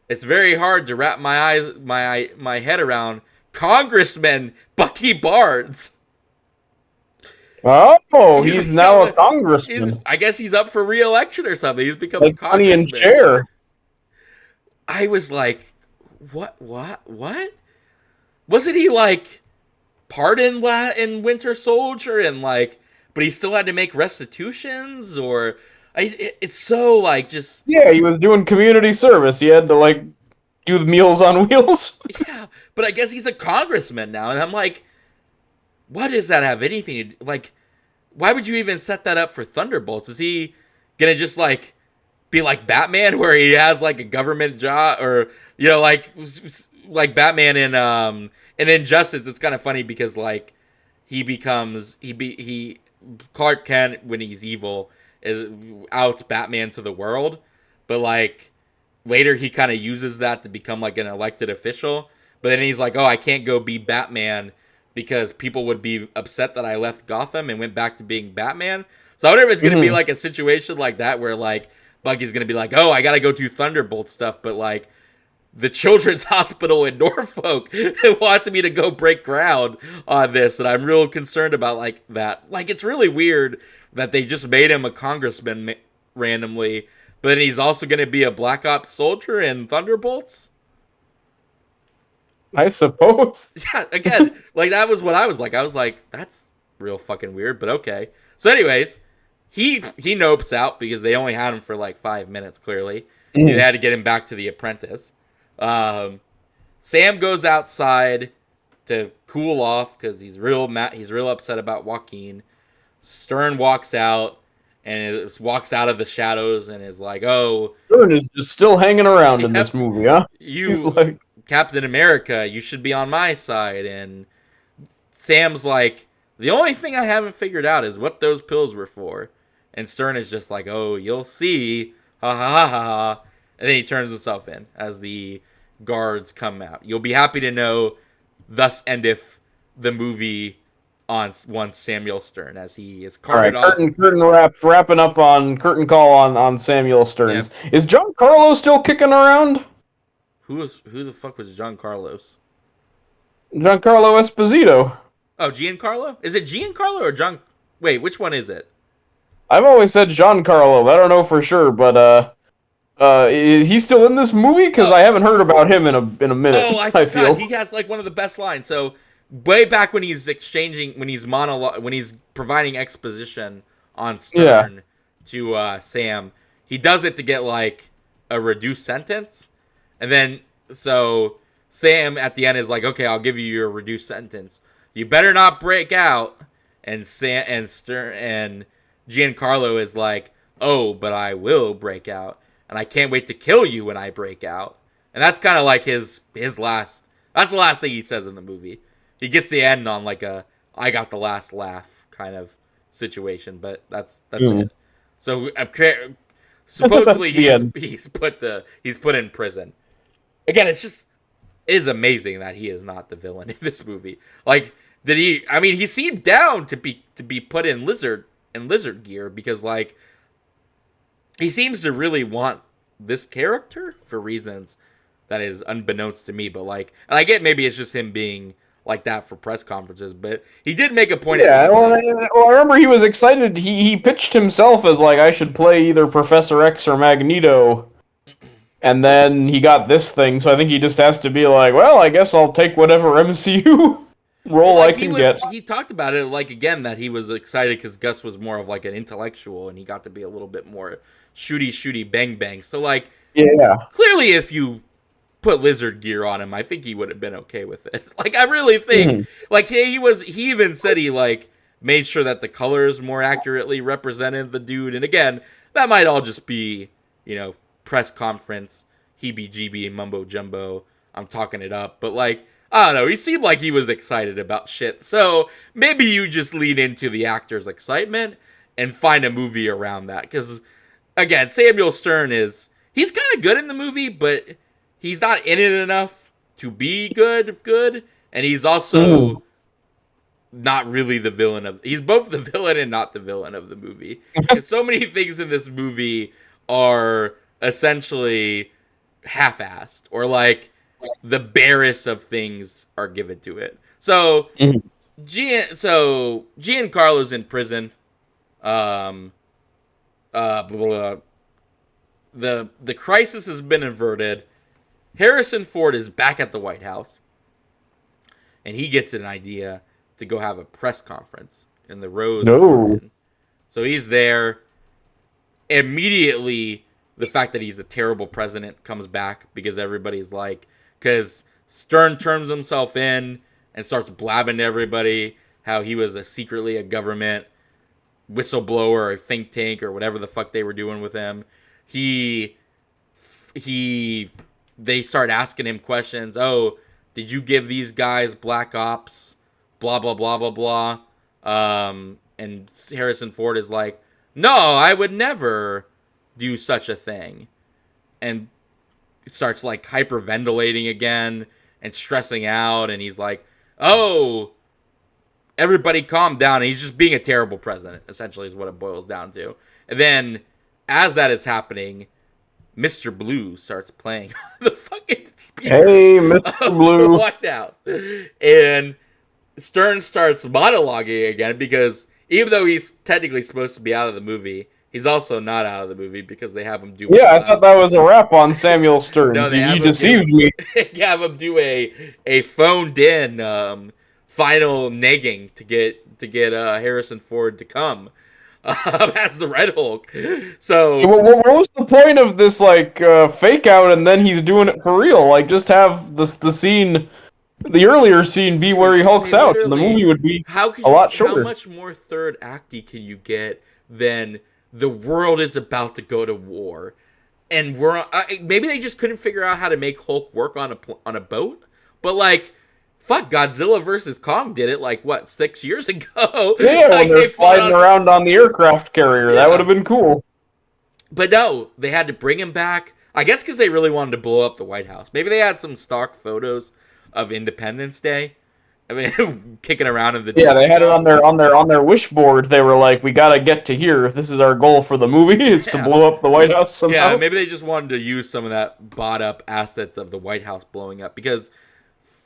it's very hard to wrap my head around Congressman Bucky Barnes. Oh, He's he's become now a congressman, I guess he's up for re-election or something. He's become a like Sonny and congressman. Cher. I was like, what? Wasn't he like pardoned in Winter Soldier and like, but he still had to make restitutions or it's so like just Yeah, he was doing community service. He had to like do the Meals on Wheels. yeah. But I guess he's a congressman now, and I'm like, what does that have anything to do? Like? Why would you even set that up for Thunderbolts? Is he gonna just like be like Batman, where he has like a government job, or like Batman in Injustice? It's kind of funny because like he Clark Kent when he's evil is outs Batman to the world, but like later he kind of uses that to become like an elected official. But then he's like, oh, I can't go be Batman because people would be upset that I left Gotham and went back to being Batman. So I wonder if it's going to be like a situation like that where like Bucky's going to be like, oh, I got to go do Thunderbolt stuff, but like the Children's Hospital in Norfolk wants me to go break ground on this, and I'm real concerned about like that. Like, it's really weird that they just made him a congressman randomly, but then he's also going to be a Black Ops soldier in Thunderbolts. I suppose. Yeah, again, like that was what I was like. I was like, that's real fucking weird, but okay. So, anyways, he nopes out because they only had him for like 5 minutes. Clearly, they had to get him back to the Apprentice. Sam goes outside to cool off because he's real upset about Joaquin. Stern walks out and walks out of the shadows and is like, "Oh, Stern is just still hanging around in this movie, huh? He's you, like, Captain America, you should be on my side." And Sam's like, "The only thing I haven't figured out is what those pills were for." And Stern is just like, "Oh, you'll see, ha ha ha ha ha." And then he turns himself in as the guards come out. You'll be happy to know, thus endeth the movie on one Samuel Stern as he is carted off. Wrapping up on curtain call on Samuel Stearns. Yep. Is Giancarlo still kicking around? Who the fuck was John Carlos? Giancarlo Esposito. Oh, Giancarlo? Is it Giancarlo or John? Wait, which one is it? I've always said Giancarlo. I don't know for sure, but is he still in this movie? Because I haven't heard about him in a minute. Oh, I forgot. He has like one of the best lines. So way back when he's when he's providing exposition on Stern to Sam, he does it to get like a reduced sentence, and then so Sam at the end is like, "Okay, I'll give you your reduced sentence. You better not break out." And Sam and Stern and Giancarlo is like, "Oh, but I will break out. And I can't wait to kill you when I break out." And that's kind of like his last. That's the last thing he says in the movie. He gets the end on like a "I got the last laugh" kind of situation, but that's it. So supposedly he's put in prison. Again, it is amazing that he is not the villain in this movie. Like, did he? I mean, he seemed down to be put in lizard gear because like. He seems to really want this character for reasons that is unbeknownst to me. But like, and I get maybe it's just him being like that for press conferences. But he did make a point. Yeah, I remember he was excited. He pitched himself as like, I should play either Professor X or Magneto. And then he got this thing, so I think he just has to be like, well, I guess I'll take whatever MCU role I can get. He talked about it like again that he was excited because Gus was more of like an intellectual, and he got to be a little bit more shooty bang bang. So like, yeah, clearly if you put lizard gear on him, I think he would have been okay with it. Like, I really think like he even said he like made sure that the colors more accurately represented the dude. And again, that might all just be, press conference, heebie-jeebie, mumbo-jumbo. I'm talking it up. But like, I don't know, he seemed like he was excited about shit. So maybe you just lean into the actor's excitement and find a movie around that. Because again, Samuel Stern he's kind of good in the movie, but he's not in it enough to be good. And he's also not really the villain he's both the villain and not the villain of the movie. Because so many things in this movie are essentially half-assed, or like the barest of things are given to it. So Giancarlo's in prison. The crisis has been averted. Harrison Ford is back at the White House, and he gets an idea to go have a press conference in the Rose Garden. So he's there. Immediately, the fact that he's a terrible president comes back because everybody's like, because Stern turns himself in and starts blabbing to everybody how he was secretly a government whistleblower or think tank or whatever the fuck they were doing with him. They start asking him questions. Oh, did you give these guys black ops? Blah, blah, blah, blah, blah. And Harrison Ford is like, no, I would never do such a thing. And starts like hyperventilating again and stressing out. And he's like, oh, everybody calm down. And he's just being a terrible president, essentially, is what it boils down to. And then as that is happening, Mr. Blue starts playing the fucking speaker Hey, Mr. of the Blue. White House. And Stern starts monologuing again because even though he's technically supposed to be out of the movie, he's also not out of the movie because they have him do one Yeah, I thought last. that was a rap on Samuel No, Stearns. they You have him do. deceived me. Have him do a phoned in final negging to get Harrison Ford to come as the Red Hulk. So What was the point of this like fake out, and then he's doing it for real? Like, just have the scene, the earlier scene, be where he hulks out, and the movie would be a lot how shorter. much more third acty can you get than the world is about to go to war, and maybe they just couldn't figure out how to make Hulk work on a boat, but like. Fuck, Godzilla versus Kong did it like what 6 years ago. Yeah, when Like they're they fought sliding around on the aircraft carrier, that Yeah. would have been cool. But no, they had to bring him back. I guess because they really wanted to blow up the White House. Maybe they had some stock photos of Independence Day. I mean, kicking around in the Yeah, they had it Disney on their wish board. They were like, "We gotta get to here. This is our goal for the movie: is to Yeah. blow up the White House somehow." Yeah, maybe they just wanted to use some of that bought up assets of the White House blowing up because,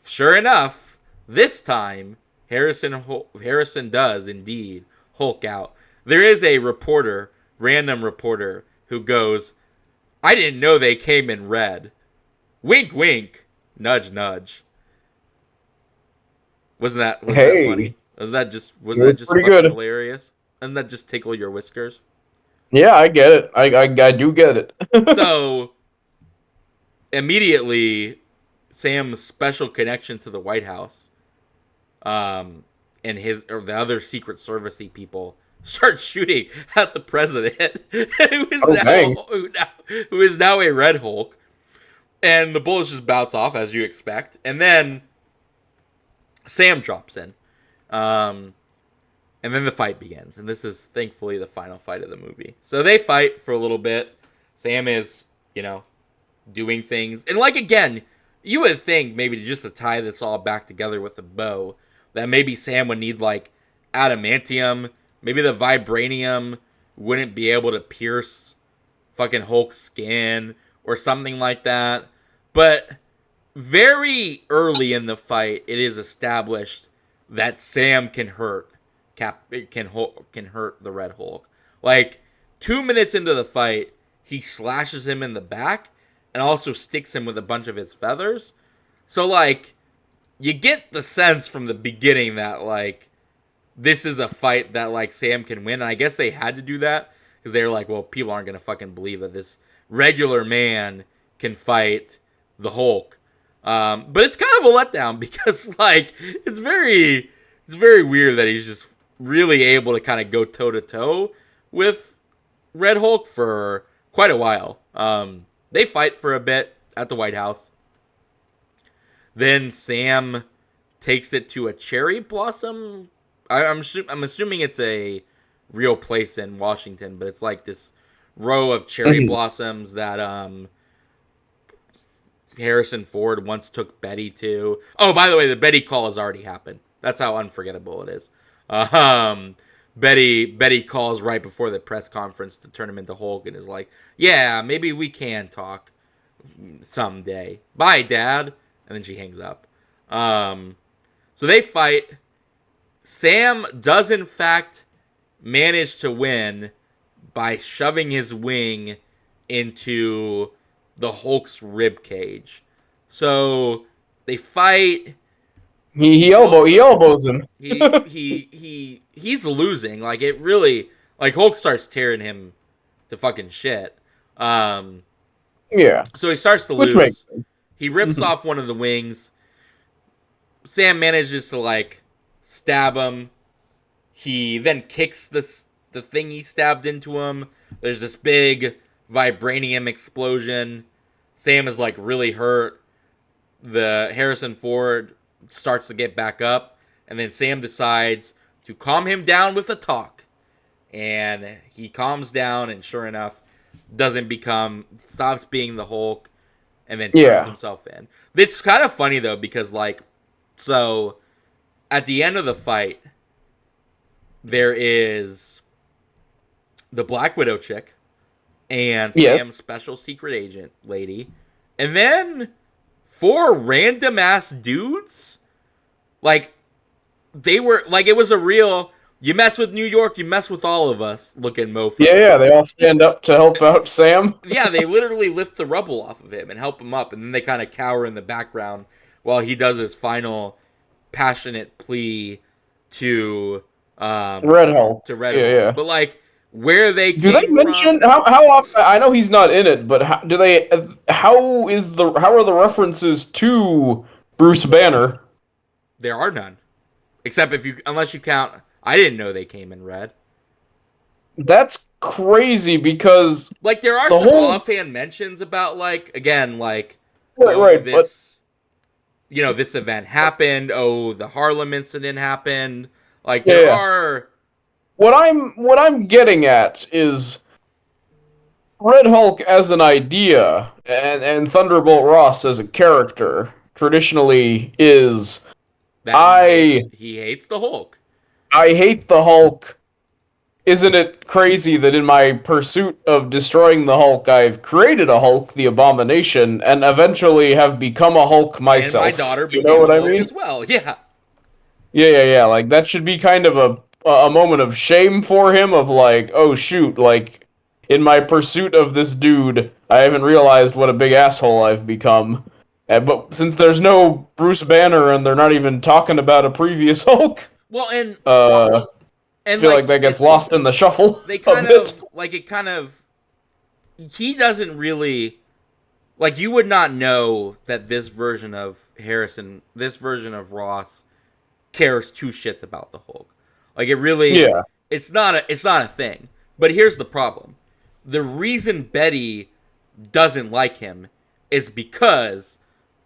sure enough, this time Harrison does indeed Hulk out. There is a random reporter, who goes, "I didn't know they came in red. Wink, wink. Nudge, nudge." Wasn't that Hey, funny? Wasn't you're that just pretty fucking good. hilarious? Doesn't that just tickle your whiskers? Yeah, I get it. I do get it. So immediately, Sam's special connection to the White House, and the other Secret Servicey people start shooting at the president, Oh, dang. who is now a Red Hulk, and the bullets just bounce off as you expect, and then Sam drops in, and then the fight begins, and this is thankfully the final fight of the movie. So they fight for a little bit. Sam is, doing things, and like again, you would think maybe just to tie this all back together with a bow, that maybe Sam would need like adamantium, maybe the vibranium wouldn't be able to pierce fucking Hulk's skin or something like that, but very early in the fight, it is established that Sam can hurt can hurt the Red Hulk. Like 2 minutes into the fight, he slashes him in the back and also sticks him with a bunch of his feathers. So like you get the sense from the beginning that like this is a fight that like Sam can win. And I guess they had to do that because they were like, well, people aren't gonna fucking believe that this regular man can fight the Hulk. But it's kind of a letdown because like it's very weird that he's just really able to kind of go toe to toe with Red Hulk for quite a while. They fight for a bit at the White House. Then Sam takes it to a cherry blossom. I'm assuming it's a real place in Washington, but it's like this row of cherry blossoms that Harrison Ford once took Betty to. Oh, by the way, the Betty call has already happened. That's how unforgettable it is. Betty calls right before the press conference to turn him into Hulk and is like, "Yeah, maybe we can talk someday. Bye, Dad." And then she hangs up. So they fight. Sam does in fact manage to win by shoving his wing into the Hulk's rib cage. So they fight. He elbows him. He's losing. Like it really, like Hulk starts tearing him to fucking shit. Yeah, So he starts to which lose. makes He rips off one of the wings. Sam manages to like stab him. He then kicks the thing he stabbed into him. There's this big vibranium explosion. Sam is like really hurt. The Harrison Ford starts to get back up, and then Sam decides to calm him down with a talk. And he calms down, and sure enough, stops being the Hulk, and then turns himself in. It's kind of funny though, because like, so at the end of the fight, there is the Black Widow chick and Yes. Sam's special secret agent lady, and then 4 random ass dudes. Like, they were like, it was a real, you mess with New York, you mess with all of us looking mofo. Yeah, they all stand up to help out Sam. Yeah, they literally lift the rubble off of him and help him up, and then they kind of cower in the background while he does his final passionate plea to Red Hulk. Red Yeah, Hulk. yeah. But like, where they Do they came mention from, how often? I know he's not in it, but do they? How are the references to Bruce Banner? there are none, except unless you count. I didn't know they came in red. That's crazy because Like, there are the some whole offhand mentions about, like, again, like, right, but this, this event happened. Oh, the Harlem incident happened. Like, there yeah. are. What I'm getting at is Red Hulk as an idea and Thunderbolt Ross as a character traditionally is That I he hates the Hulk. I hate the Hulk. Isn't it crazy that in my pursuit of destroying the Hulk, I've created a Hulk, the Abomination, and eventually have become a Hulk myself? And my daughter You became know what a I Hulk mean? as well. Yeah. Yeah. Like that should be kind of a moment of shame for him. Of like, oh shoot, like in my pursuit of this dude, I haven't realized what a big asshole I've become. But since there's no Bruce Banner and they're not even talking about a previous Hulk, Well, I and feel like, like that gets lost in the shuffle they a kind bit. of like, it kind of, he doesn't really, like, you would not know that this version of Ross cares 2 shits about the Hulk. Like, it really, Yeah. it's not a thing. But here's the problem: the reason Betty doesn't like him is because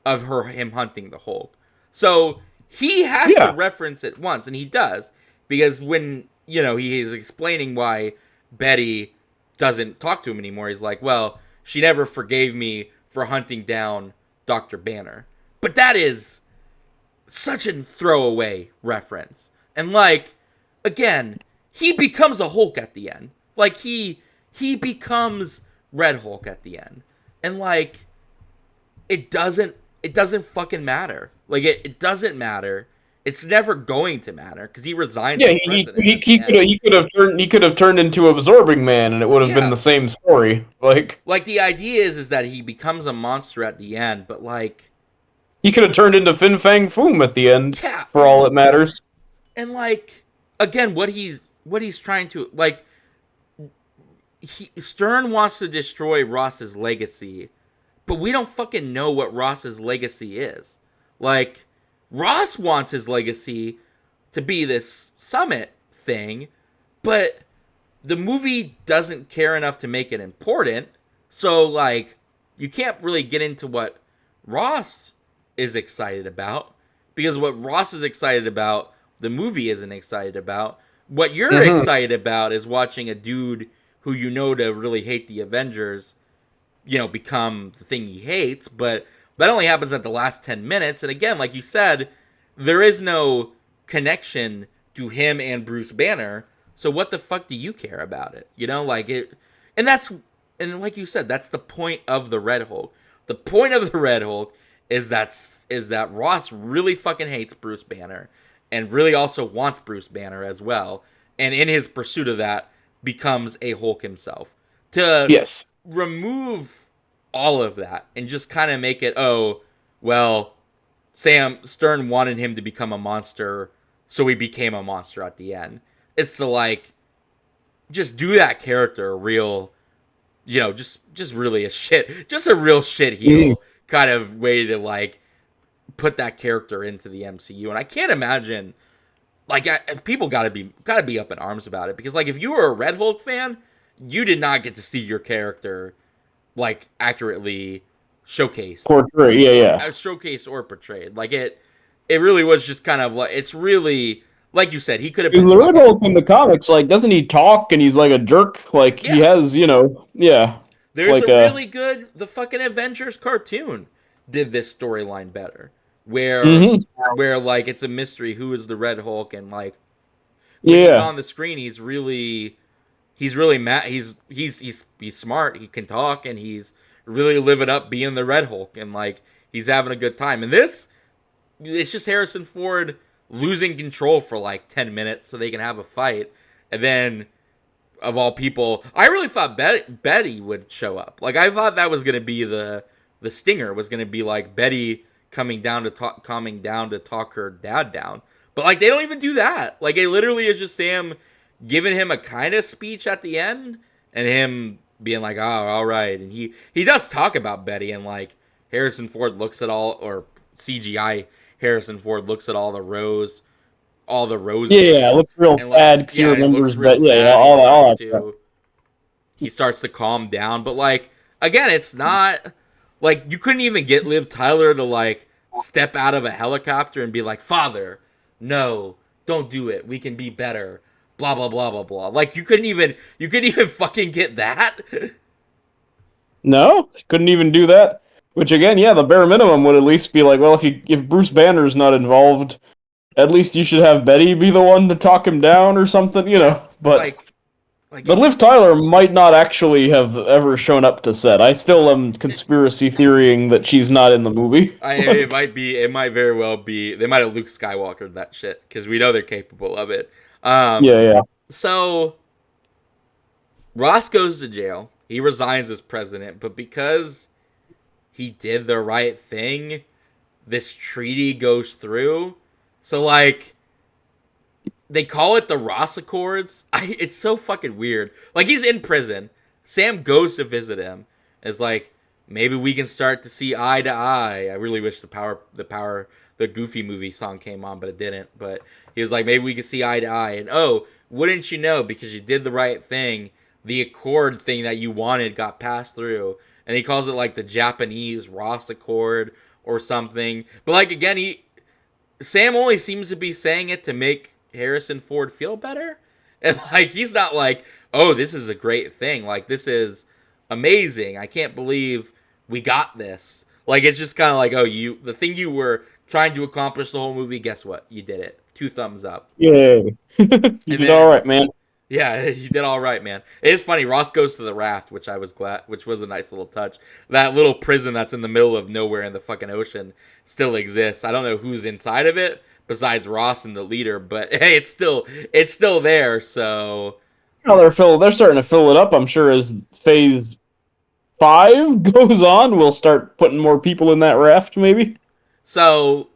of him hunting the Hulk. So he has to reference it once, and he does, because when he is explaining why Betty doesn't talk to him anymore, he's like, well, she never forgave me for hunting down Dr. Banner. But that is such a throwaway reference. And like, again, he becomes a Hulk at the end. Like, he becomes Red Hulk at the end. And like, it doesn't fucking matter. Like, it doesn't matter. It's never going to matter because he resigned. Yeah, he could have turned into Absorbing Man, and it would have been the same story. Like the idea is that he becomes a monster at the end, but like, he could have turned into Fin Fang Foom at the end. Yeah, for all it matters. And like, again, what he's trying to, like, Stern wants to destroy Ross's legacy, but we don't fucking know what Ross's legacy is. Like, Ross wants his legacy to be this summit thing, but the movie doesn't care enough to make it important. So, like, you can't really get into what Ross is excited about, because what Ross is excited about, the movie isn't excited about. What you're excited about is watching a dude who to really hate the Avengers, become the thing he hates, but that only happens at the last 10 minutes. And again, like you said, there is no connection to him and Bruce Banner. So what the fuck do you care about it? Like it, and like you said, that's the point of the Red Hulk. The point of the Red Hulk is that Ross really fucking hates Bruce Banner and really also wants Bruce Banner as well. And in his pursuit of that, becomes a Hulk himself. To remove all of that and just kind of make it, oh, well, Stern wanted him to become a monster, so he became a monster at the end. It's to, like, just do that character a real, just really just a real shit heel kind of way to, like, put that character into the MCU. And I can't imagine, like, people gotta be up in arms about it, because, like, if you were a Red Hulk fan, you did not get to see your character, like, accurately showcased. Showcased or portrayed. Like, it really was just kind of like, it's really, like you said, he could have been. The Red Hulk in the comics, like, doesn't he talk and he's like a jerk? Like, he has, There's like a really good, the fucking Avengers cartoon did this storyline better. Where like, it's a mystery who is the Red Hulk, and like, when he's on the screen, he's really mad. He's smart. He can talk, and he's really living up being the Red Hulk, and like he's having a good time. And this, it's just Harrison Ford losing control for like 10 minutes so they can have a fight, and then of all people, I really thought Betty would show up. Like I thought that was gonna be the stinger was gonna be like Betty coming down to talk her dad down. But like they don't even do that. Like it literally is just Sam giving him a kind of speech at the end and him being like, "Oh, all right." And he does talk about Betty and like Harrison Ford looks at all, or CGI Harrison Ford looks at all the roses. Yeah, it looks real And like sad because he yeah, it looks remembers, real but yeah, sad. all that stuff. He starts to calm down, but like again, it's not like you couldn't even get Liv Tyler to like step out of a helicopter and be like, "Father, no, don't do it. We can be better." Blah blah blah blah blah. Like you couldn't even fucking get that. No, couldn't even do that. Which again, yeah, the bare minimum would at least be like, well, if Bruce Banner's not involved, at least you should have Betty be the one to talk him down or something, you know. But Like Liv Tyler might not actually have ever shown up to set. I still am conspiracy theorying that she's not in the movie. it might very well be. They might have Luke Skywalker that shit because we know they're capable of it. Yeah, yeah. So Ross goes to jail. He resigns as president, but because he did the right thing, this treaty goes through. So like they call it the Ross Accords. It's so fucking weird. Like he's in prison. Sam goes to visit him. It's like maybe we can start to see eye to eye. I really wish the Goofy movie song came on, but it didn't. But he was like, maybe we can see eye to eye. And oh, wouldn't you know, because you did the right thing, the Accord thing that you wanted got passed through. And he calls it like the Japanese Ross Accord or something. But like again, Sam only seems to be saying it to make Harrison Ford feel better. And like he's not like, oh, this is a great thing. Like this is amazing. I can't believe we got this. Like it's just kind of like, oh, the thing you were trying to accomplish the whole movie, guess what? You did it. 2 thumbs up. Yeah. You did all right, man. Yeah, you did all right, man. It is funny. Ross goes to the raft, which was a nice little touch. That little prison that's in the middle of nowhere in the fucking ocean still exists. I don't know who's inside of it besides Ross and the leader, but hey, it's still there. So Oh, they're starting to fill it up. I'm sure as phase 5 goes on, we'll start putting more people in that raft, maybe. So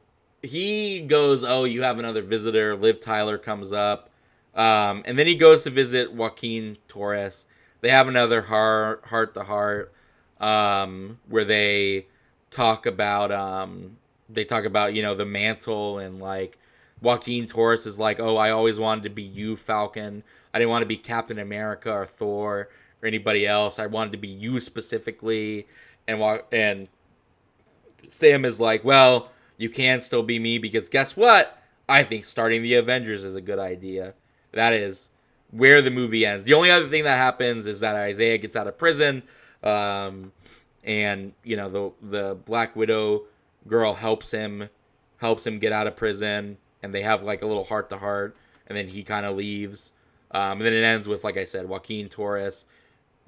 he goes, oh, you have another visitor. Liv Tyler comes up. And then he goes to visit Joaquin Torres. They have another heart to heart where they talk about the mantle, and like Joaquin Torres is like, oh, I always wanted to be you, Falcon. I didn't want to be Captain America or Thor or anybody else. I wanted to be you specifically. And Sam is like, well, you can still be me because guess what? I think starting the Avengers is a good idea. That is where the movie ends. The only other thing that happens is that Isaiah gets out of prison, and the Black Widow girl helps him get out of prison, and they have like a little heart to heart, and then he kind of leaves, and then it ends with, like I said, Joaquin Torres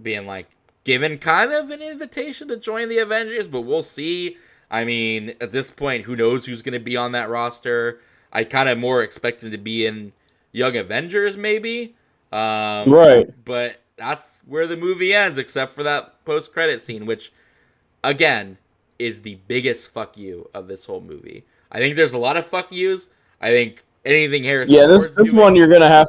being like given kind of an invitation to join the Avengers, but we'll see. I mean, at this point, who knows who's going to be on that roster? I kind of more expect him to be in Young Avengers, maybe. Right. But that's where the movie ends, except for that post-credit scene, which, again, is the biggest fuck you of this whole movie. I think there's a lot of fuck yous. I think anything Harrison Ford's this doing, one you're gonna have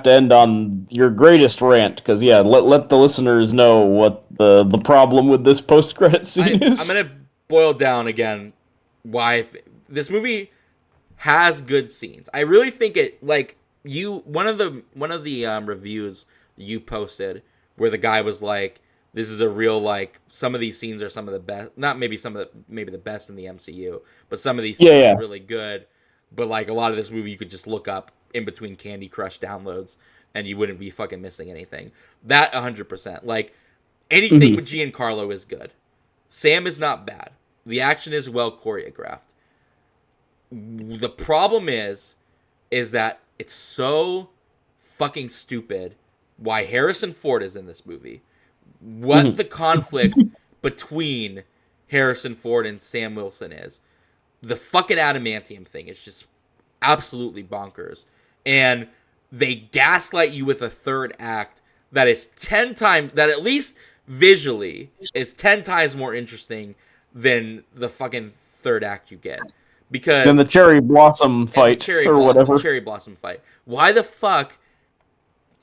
to end on your greatest rant, because let the listeners know what the problem with this post-credit scene is. I'm gonna boil down again why this movie has good scenes. I really think it, like, one of the reviews you posted where the guy was like, this is a real, like, some of these scenes are some of the best, not maybe maybe the best in the MCU, but some of these scenes are really good. But like a lot of this movie you could just look up in between Candy Crush downloads and you wouldn't be fucking missing anything. That 100%. Like anything with Giancarlo is good. Sam is not bad. The action is well choreographed. The problem is that it's so fucking stupid why Harrison Ford is in this movie, what the conflict between Harrison Ford and Sam Wilson is. The fucking adamantium thing is just absolutely bonkers. And they gaslight you with a third act that is 10 times, that at least visually is 10 times more interesting than the fucking third act you get. Because then the cherry blossom fight whatever. The cherry blossom fight. Why the fuck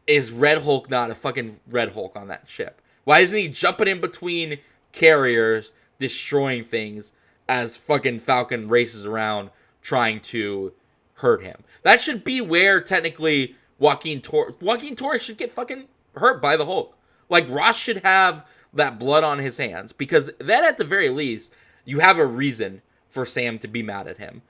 is Red Hulk not a fucking Red Hulk on that ship? Why isn't he jumping in between carriers, destroying things as fucking Falcon races around trying to hurt him? That should be where technically Joaquin Torres should get fucking hurt by the Hulk. Like, Ross should have that blood on his hands, because then at the very least you have a reason for Sam to be mad at him,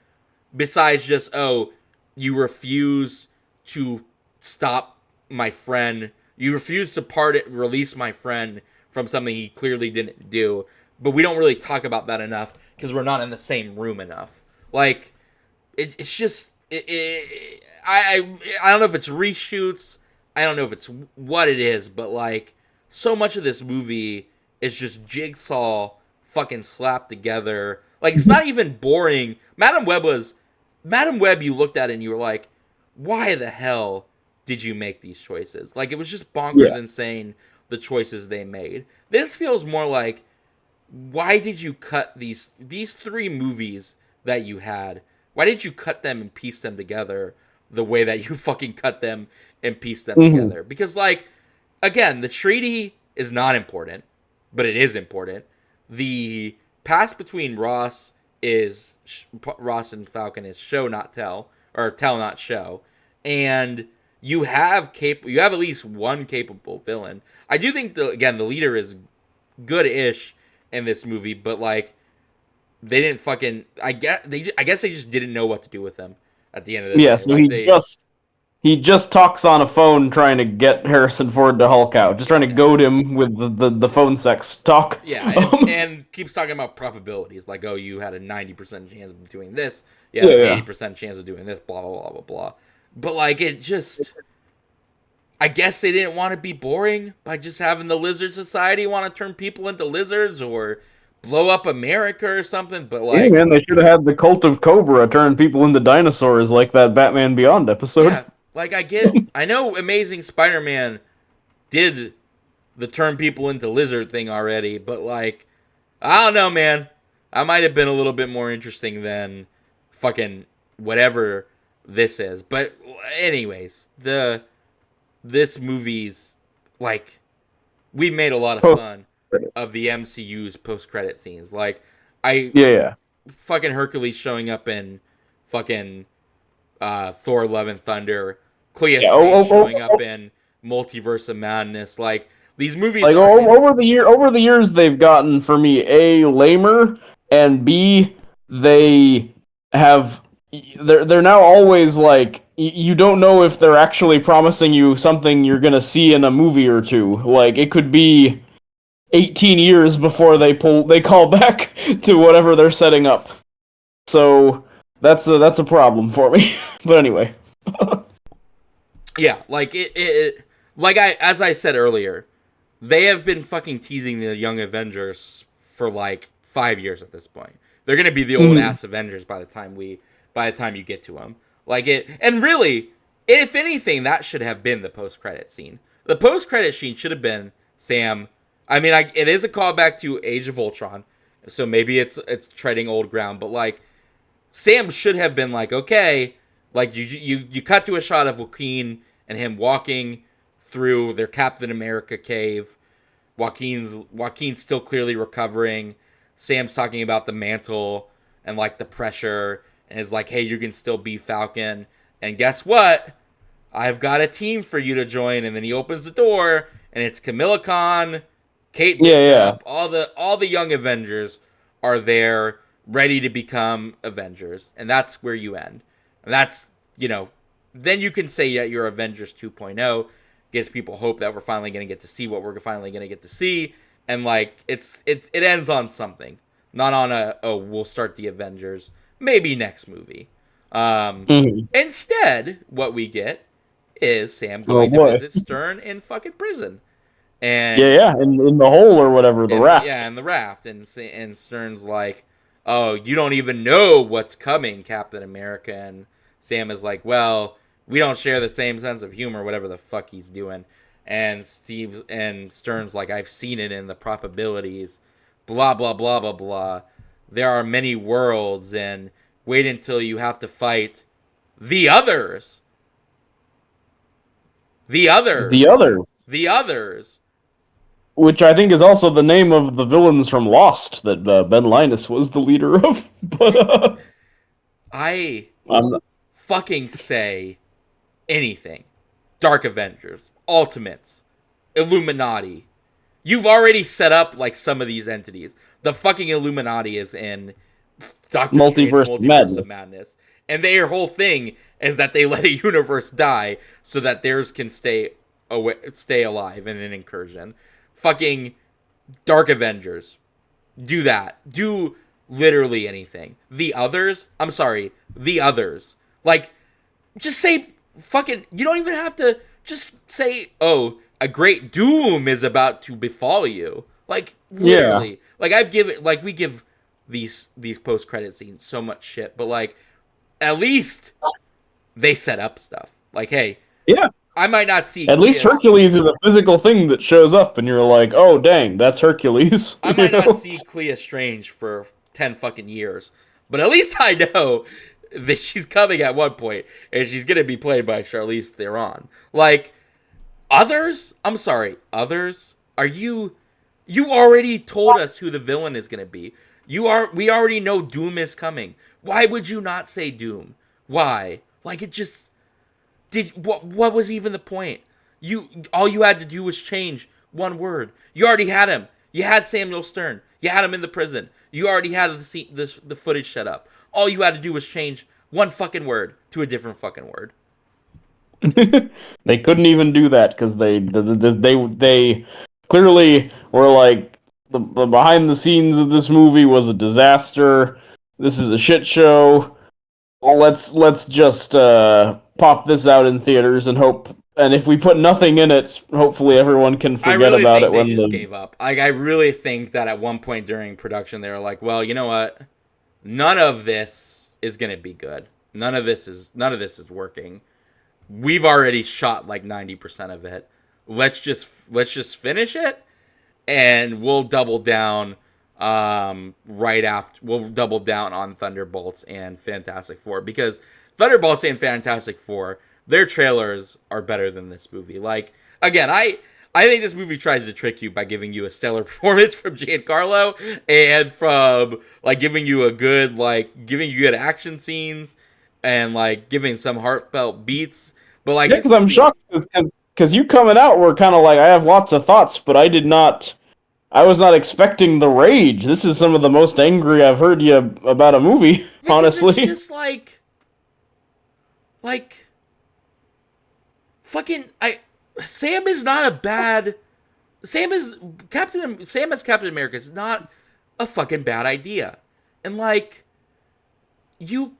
besides just, oh, you refuse to stop my friend, you refuse to release my friend from something he clearly didn't do. But we don't really talk about that enough because we're not in the same room enough. Like, it's just, I don't know if it's reshoots, I don't know if it's what it is, but like, so much of this movie is just jigsaw fucking slapped together. Like, it's not even boring. Madam Web, you looked at it and you were like, why the hell did you make these choices? Like, it was just bonkers insane, the choices they made. This feels more like, why did you cut these 3 movies that you had? Why did you cut them and piece them together the way that you fucking cut them and piece them together? Because, like, again, the treaty is not important, but it is important. The past between Ross and Falcon is show not tell, or tell not show, and you have at least one capable villain. I do think the leader is good-ish in this movie, but like, they didn't fucking, I guess they just didn't know what to do with him at the end of the day. Yeah, so like, he just talks on a phone trying to get Harrison Ford to Hulk out, just trying to goad him with the phone sex talk. Yeah, and keeps talking about probabilities, like, oh, you had a 90% chance of doing this, you had an 80% chance of doing this, blah, blah, blah, blah, blah. But, like, it just, I guess they didn't want to be boring by just having the Lizard Society want to turn people into lizards or blow up America or something, but, like... Yeah, man, they should have had the Cult of Cobra turn people into dinosaurs like that Batman Beyond episode. Yeah, like, I know Amazing Spider-Man did the turn people into lizard thing already, but, like, I don't know, man. I might have been a little bit more interesting than fucking whatever this is. But anyways, this movie's, like, we made a lot of fun of the MCU's post-credit scenes. Like, fucking Hercules showing up in fucking Thor: Love and Thunder, Clea Strange showing up in Multiverse of Madness. Like, these movies, like, over the years they've gotten, for me, A, lamer, and B, they're now always like, you don't know if they're actually promising you something you're gonna see in a movie or two. Like, it could be 18 years before they call back to whatever they're setting up. So that's a problem for me. But anyway. Yeah, like as I said earlier, they have been fucking teasing the Young Avengers for like 5 years at this point. They're gonna be the old ass Avengers by the time you get to them. Like, and really, if anything, that should have been the post-credit scene. The post-credit scene should have been Sam. I mean, it is a callback to Age of Ultron, so maybe it's treading old ground. But like, Sam should have been like, okay, like you cut to a shot of Joaquin and him walking through their Captain America cave. Joaquin's still clearly recovering. Sam's talking about the mantle and like the pressure, and is like, hey, you can still be Falcon. And guess what? I've got a team for you to join. And then he opens the door, and it's Camilla Khan, Kate Bishop, all the young Avengers are there, ready to become Avengers. And that's where you end. And that's, then you can say that you're Avengers 2.0. Gives people hope that we're finally going to get to see what we're finally going to get to see. And like, it ends on something. Not on we'll start the Avengers maybe next movie. Instead, what we get is Sam Oh going to boy. visit Stern in fucking prison. And Yeah, in the hole or whatever, the raft. in the raft, and Stern's like, "Oh, you don't even know what's coming, Captain America." And Sam is like, "Well, we don't share the same sense of humor, whatever the fuck he's doing." And Stern's like, "I've seen it in the probabilities, blah blah blah blah blah. There are many worlds, and wait until you have to fight the others, the The others, other, the others." which I think is also the name of the villains from Lost that Ben Linus was the leader of. But I I'm fucking say anything. Dark Avengers, Ultimates, Illuminati. You've already set up like some of these entities. The fucking Illuminati is in Doctor Strange Multiverse of Multiverse Madness. of Madness. And their whole thing is that they let a universe die so that theirs can stay alive in an incursion. Fucking Dark Avengers. Do that. Do literally anything. The others, I'm sorry, the others. Like, just say fucking, you don't even have to just say, oh, a great doom is about to befall you. Like, literally. Yeah. Like, we give these post-credit scenes so much shit, but like, at least they set up stuff. Like, hey, Yeah. I might not see At least Hercules is a physical thing that shows up, and you're like, oh, dang, that's Hercules. I might not see Clea Strange for 10 fucking years, but at least I know that she's coming at one point, and she's going to be played by Charlize Theron. Like, others? I'm sorry, others? Are you... You already told us who the villain is going to be. We already know Doom is coming. Why would you not say Doom? Why? Like, it just... What was even the point? All you had to do was change one word. You already had him. You had Samuel Stern. You had him in the prison. You already had the footage set up. All you had to do was change one fucking word to a different fucking word. They couldn't even do that because they clearly were like the behind the scenes of this movie was a disaster. This is a shit show. Well, let's just pop this out in theaters and hope. And if we put nothing in it, hopefully everyone can I forget really about think it they when just gave up. Like, I really think that at one point during production they were like, "Well, you know what? None of this is gonna be good. None of this is working. We've already shot like 90% of it. Let's just finish it, and we'll double down right after. We'll double down on Thunderbolts and Fantastic Four, because Thunderbolts and Fantastic Four, their trailers are better than this movie. Like, again, I think this movie tries to trick you by giving you a stellar performance from Giancarlo, and from like giving you good action scenes, and like giving some heartfelt beats. But like, yeah, this because I'm movie, shocked because you coming out were kind of like I have lots of thoughts, but I did not. I was not expecting the rage. This is some of the most angry I've heard you about a movie, because it's honestly. just like fucking Sam is not a bad. Sam as Captain America is not a fucking bad idea, and like we've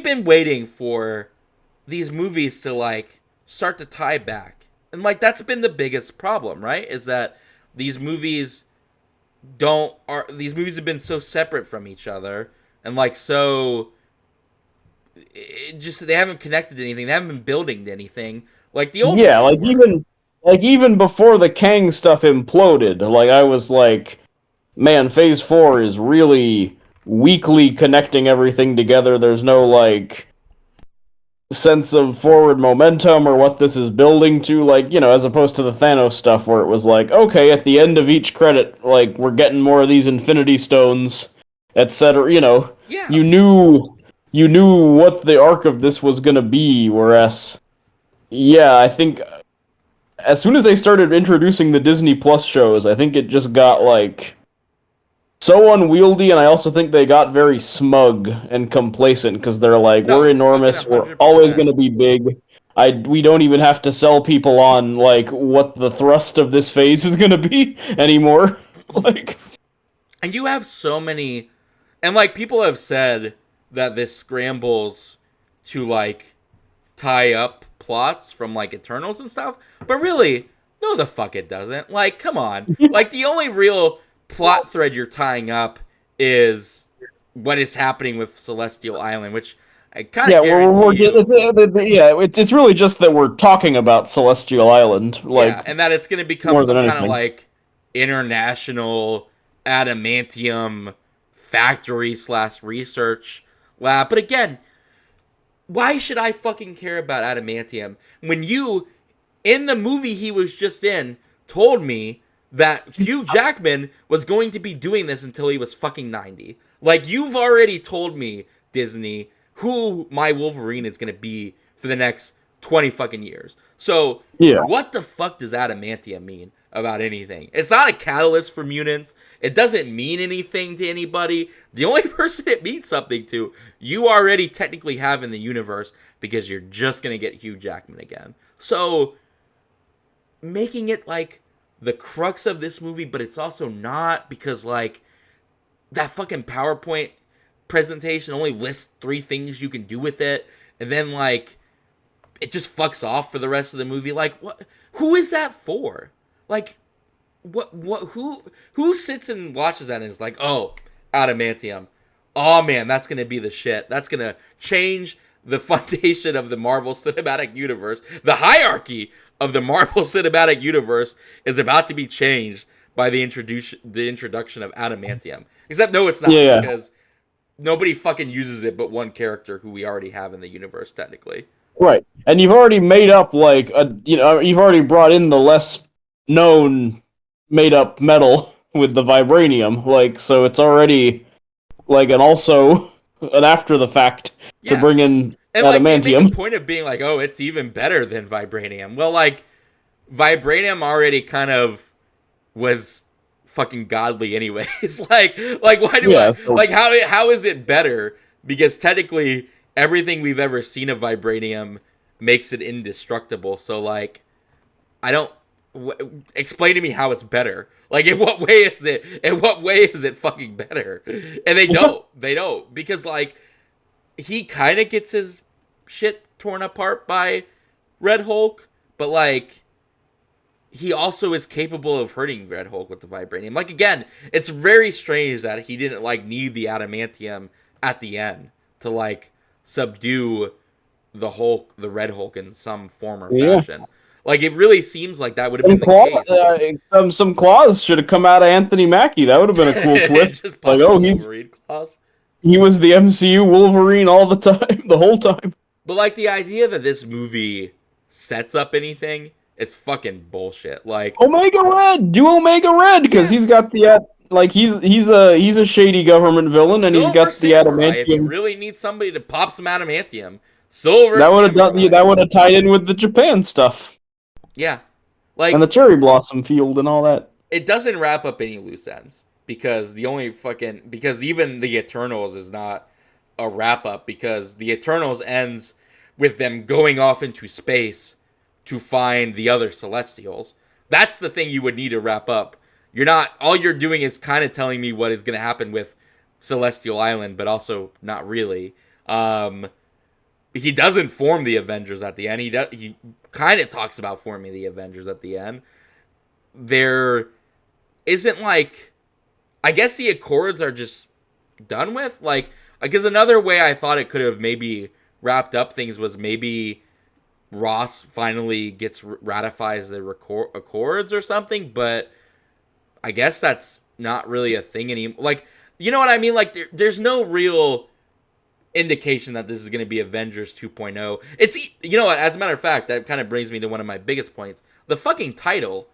been waiting for these movies to like start to tie back, and like that's been the biggest problem, right? Is that these movies these movies have been so separate from each other, and like so they haven't connected to anything. They haven't been building to anything like the old Yeah, movies were. like even before the Kang stuff imploded, like I was like, man, Phase 4 is really weakly connecting everything together. There's no like sense of forward momentum or what this is building to, like, you know, as opposed to the Thanos stuff where it was like, okay, at the end of each credit, like we're getting more of these Infinity Stones, etc. You know, Yeah, you knew what the arc of this was gonna be, whereas yeah, I think as soon as they started introducing the Disney Plus shows, I think it just got like so unwieldy, and I also think they got very smug and complacent because they're like, we're no, fucking enormous, we're always 100%. going to be big. We don't even have to sell people on like what the thrust of this phase is going to be anymore. Like, And you have so many, and like people have said that this scrambles to like tie up plots from like Eternals and stuff, but really, no, the fuck it doesn't. Like, come on. Like, the only real plot thread you're tying up is what is happening with Celestial Island, which I kind of Yeah, guarantee you. it's really just that we're talking about Celestial Island, Yeah, like and that it's going to become more than some kind of anything. like international adamantium factory slash research lab. But again, why should I fucking care about adamantium when you, in the movie he was just in, told me that Hugh Jackman was going to be doing this until he was fucking 90? Like, you've already told me, Disney, who my Wolverine is going to be for the next 20 fucking years. So, Yeah. what the fuck does adamantium mean about anything? It's not a catalyst for mutants. It doesn't mean anything to anybody. The only person it means something to, you already technically have in the universe because you're just going to get Hugh Jackman again. So, making it like the crux of this movie, but it's also not, because like that fucking PowerPoint presentation only lists 3 things you can do with it, and then like it just fucks off for the rest of the movie. Like, what? Who is that for? Like, what? Who sits and watches that and is like, oh, adamantium. Oh man, that's gonna be the shit. That's gonna change the foundation of the Marvel Cinematic Universe. The hierarchy of the Marvel Cinematic Universe is about to be changed by the introduction of adamantium. Except no, it's not, Yeah. because nobody fucking uses it but one character who we already have in the universe technically. Right. And you've already made up like you've already brought in the less known made up metal with the vibranium, like so it's already like an also an after the fact to Yeah. bring in And like they make a adamantium. point of being like, oh, it's even better than vibranium. Well, like vibranium already kind of was fucking godly anyways. like why do I Yeah, so like how is it better? Because technically everything we've ever seen of vibranium makes it indestructible. So like I don't explain to me how it's better. Like, in what way is it? In what way is it fucking better? And they don't. They don't, because like he kind of gets his shit torn apart by Red Hulk, but like he also is capable of hurting Red Hulk with the vibranium. Like, again, it's very strange that he didn't like need the adamantium at the end to like subdue the Hulk, the Red Hulk, in some form or yeah. fashion. Like, it really seems like that would have been the case. Some claws should have come out of Anthony Mackie. That would have been a cool It twist. just Like, pops oh, the Wolverine claws. he was the MCU Wolverine all the time, the whole time. But like the idea that this movie sets up anything, it's fucking bullshit. Like, Omega Red, do Omega Red because yeah, he's got the like he's a shady government villain and he's Silver got the Samurai. If you adamantium. really need somebody to pop some adamantium, Silver That would have done Samurai. that would have tied in with the Japan stuff Yeah, and the like cherry blossom field and all that. it doesn't wrap up any loose ends, because the only fucking, because even the Eternals is not a wrap up, because the Eternals ends with them going off into space to find the other Celestials. That's the thing you would need to wrap up. You're not, all you're doing is kind of telling me what is going to happen with Celestial Island, but also not really. He doesn't form the Avengers at the end. He kind of talks about forming the Avengers at the end. There isn't like, I guess the Accords are just done with. Like, because another way I thought it could have maybe wrapped up things was maybe Ross finally ratifies the Accords or something, but I guess that's not really a thing anymore. Like, you know what I mean? Like, there's no real indication that this is going to be Avengers 2.0. It's, you know what, as a matter of fact, that kind of brings me to one of my biggest points. The fucking title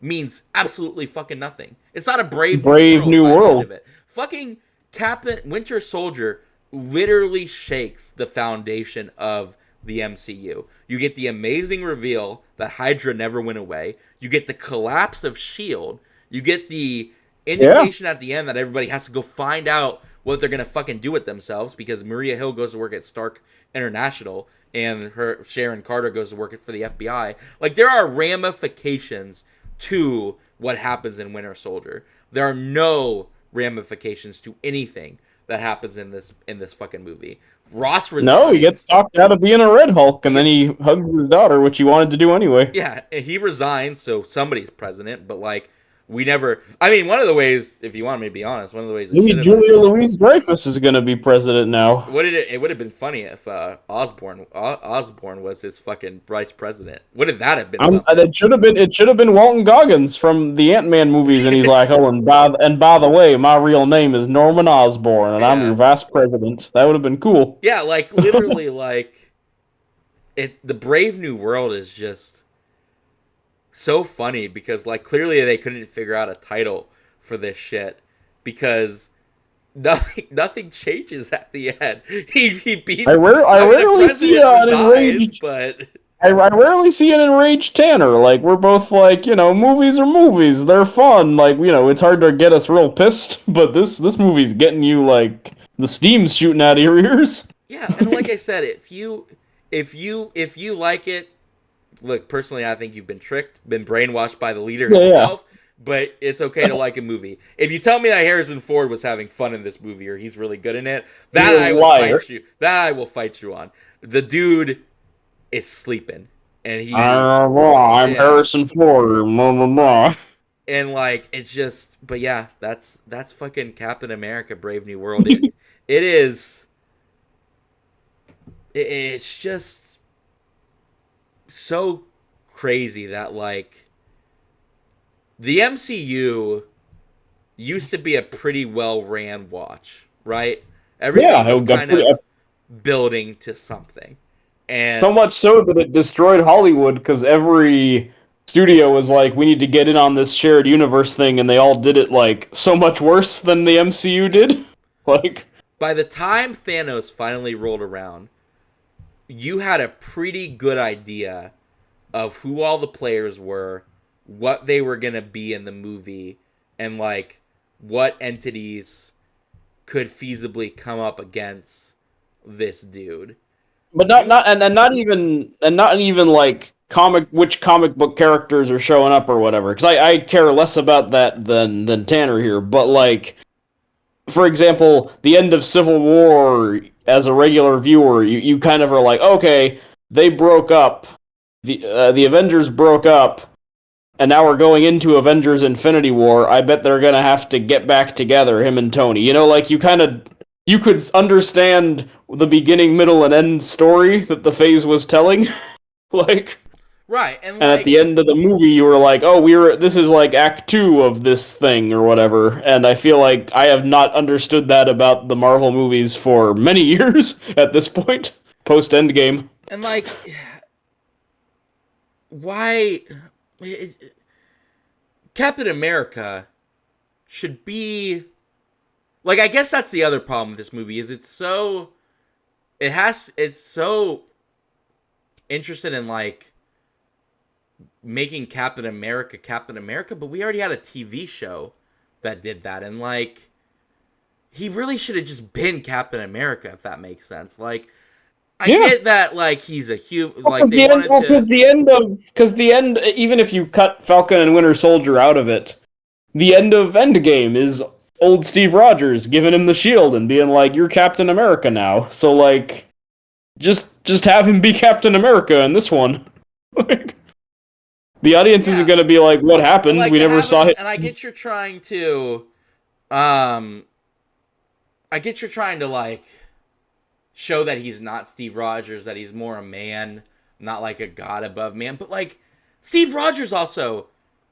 means absolutely fucking nothing. It's not a Brave New New World by the end World. of it. Fucking Captain Winter Soldier literally shakes the foundation of the MCU. You get the amazing reveal that Hydra never went away. You get the collapse of S.H.I.E.L.D. You get the Yeah. indication at the end that everybody has to go find out what they're gonna fucking do with themselves, because Maria Hill goes to work at Stark International and her Sharon Carter goes to work for the FBI. Like, there are ramifications to what happens in Winter Soldier. There are no ramifications to anything that happens in this fucking movie. Ross No, he resigns. gets talked out of being a Red Hulk, and then he hugs his daughter, which he wanted to do anyway. Yeah, he resigns, so somebody's president. But like, we never. I mean, one of the ways, if you want me to be honest, one of the ways it Maybe should have been. Julia Louis-Dreyfus is going to be president now. What did it? It would have been funny if Osborne was his fucking vice president. Wouldn't that have been something? It should have been. It should have been Walton Goggins from the Ant-Man movies, and he's like, "Oh, and by the way, my real name is Norman Osborn, and I'm Yeah. your vice president." That would have been cool. Yeah, like literally, like it. The Brave New World is just so funny because like clearly they couldn't figure out a title for this shit because nothing changes at the end. He beat. I I mean, the rarely see president an resigns, enraged. but I rarely see an enraged Tanner. Like, we're both like, movies are movies. They're fun. Like, it's hard to get us real pissed, but this movie's getting you, like, the steam's shooting out of your ears. yeah, and like I said, if you like it, look, personally, I think you've been tricked, been brainwashed by the leader Yeah, yeah. himself. But it's okay to like a movie. If you tell me that Harrison Ford was having fun in this movie or he's really good in it, that You're a I will liar. fight you. That I will fight you on. The dude is sleeping, and he I'm yeah. Harrison Ford. Blah, blah, blah. and like it's just. But yeah, that's fucking Captain America: Brave New World. It is. It's just so crazy that like the MCU used to be a pretty well ran watch, right? Everything Yeah, was kind of building to something. And so much so that it destroyed Hollywood because every studio was like, we need to get in on this shared universe thing, and they all did it like so much worse than the MCU did. Like, by the time Thanos finally rolled around, you had a pretty good idea of who all the players were, what they were going to be in the movie, and like what entities could feasibly come up against this dude. but not even like which comic book characters are showing up or whatever. Because I care less about that than Tanner here. But like, for example, the end of Civil War, as a regular viewer, you kind of are like, okay, they broke up. The Avengers broke up, and now we're going into Avengers Infinity War. I bet they're gonna have to get back together, him and Tony. Like you could understand the beginning, middle, and end story that the Phase was telling. Like, Right, and at the end of the movie, you were like, "Oh, this is like Act 2 of this thing or whatever." And I feel like I have not understood that about the Marvel movies for many years at this point, post Endgame. and like why Captain America should be like I guess that's the other problem with this movie is it's so interested in like making Captain America, but we already had a TV show that did that, and like he really should have just been Captain America if that makes sense. Like I get that like he's a human, like they wanted to. Because the end, even if you cut Falcon and Winter Soldier out of it, the end of Endgame is old Steve Rogers giving him the shield and being like, "You're Captain America now." So like, just have him be Captain America in this one. Like, the audience isn't going to be like, "What happened? Like, we never saw it." And I get you're trying to, like show that he's not Steve Rogers, that he's more a man, not like a god above man. But like Steve Rogers also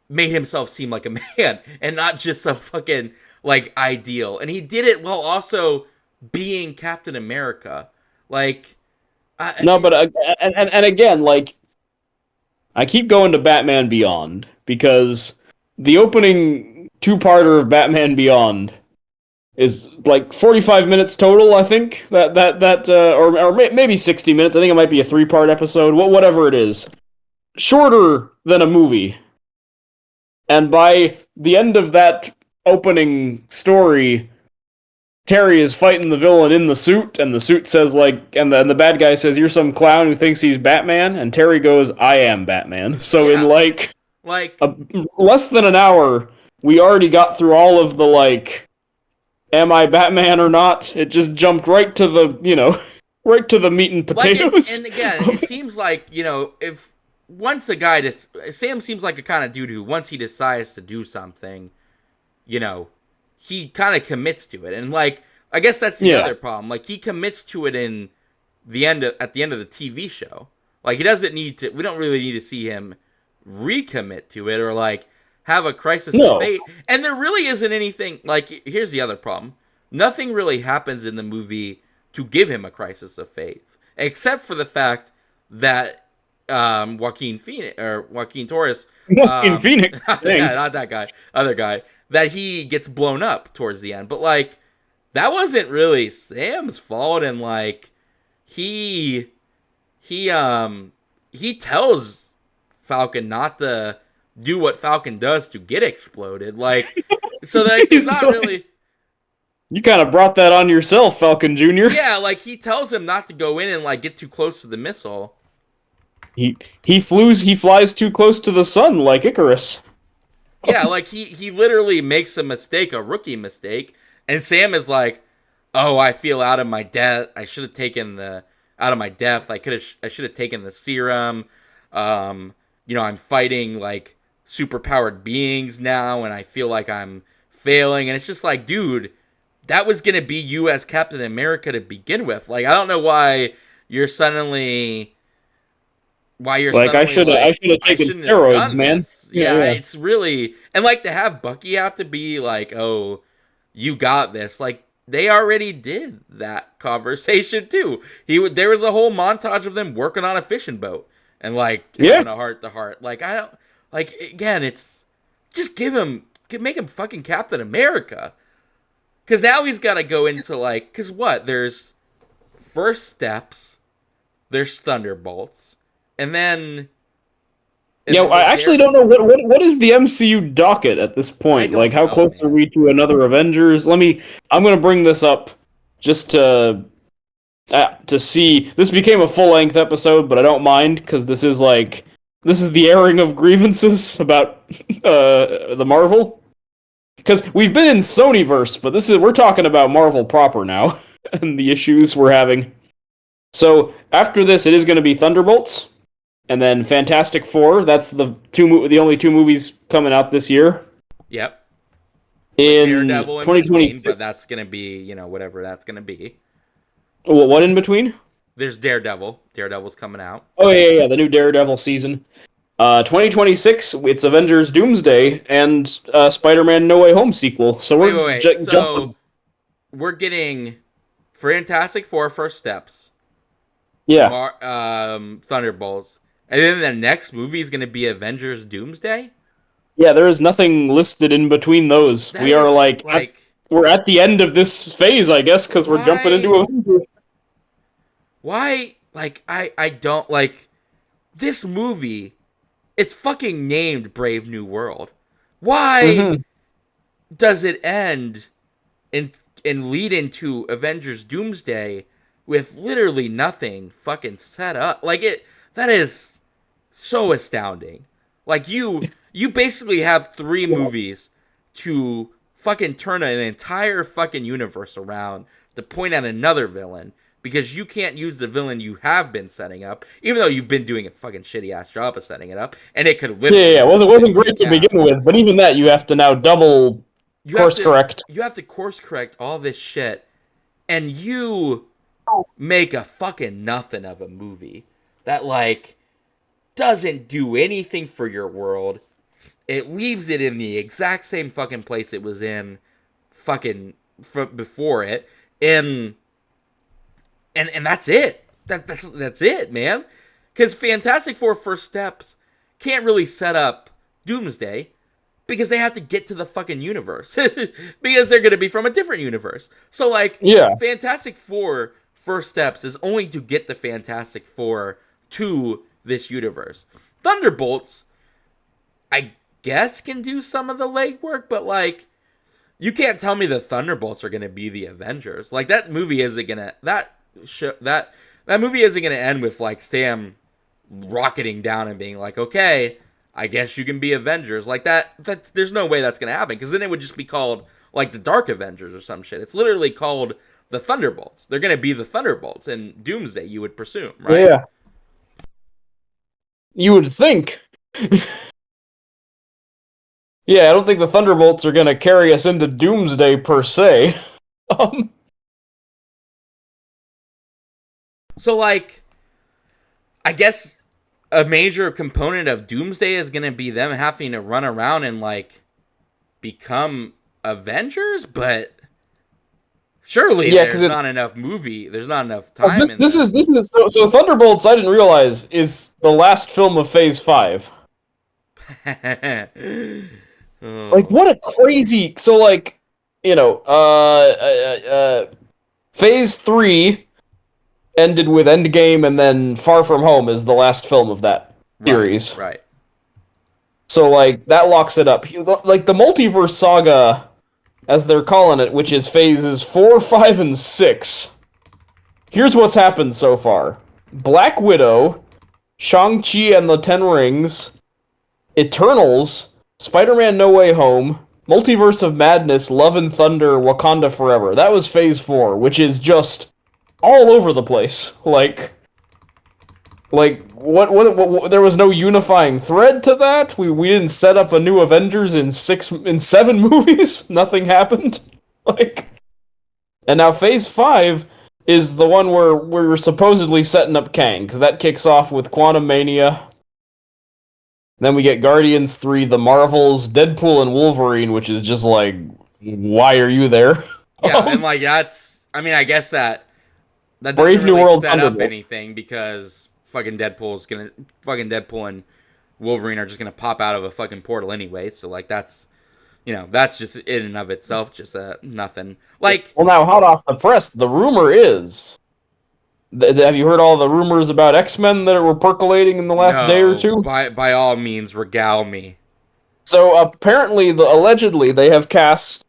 made himself seem like a man and not just some fucking like ideal. And he did it while also being Captain America. Like No, but and again, like, I keep going to Batman Beyond because the opening two-parter of Batman Beyond is like 45 minutes total. I think or maybe 60 minutes. I think it might be a three-part episode. Whatever it is, shorter than a movie. And by the end of that opening story, Terry is fighting the villain in the suit, and the suit says like, and the bad guy says, "You're some clown who thinks he's Batman," and Terry goes, "I am Batman." So in like less than an hour, we already got through all of the like, "Am I Batman or not?" It just jumped right to the right to the meat and potatoes. And again, it seems like, if once a guy Sam seems like a kind of dude who once he decides to do something, he kind of commits to it. And like, I guess that's the other problem. Like, he commits to it at the end of the TV show. Like, he doesn't need to. We don't really need to see him recommit to it or like have a crisis of fate. And there really isn't anything. Like, here's the other problem: nothing really happens in the movie to give him a crisis of faith, except for the fact that Joaquin Torres, Joaquin Phoenix, yeah, not that guy, other guy, that he gets blown up towards the end. But like, that wasn't really Sam's fault, and like, he tells Falcon not to do what Falcon does to get exploded. Like, so like, it's not really. You kind of brought that on yourself, Falcon Jr. Yeah, like, he tells him not to go in and like get too close to the missile. He flies too close to the sun like Icarus. Yeah, like he literally makes a mistake, a rookie mistake, and Sam is like, "Oh, I feel out of my depth. I should have taken the out of my depth. I should have taken the serum. I'm fighting like superpowered beings now, and I feel like I'm failing." And it's just like, dude, that was gonna be you as Captain America to begin with. Like, I don't know why you're suddenly. I should have taken steroids, man. Yeah, it's really, and like, to have Bucky have to be like, "Oh, you got this." Like, they already did that conversation too. There was a whole montage of them working on a fishing boat and like having a heart to heart. Like, I don't like, again, it's just make him fucking Captain America. Because now he's got to go into like, because what? There's First Steps, there's Thunderbolts. And then I actually don't know what is the MCU docket at this point. Like, how close are we to another Avengers? I'm gonna bring this up just to see. This became a full-length episode, but I don't mind because this is the airing of grievances about the Marvel. Because we've been in Sonyverse, but we're talking about Marvel proper now and the issues we're having. So after this, it is going to be Thunderbolts. And then Fantastic Four, that's the only two movies coming out this year. Yep. In 2026. But that's going to be, whatever that's going to be. Well, what in between? There's Daredevil. Daredevil's coming out. Oh, yeah, the new Daredevil season. 2026, it's Avengers Doomsday and Spider-Man No Way Home sequel. So we're jumping. We're getting Fantastic Four First Steps. Yeah. Thunderbolts. And then the next movie is going to be Avengers Doomsday? Yeah, there is nothing listed in between those. We are we're at the end of this phase, I guess, because we're jumping into Avengers. Why? Like, I don't like this movie. It's fucking named Brave New World. Why does it end and lead into Avengers Doomsday with literally nothing fucking set up? Like, that is so astounding. Like, you basically have 3 movies to fucking turn an entire fucking universe around to point at another villain because you can't use the villain you have been setting up, even though you've been doing a fucking shitty ass job of setting it up, and it could literally well, it wasn't great to begin with, but even that you have to now double course correct. You have to course correct all this shit, and you make a fucking nothing of a movie that like doesn't do anything for your world. It leaves it in the exact same fucking place it was in fucking before it, and that's it. That's it, man. Because Fantastic Four First Steps can't really set up Doomsday because they have to get to the fucking universe because they're going to be from a different universe. So like, Fantastic Four First Steps is only to get the Fantastic Four to this universe. Thunderbolts, I guess, can do some of the legwork, but like, you can't tell me the Thunderbolts are going to be the Avengers. Like, that movie isn't going to that movie isn't going to end with like Sam rocketing down and being like, okay, I guess you can be Avengers. Like, there's no way that's going to happen, because then it would just be called like the Dark Avengers or some shit. It's literally called the Thunderbolts. They're going to be the Thunderbolts in Doomsday, you would presume, right? Yeah. You would think. Yeah, I don't think the Thunderbolts are gonna carry us into Doomsday per se. Um, So, like, I guess a major component of Doomsday is going to be them having to run around and, like, become Avengers, but surely yeah, there's because not enough there's not enough time this in this there. is this is so Thunderbolts. I didn't realize is the last film of Phase 5. Oh. Like, what a crazy. So, like, Phase 3 ended with Endgame, and then Far From Home is the last film of that series. Right. So, like, that locks it up. Like, the multiverse saga, as they're calling it, which is phases 4, 5, and 6. Here's what's happened so far. Black Widow, Shang-Chi and the Ten Rings, Eternals, Spider-Man No Way Home, Multiverse of Madness, Love and Thunder, Wakanda Forever. That was phase 4, which is just all over the place. Like what there was no unifying thread to that. We didn't set up a new Avengers in 7 movies. Nothing happened. Like, and now phase 5 is the one where we're supposedly setting up Kang, because that kicks off with Quantum Mania. Then we get Guardians 3, The Marvels, Deadpool, and Wolverine, which is just like, why are you there? Yeah, and like that's. I mean, I guess that doesn't Brave New really World set up Thunderbolt. anything because fucking Deadpool and Wolverine are just gonna pop out of a fucking portal anyway. So like that's that's just in and of itself just nothing. Like, well, now hot off the press, the rumor is. Have you heard all the rumors about X-Men that were percolating in the last day or two? By all means, regale me. So apparently, allegedly, they have cast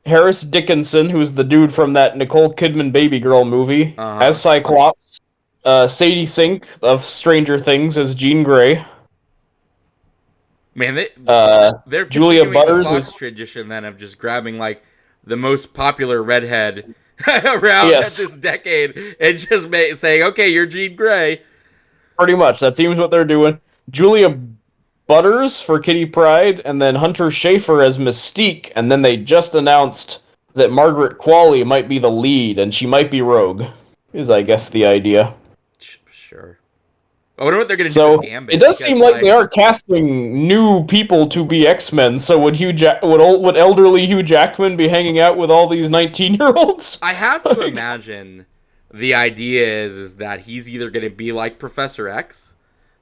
Harris Dickinson, who's the dude from that Nicole Kidman Baby Girl movie, as Cyclops. Sadie Sink of Stranger Things as Jean Grey. Man, they're Julia Butters the Fox is tradition then of just grabbing like the most popular redhead around this decade and just saying, "Okay, you're Jean Grey." Pretty much, that seems what they're doing. Julia Butters for Kitty Pryde, and then Hunter Schafer as Mystique, and then they just announced that Margaret Qualley might be the lead, and she might be Rogue, is I guess the idea. Sure. I wonder what they're going to do with Gambit. It does seem like they are casting new people to be X-Men, so would would elderly Hugh Jackman be hanging out with all these 19-year-olds? I have to imagine the idea is that he's either going to be like Professor X,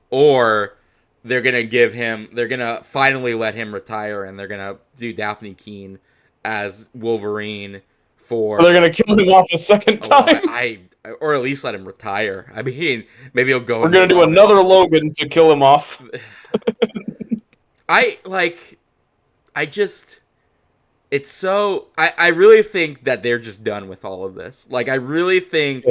or they're going to finally let him retire, and they're going to do Daphne Keane as Wolverine so they're going to kill him off a second time? Or at least let him retire. I mean, maybe he'll go. We're going to do another Logan to kill him off. I really think that they're just done with all of this. Like, I really think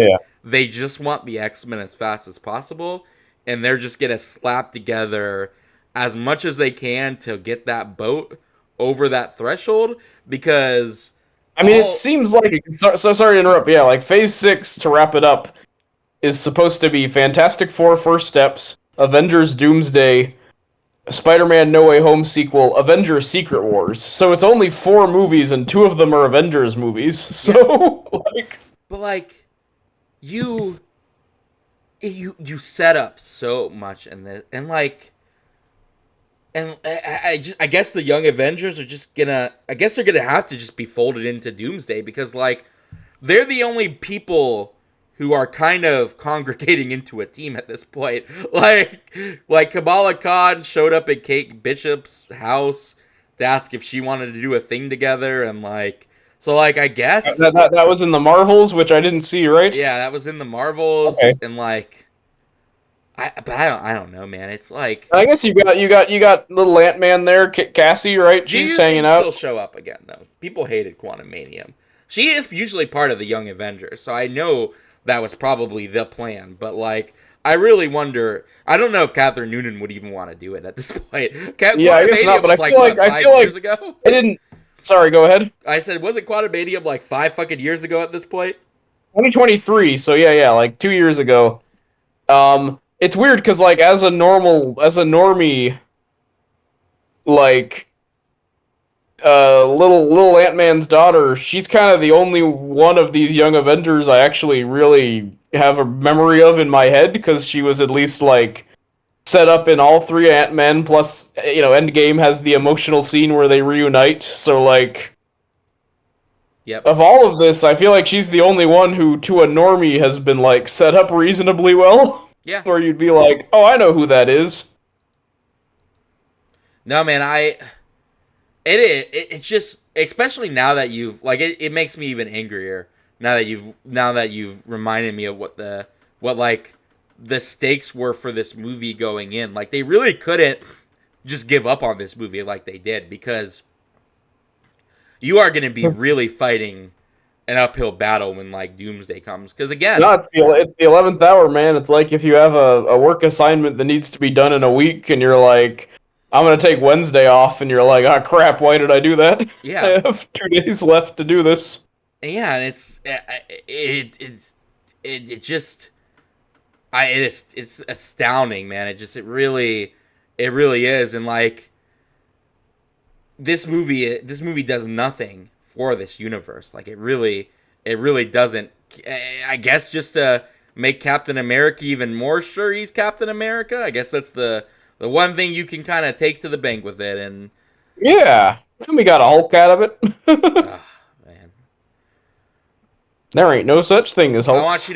they just want the X-Men as fast as possible, and they're just going to slap together as much as they can to get that boat over that threshold, because I mean, it seems like... So sorry to interrupt. Yeah, like, Phase 6, to wrap it up, is supposed to be Fantastic Four First Steps, Avengers Doomsday, Spider-Man No Way Home sequel, Avengers Secret Wars. So it's only 4 movies, and 2 of them are Avengers movies. So, you set up so much in this, and I guess the Young Avengers are just gonna... I guess they're gonna have to just be folded into Doomsday, because, like, they're the only people who are kind of congregating into a team at this point. Like Kamala Khan showed up at Kate Bishop's house to ask if she wanted to do a thing together, and, like... So, like, I guess... That was in the Marvels, which I didn't see, right? Yeah, that was in the Marvels, and, like... I don't know, man. It's like... I guess you got little Ant-Man there, Cassie, right? She's hanging out. She'll show up again, though. People hated Quantumania. She is usually part of the Young Avengers, so I know that was probably the plan. But, like, I really wonder... I don't know if Catherine Noonan would even want to do it at this point. Yeah, I guess not, but I feel like years ago? I didn't... Sorry, go ahead. I said, wasn't Quantumanium like 5 fucking years ago at this point? 2023. So yeah, like 2 years ago. It's weird because like as a normie, like little Ant-Man's daughter, she's kind of the only one of these young Avengers I actually really have a memory of in my head because she was at least like set up in all three Ant-Men. Plus, Endgame has the emotional scene where they reunite. So like, Yep. of all of this, I feel like she's the only one who, to a normie, has been like set up reasonably well. Yeah. Where you'd be like, oh, I know who that is. No, man, it's just, especially now that you've like it makes me even angrier now that you've reminded me of what like the stakes were for this movie going in. Like they really couldn't just give up on this movie like they did, because you are going to be really fighting an uphill battle when like Doomsday comes. Because again, No, it's the 11th hour, man. It's like if you have a work assignment that needs to be done in a week, and you're like, I'm gonna take Wednesday off, and you're like, oh crap, why did I do that? Yeah. I have 2 days left to do this. yeah, and it's astounding, man. It really is. And like this movie does nothing for this universe. Like it really doesn't. I guess just to make Captain America even more sure he's Captain America. I guess that's the one thing you can kind of take to the bank with it. And Yeah, and we got a Hulk out of it. man, There ain't no such thing as Hulk. I want you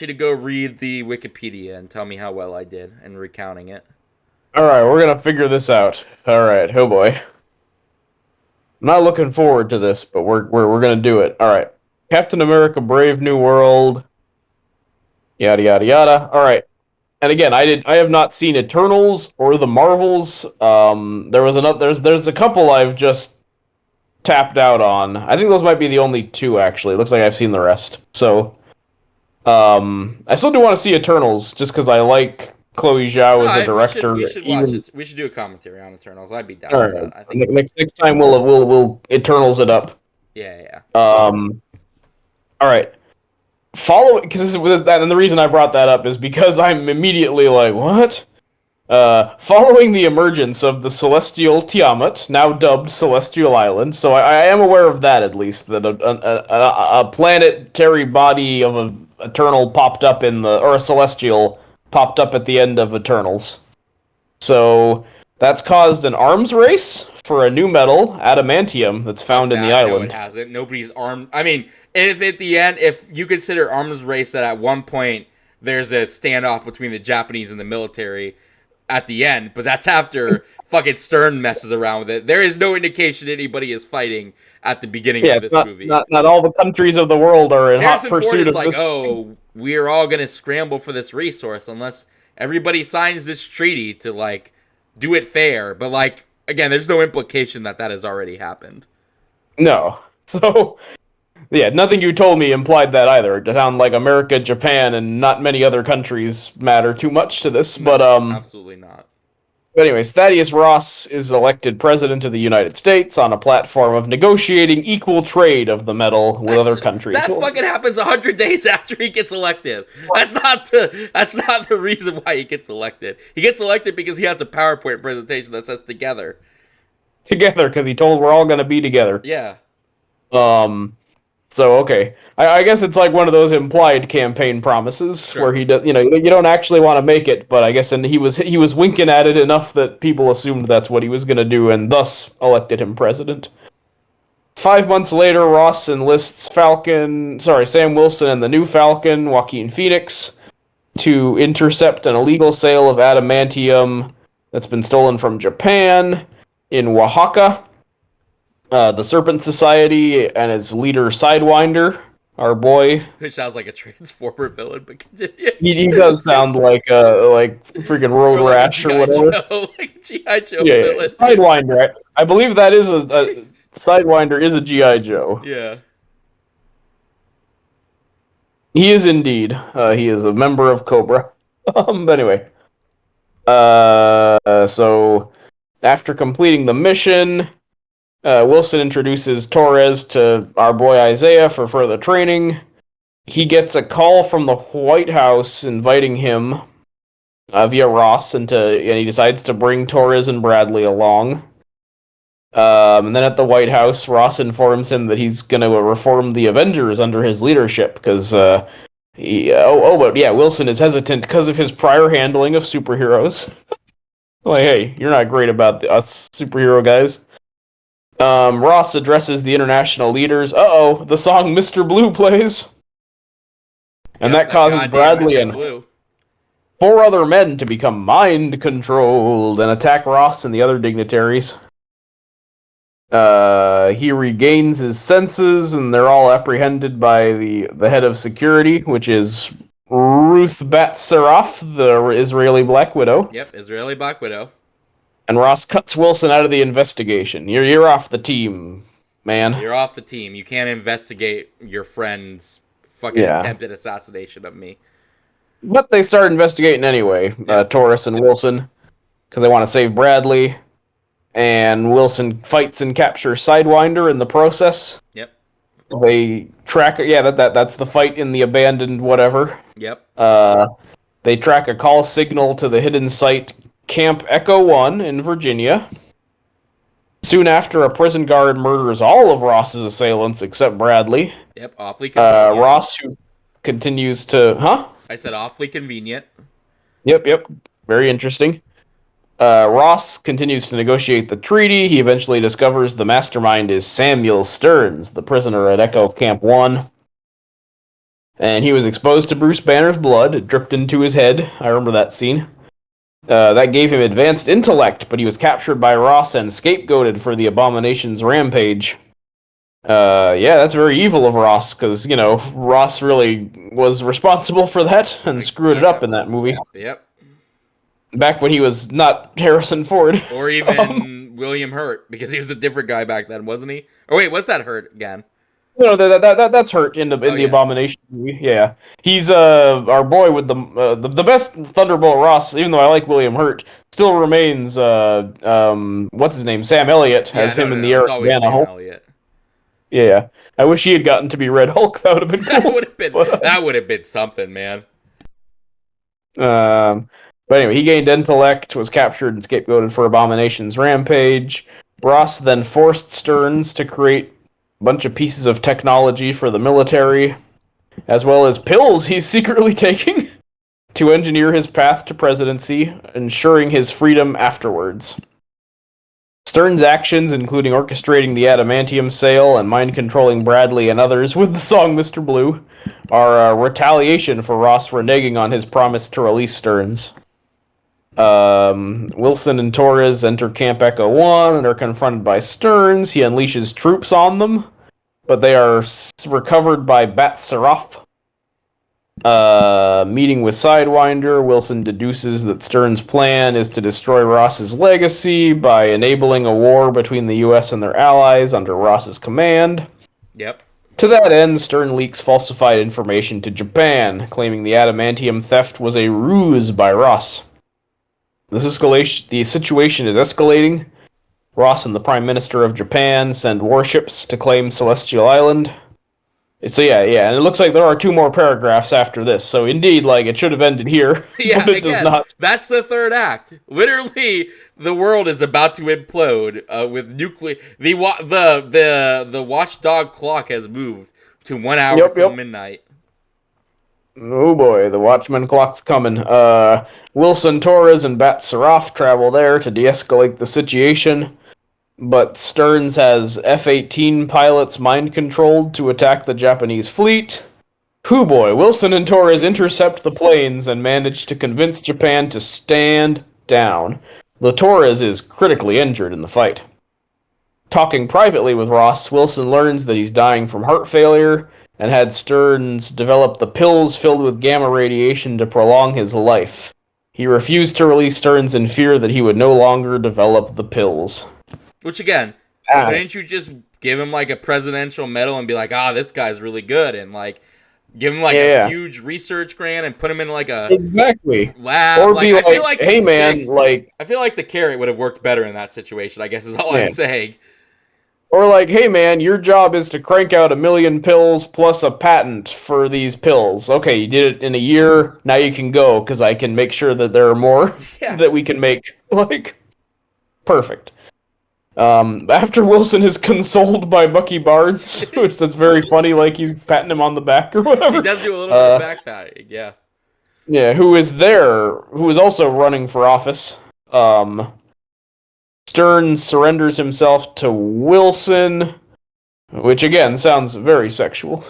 to go read the Wikipedia and tell me how well I did in recounting it. All right, we're gonna figure this out. All right, oh boy. I'm not looking forward to this, but we're gonna do it. All right, Captain America: Brave New World. Yada yada yada. All right, and again, I have not seen Eternals or the Marvels. There's a couple I've just tapped out on. I think those might be the only two actually. Looks like I've seen the rest. So, I still do want to see Eternals just because I like Chloe Zhao as a director. We should watch it. We should do a commentary on Eternals. I'd be down All with right. that. I think Next time we'll Eternals it up. yeah. All right. Follow because this is that, and the reason I brought that up is because I'm immediately like, what? Following the emergence of the Celestial Tiamat, now dubbed Celestial Island, so I am aware of that at least, that a planetary body of an Eternal popped up or a Celestial popped up at the end of Eternals. So that's caused an arms race for a new metal, adamantium, that's found in the island. No, it hasn't. Nobody's armed. I mean, if you consider arms race that at one point there's a standoff between the Japanese and the military at the end, but that's after fucking Stern messes around with it. There is no indication anybody is fighting at the beginning of this movie. Not all the countries of the world are in hot pursuit of this. Oh, we're all gonna scramble for this resource unless everybody signs this treaty to like do it fair. But like again, there's no implication that has already happened. No. So yeah, nothing you told me implied that either. It sounded like America, Japan, and not many other countries matter too much to this. No, but absolutely not. Anyways, Thaddeus Ross is elected president of the United States on a platform of negotiating equal trade of the metal with other countries. That fucking happens 100 days after he gets elected. That's not the reason why he gets elected. He gets elected because he has a PowerPoint presentation that says together. Together, because he told we're all going to be together. Yeah. So okay, I guess it's like one of those implied campaign promises Sure. where he does, you don't actually want to make it, but I guess and he was winking at it enough that people assumed that's what he was going to do, and thus elected him president. 5 months later, Ross enlists Sam Wilson and the new Falcon, Joaquin Phoenix, to intercept an illegal sale of adamantium that's been stolen from Japan in Oaxaca. The Serpent Society and its leader Sidewinder, our boy. Which sounds like a Transformer villain, but continue. He does sound like freaking Road Rash or whatever. Like a G.I. Joe Yeah, villain. Sidewinder. I believe that is a Sidewinder is a G.I. Joe. Yeah. He is indeed. He is a member of Cobra. But anyway. So after completing the mission, Wilson introduces Torres to our boy Isaiah for further training. He gets a call from the White House inviting him via Ross, and he decides to bring Torres and Bradley along. And then at the White House, Ross informs him that he's going to reform the Avengers under his leadership because but yeah, Wilson is hesitant because of his prior handling of superheroes. Like, hey, you're not great about us superhero guys. Ross addresses the international leaders. The song "Mr. Blue" plays, and that causes Bradley and 4 other men to become mind controlled and attack Ross and the other dignitaries. He regains his senses, and they're all apprehended by the head of security, which is Ruth Bat-Saraf, the Israeli Black Widow. Yep, Israeli Black Widow. And Ross cuts Wilson out of the investigation. You're off the team, man. You're off the team. You can't investigate your friend's fucking attempted assassination of me. But they start investigating anyway, Torres and Wilson, because they want to save Bradley. And Wilson fights and captures Sidewinder in the process. Yep. They track... Yeah, that's the fight in the abandoned whatever. Yep. They track a call signal to the hidden site Camp Echo 1 in Virginia. Soon after, a prison guard murders all of Ross's assailants except Bradley. Yep, awfully convenient. Ross, who continues to... Huh? I said awfully convenient. Yep. Very interesting. Ross continues to negotiate the treaty. He eventually discovers the mastermind is Samuel Stearns, the prisoner at Echo Camp 1. And he was exposed to Bruce Banner's blood. It dripped into his head. I remember that scene. That gave him advanced intellect, but he was captured by Ross and scapegoated for the Abomination's rampage. That's very evil of Ross, because, Ross really was responsible for that and screwed it up in that movie. Yep. Back when he was not Harrison Ford. Or even William Hurt, because he was a different guy back then, wasn't he? Oh, wait, what's that Hurt again? No, that's Hurt in the Abomination movie. Yeah. He's our boy with the best Thunderbolt Ross, even though I like William Hurt, still remains what's his name? Sam Elliott as him in the Eric Bana Hulk. Yeah. I wish he had gotten to be Red Hulk. That would have been cool. That would have been something, man. But anyway, he gained intellect, was captured and scapegoated for Abomination's rampage. Ross then forced Stearns to create a bunch of pieces of technology for the military, as well as pills he's secretly taking to engineer his path to presidency, ensuring his freedom afterwards. Stearns' actions, including orchestrating the adamantium sale and mind-controlling Bradley and others with the song Mr. Blue, are a retaliation for Ross reneging on his promise to release Stearns. Wilson and Torres enter Camp Echo 1 and are confronted by Stearns. He unleashes troops on them, but they are recovered by Bat-Saraf. Meeting with Sidewinder, Wilson deduces that Stearns' plan is to destroy Ross's legacy by enabling a war between the U.S. and their allies under Ross's command. Yep. To that end, Stern leaks falsified information to Japan, claiming the adamantium theft was a ruse by Ross. The situation is escalating. Ross and the Prime Minister of Japan send warships to claim Celestial Island. So and it looks like there are 2 more paragraphs after this. So indeed, it should have ended here, but it does not. That's the third act. Literally, the world is about to implode with nuclear. The watchdog clock has moved to 1 hour till midnight. Oh boy, the Watchman clock's coming. Wilson, Torres, and Bat-Saraf travel there to de-escalate the situation, but Stearns has F-18 pilots mind-controlled to attack the Japanese fleet. Hoo boy, Wilson and Torres intercept the planes and manage to convince Japan to stand down. The Torres is critically injured in the fight. Talking privately with Ross, Wilson learns that he's dying from heart failure, and had Stearns develop the pills filled with gamma radiation to prolong his life. He refused to release Stearns in fear that he would no longer develop the pills. Which again, couldn't you just give him a presidential medal and be like, this guy's really good, and give him a huge research grant and put him in a exactly lab, or be hey man, I feel like the carrot would have worked better in that situation, I guess is all I'm saying. Or like, hey man, your job is to crank out 1,000,000 pills plus a patent for these pills. Okay, you did it in a year. Now you can go because I can make sure that there are more Yeah. that we can make. Like, perfect. After Wilson is consoled by Bucky Barnes, which is very funny, like he's patting him on the back or whatever. He does do a little bit of backpatting, yeah. Yeah, who is also running for office. Stern surrenders himself to Wilson, which again sounds very sexual.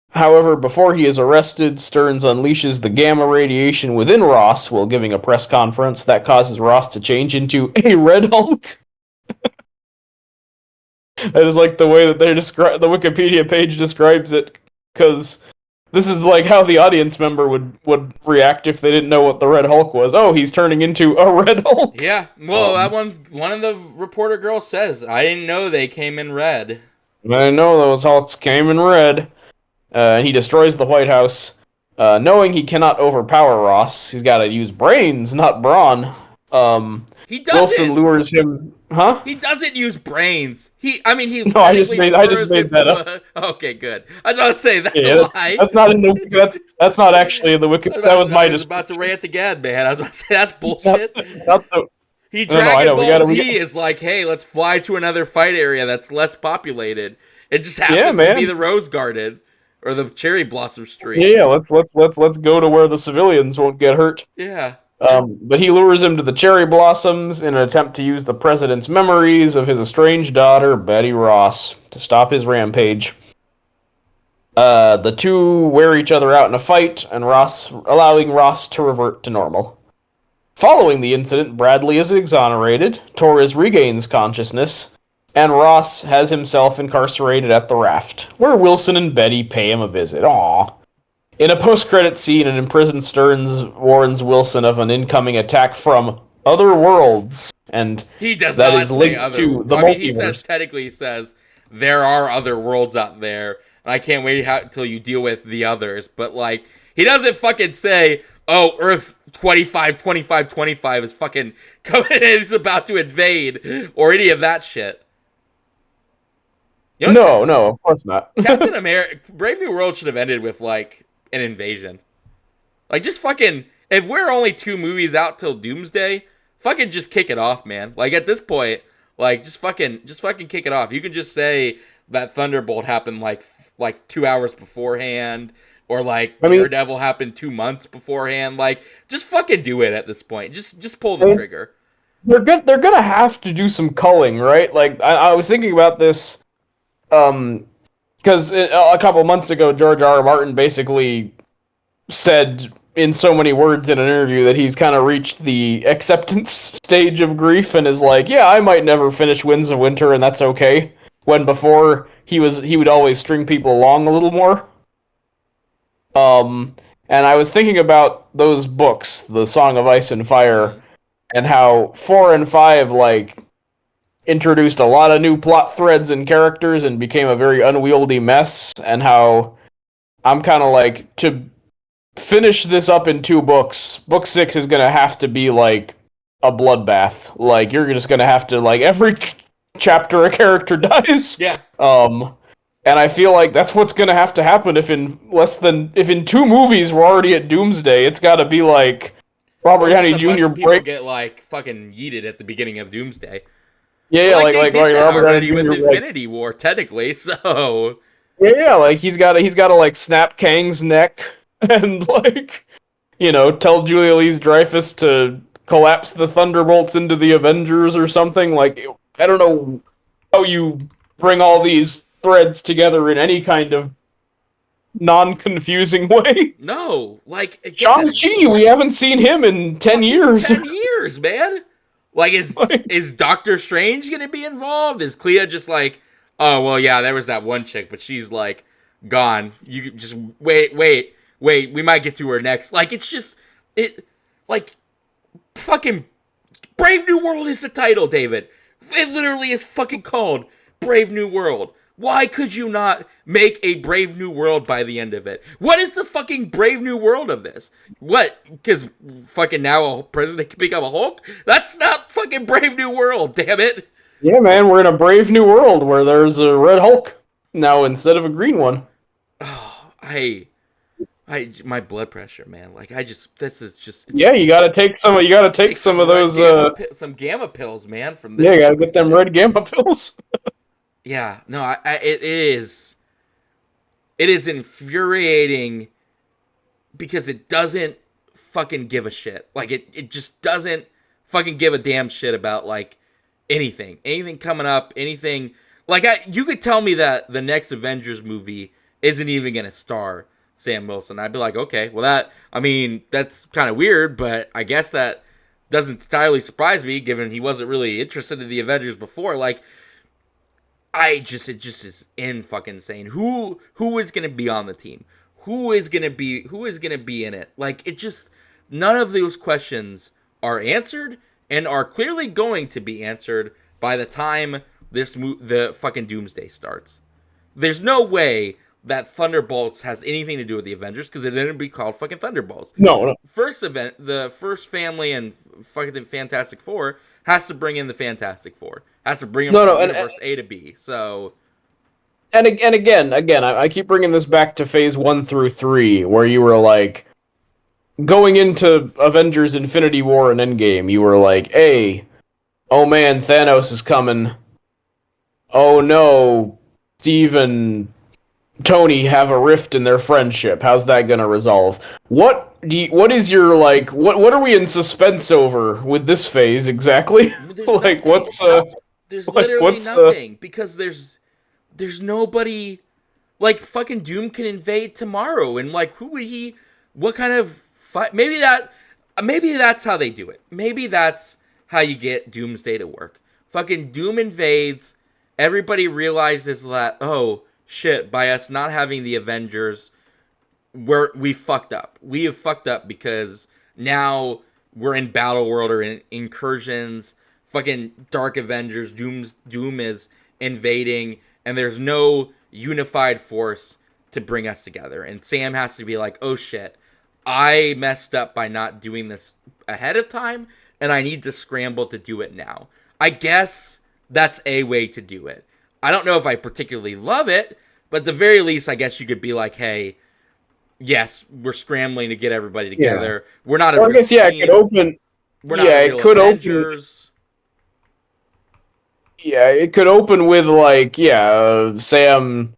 However, before he is arrested, Stearns unleashes the gamma radiation within Ross while giving a press conference that causes Ross to change into a Red Hulk. That is like the way that they describe the Wikipedia page describes it, because this is like how the audience member would react if they didn't know what the Red Hulk was. Oh, he's turning into a Red Hulk. Yeah, well, that one of the reporter girls says, I didn't know they came in red. I know those Hulks came in red. And he destroys the White House. Knowing he cannot overpower Ross, he's got to use brains, not brawn. He doesn't. Wilson lures him. Huh? He doesn't use brains. No, I just made that up. Okay, good. I was about to say that's a lie. That's not in the. That's not actually in the Wikipedia. That was my. I was about to rant again, man. I was about to say that's bullshit. Dragon Ball Z is like, hey, let's fly to another fight area that's less populated. It just happens to be the Rose Garden or the Cherry Blossom Street. Yeah, let's go to where the civilians won't get hurt. Yeah. But he lures him to the Cherry Blossoms in an attempt to use the president's memories of his estranged daughter, Betty Ross, to stop his rampage. The two wear each other out in a fight, and allowing Ross to revert to normal. Following the incident, Bradley is exonerated, Torres regains consciousness, and Ross has himself incarcerated at the raft, where Wilson and Betty pay him a visit. Aww. In a post-credit scene, an imprisoned Stearns warns Wilson of an incoming attack from other worlds, and he does that not is linked say other to worlds. the multiverse. He says there are other worlds out there, and I can't wait until you deal with the others. But like, he doesn't fucking say, "Oh, Earth 25 is fucking coming in, is about to invade," or any of that shit. You know no, of course not. Captain America, Brave New World should have ended with like an invasion. Like, just fucking, if we're only 2 movies out till Doomsday, fucking just kick it off, man. Like, at this point, like, just fucking kick it off. You can just say that Thunderbolt happened like 2 hours beforehand, or like Daredevil happened 2 months beforehand. Like, just fucking do it at this point. Just pull the trigger. They're gonna have to do some culling, right? Like, I was thinking about this, because a couple months ago, George R. R. Martin basically said in so many words in an interview that he's kind of reached the acceptance stage of grief and is like, yeah, I might never finish Winds of Winter, and that's okay. When before he would always string people along a little more. And I was thinking about those books, The Song of Ice and Fire, and how 4 and 5 like introduced a lot of new plot threads and characters and became a very unwieldy mess, and how I'm kind of like, to finish this up in 2 books, book 6 is going to have to be like a bloodbath. Like, you're just going to have to, like, every chapter a character dies. Yeah. And I feel like that's what's going to have to happen if in 2 movies we're already at Doomsday. It's got to be like Robert Downey Jr. People get like fucking yeeted at the beginning of Doomsday. Yeah, like Robert Downey Jr. with Infinity War, technically. So yeah, like he's got to like snap Kang's neck and like, you know, tell Julia Louis-Dreyfus to collapse the Thunderbolts into the Avengers or something. Like, I don't know how you bring all these threads together in any kind of non-confusing way. No, like, again, Shang-Chi, we haven't seen him in 10 years. 10 years, man. Like, is Doctor Strange gonna be involved? Is Clea just like, oh, well, yeah, there was that one chick, but she's, like, gone. You just, wait, we might get to her next. Like, it's just, fucking Brave New World is the title, David. It literally is fucking called Brave New World. Why could you not make a Brave New World by the end of it? What is the fucking Brave New World of this? What? Because fucking now a president can become a Hulk? That's not fucking Brave New World, damn it. Yeah, man, we're in a brave new world where there's a Red Hulk now instead of a green one. Oh, my blood pressure, man. Like I just this is just it's Yeah, just you gotta take some. You gotta take take some some of red those. some gamma pills, man, from Yeah, this you gotta stupid get them kid. red gamma pills. Yeah, no, it is infuriating because it doesn't fucking give a shit. Like it just doesn't fucking give a damn shit about like anything coming up, anything. Like you could tell me that the next Avengers movie isn't even gonna star Sam Wilson. I'd be like, okay, well I mean that's kind of weird, but I guess that doesn't entirely surprise me given he wasn't really interested in the Avengers before. Like it just is in fucking insane. Who is gonna be on the team? Who is gonna be in it? Like it just none of those questions are answered and are clearly going to be answered by the time the fucking Doomsday starts. There's no way that Thunderbolts has anything to do with the Avengers because it didn't be called fucking Thunderbolts. No, no, First event, the first family and fucking Fantastic Four has to bring in the Fantastic Four. Has to bring them no, from no, universe A to B. So and again, I keep bringing this back to Phase 1 through 3, where you were like going into Avengers: Infinity War and Endgame. You were like, "Hey, oh man, Thanos is coming. Oh no, Steve and Tony have a rift in their friendship. How's that gonna resolve? What is your like? What are we in suspense over with this phase exactly? there's like, nothing. what's There's like literally what's nothing because there's nobody. Like fucking Doom can invade tomorrow, and like who would he? What kind of fight? Maybe that's how they do it. Maybe that's how you get Doomsday to work. Fucking Doom invades. Everybody realizes that oh shit, by us not having the Avengers, we fucked up. We have fucked up because now we're in Battle World or in incursions. Fucking Dark Avengers. Doom is invading, and there's no unified force to bring us together. And Sam has to be like, oh shit, I messed up by not doing this ahead of time, and I need to scramble to do it now. I guess that's a way to do it. I don't know if I particularly love it, but at the very least, I guess you could be like, hey, yes, we're scrambling to get everybody yeah? together. We're not a Or I real guess yeah, it could team. open. We're not Yeah, it real could open. Avengers. Yeah, it could open with like Sam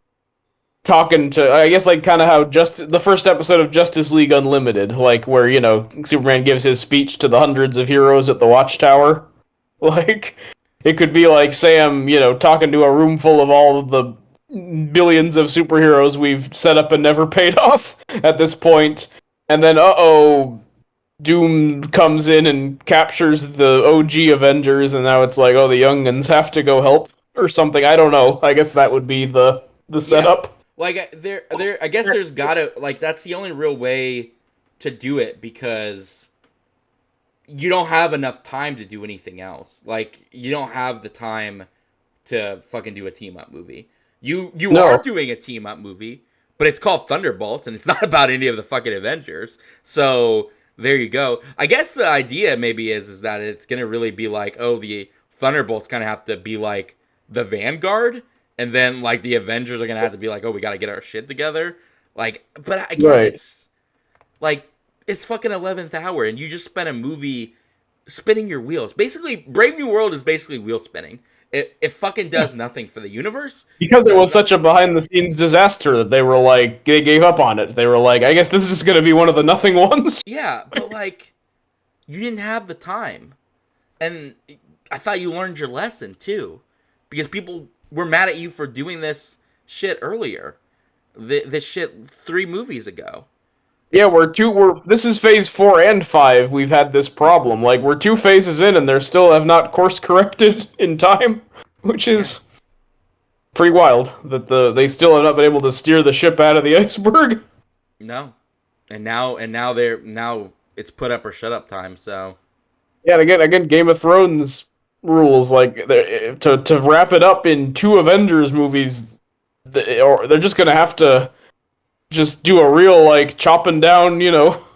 talking to I guess like kind of how just the first episode of Justice League Unlimited, like where Superman gives his speech to the hundreds of heroes at the Watchtower. Like it could be like Sam, talking to a room full of all of the billions of superheroes we've set up and never paid off at this point, and then Doom comes in and captures the OG Avengers, and now it's like, oh, the youngins have to go help or something. I don't know. I guess that would be the Yeah, setup. like there. I guess there's gotta like that's the only real way to do it because you don't have enough time to do anything else. Like you don't have the time to fucking do a team up movie. You are No, doing a team up movie, but it's called Thunderbolts and it's not about any of the fucking Avengers. So there you go. I guess the idea maybe is that it's gonna really be like, oh, the Thunderbolts kind of have to be like the Vanguard, and then like the Avengers are gonna have to be like, oh, we got to get our shit together. Like, but again, right. like it's fucking 11th hour, and you just spent a movie spinning your wheels. Basically, Brave New World is basically wheel spinning. It fucking does nothing for the universe. Because it Does was not. such a behind the scenes disaster that they were like, they gave up on it. They were like, I guess this is going to be one of the nothing ones. Yeah, but like you didn't have the time, and I thought you learned your lesson too, because people were mad at you for doing this shit earlier. This shit 3 movies ago. Yeah, It's this is phase 4 and 5. We've had this problem. Like, we're 2 phases in and they still have not course corrected in time, which yeah. is pretty wild that they still have not been able to steer the ship out of the iceberg. No, and now it's put up or shut up time. So Yeah, and again, Game of Thrones rules like to wrap it up in 2 Avengers movies, or they're just gonna have to just do a real like chopping down,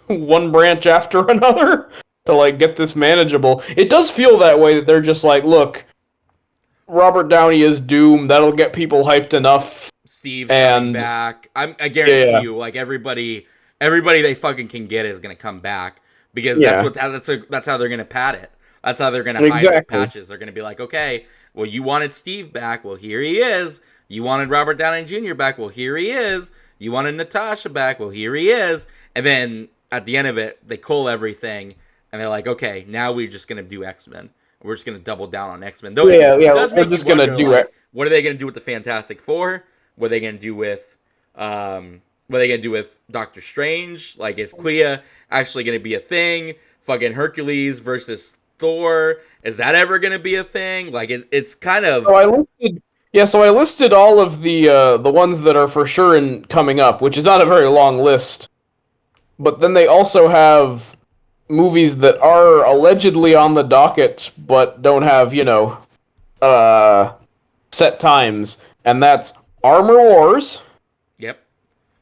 one branch after another to like get this manageable. It does feel that way that they're just like, look, Robert Downey as Doom. That'll get people hyped enough. Steve's coming And back. I guarantee yeah. you, like everybody they fucking can get is gonna come back because Yeah. that's how they're gonna pad it. That's how they're gonna hide the Exactly. patches. They're gonna be like, okay, well, you wanted Steve back. Well, here he is. You wanted Robert Downey Jr. back. Well, here he is. You wanted Natasha back. Well, here he is. And then at the end of it, they cull everything and they're like, okay, now we're just gonna do X-Men. We're just gonna double down on X-Men. Though Yeah, it does we're make just you gonna wonder, do like, it. what are they gonna do with the Fantastic Four? What are they gonna do with what are they gonna do with Doctor Strange? Like, is Clea actually gonna be a thing? Fucking Hercules versus Thor, is that ever gonna be a thing? Like, it's kind of So I listed all of the ones that are for sure in coming up, which is not a very long list. But then they also have movies that are allegedly on the docket but don't have, set times, and that's Armor Wars. yep.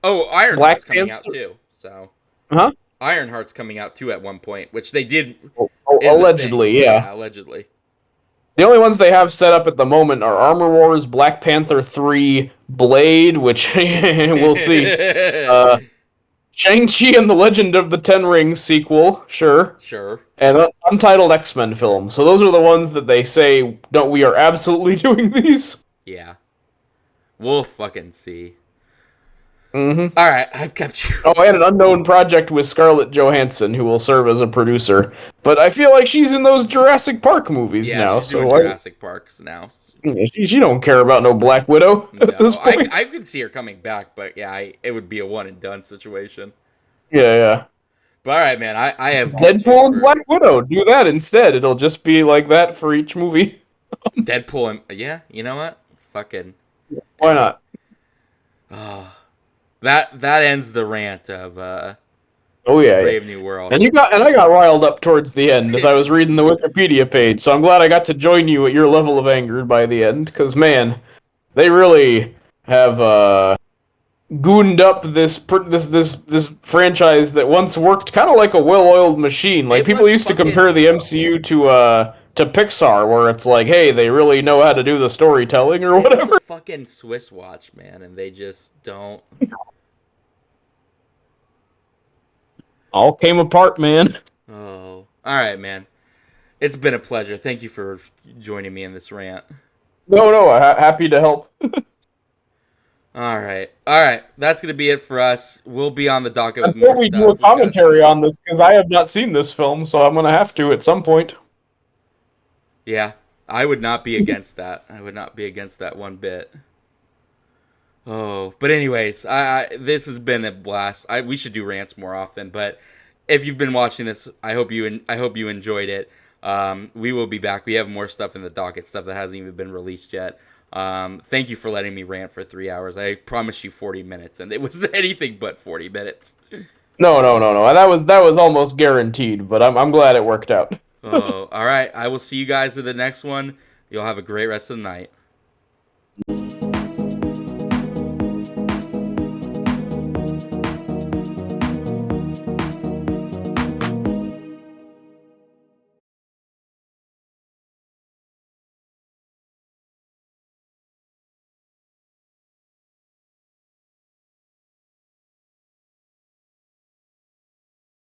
Oh, Ironheart's coming out too. So Huh? Ironheart's coming out too at one point, which they did Allegedly, yeah. allegedly. The only ones they have set up at the moment are Armor Wars, Black Panther 3, Blade, which we'll see. Shang-Chi and the Legend of the Ten Rings sequel, sure. Sure. And an untitled X-Men film. So those are the ones that they say, we are absolutely doing these. Yeah. We'll fucking see. Mm-hmm. All right, I've kept you. Oh, and an unknown project with Scarlett Johansson, who will serve as a producer. But I feel like she's in those Jurassic Park movies now. She's doing Jurassic Parks now. She don't care about no Black Widow at this point. I could see her coming back, but yeah, it would be a one and done situation. Yeah. But all right, man, I have Deadpool and Black Widow. Do that instead. It'll just be like that for each movie. Deadpool and you know what? Fucking why not? Oh, that ends the rant of Brave New World. And I got riled up towards the end as I was reading the Wikipedia page. So I'm glad I got to join you at your level of anger by the end, because man, they really have gooned up this franchise that once worked kind of like a well-oiled machine. Like, people used to compare the MCU to Pixar, where it's like, hey, they really know how to do the storytelling or whatever. It's a fucking Swiss watch, man, and they just don't. All came apart, man. Oh, all right, man. It's been a pleasure. Thank you for joining me in this rant. No, happy to help. All right. That's gonna be it for us. We'll be on the docket with Until more we stuff. do a commentary on this, because I have not seen this film, so I'm gonna have to at some point. Yeah, I would not be against that. I would not be against that one bit. Oh, but anyways, this has been a blast. We should do rants more often, but if you've been watching this, I hope you enjoyed it. We will be back. We have more stuff in the docket, stuff that hasn't even been released yet. Thank you for letting me rant for 3 hours. I promised you 40 minutes, and it was anything but 40 minutes. No. That was almost guaranteed, but I'm glad it worked out. Oh, all right. I will see you guys in the next one. You'll have a great rest of the night.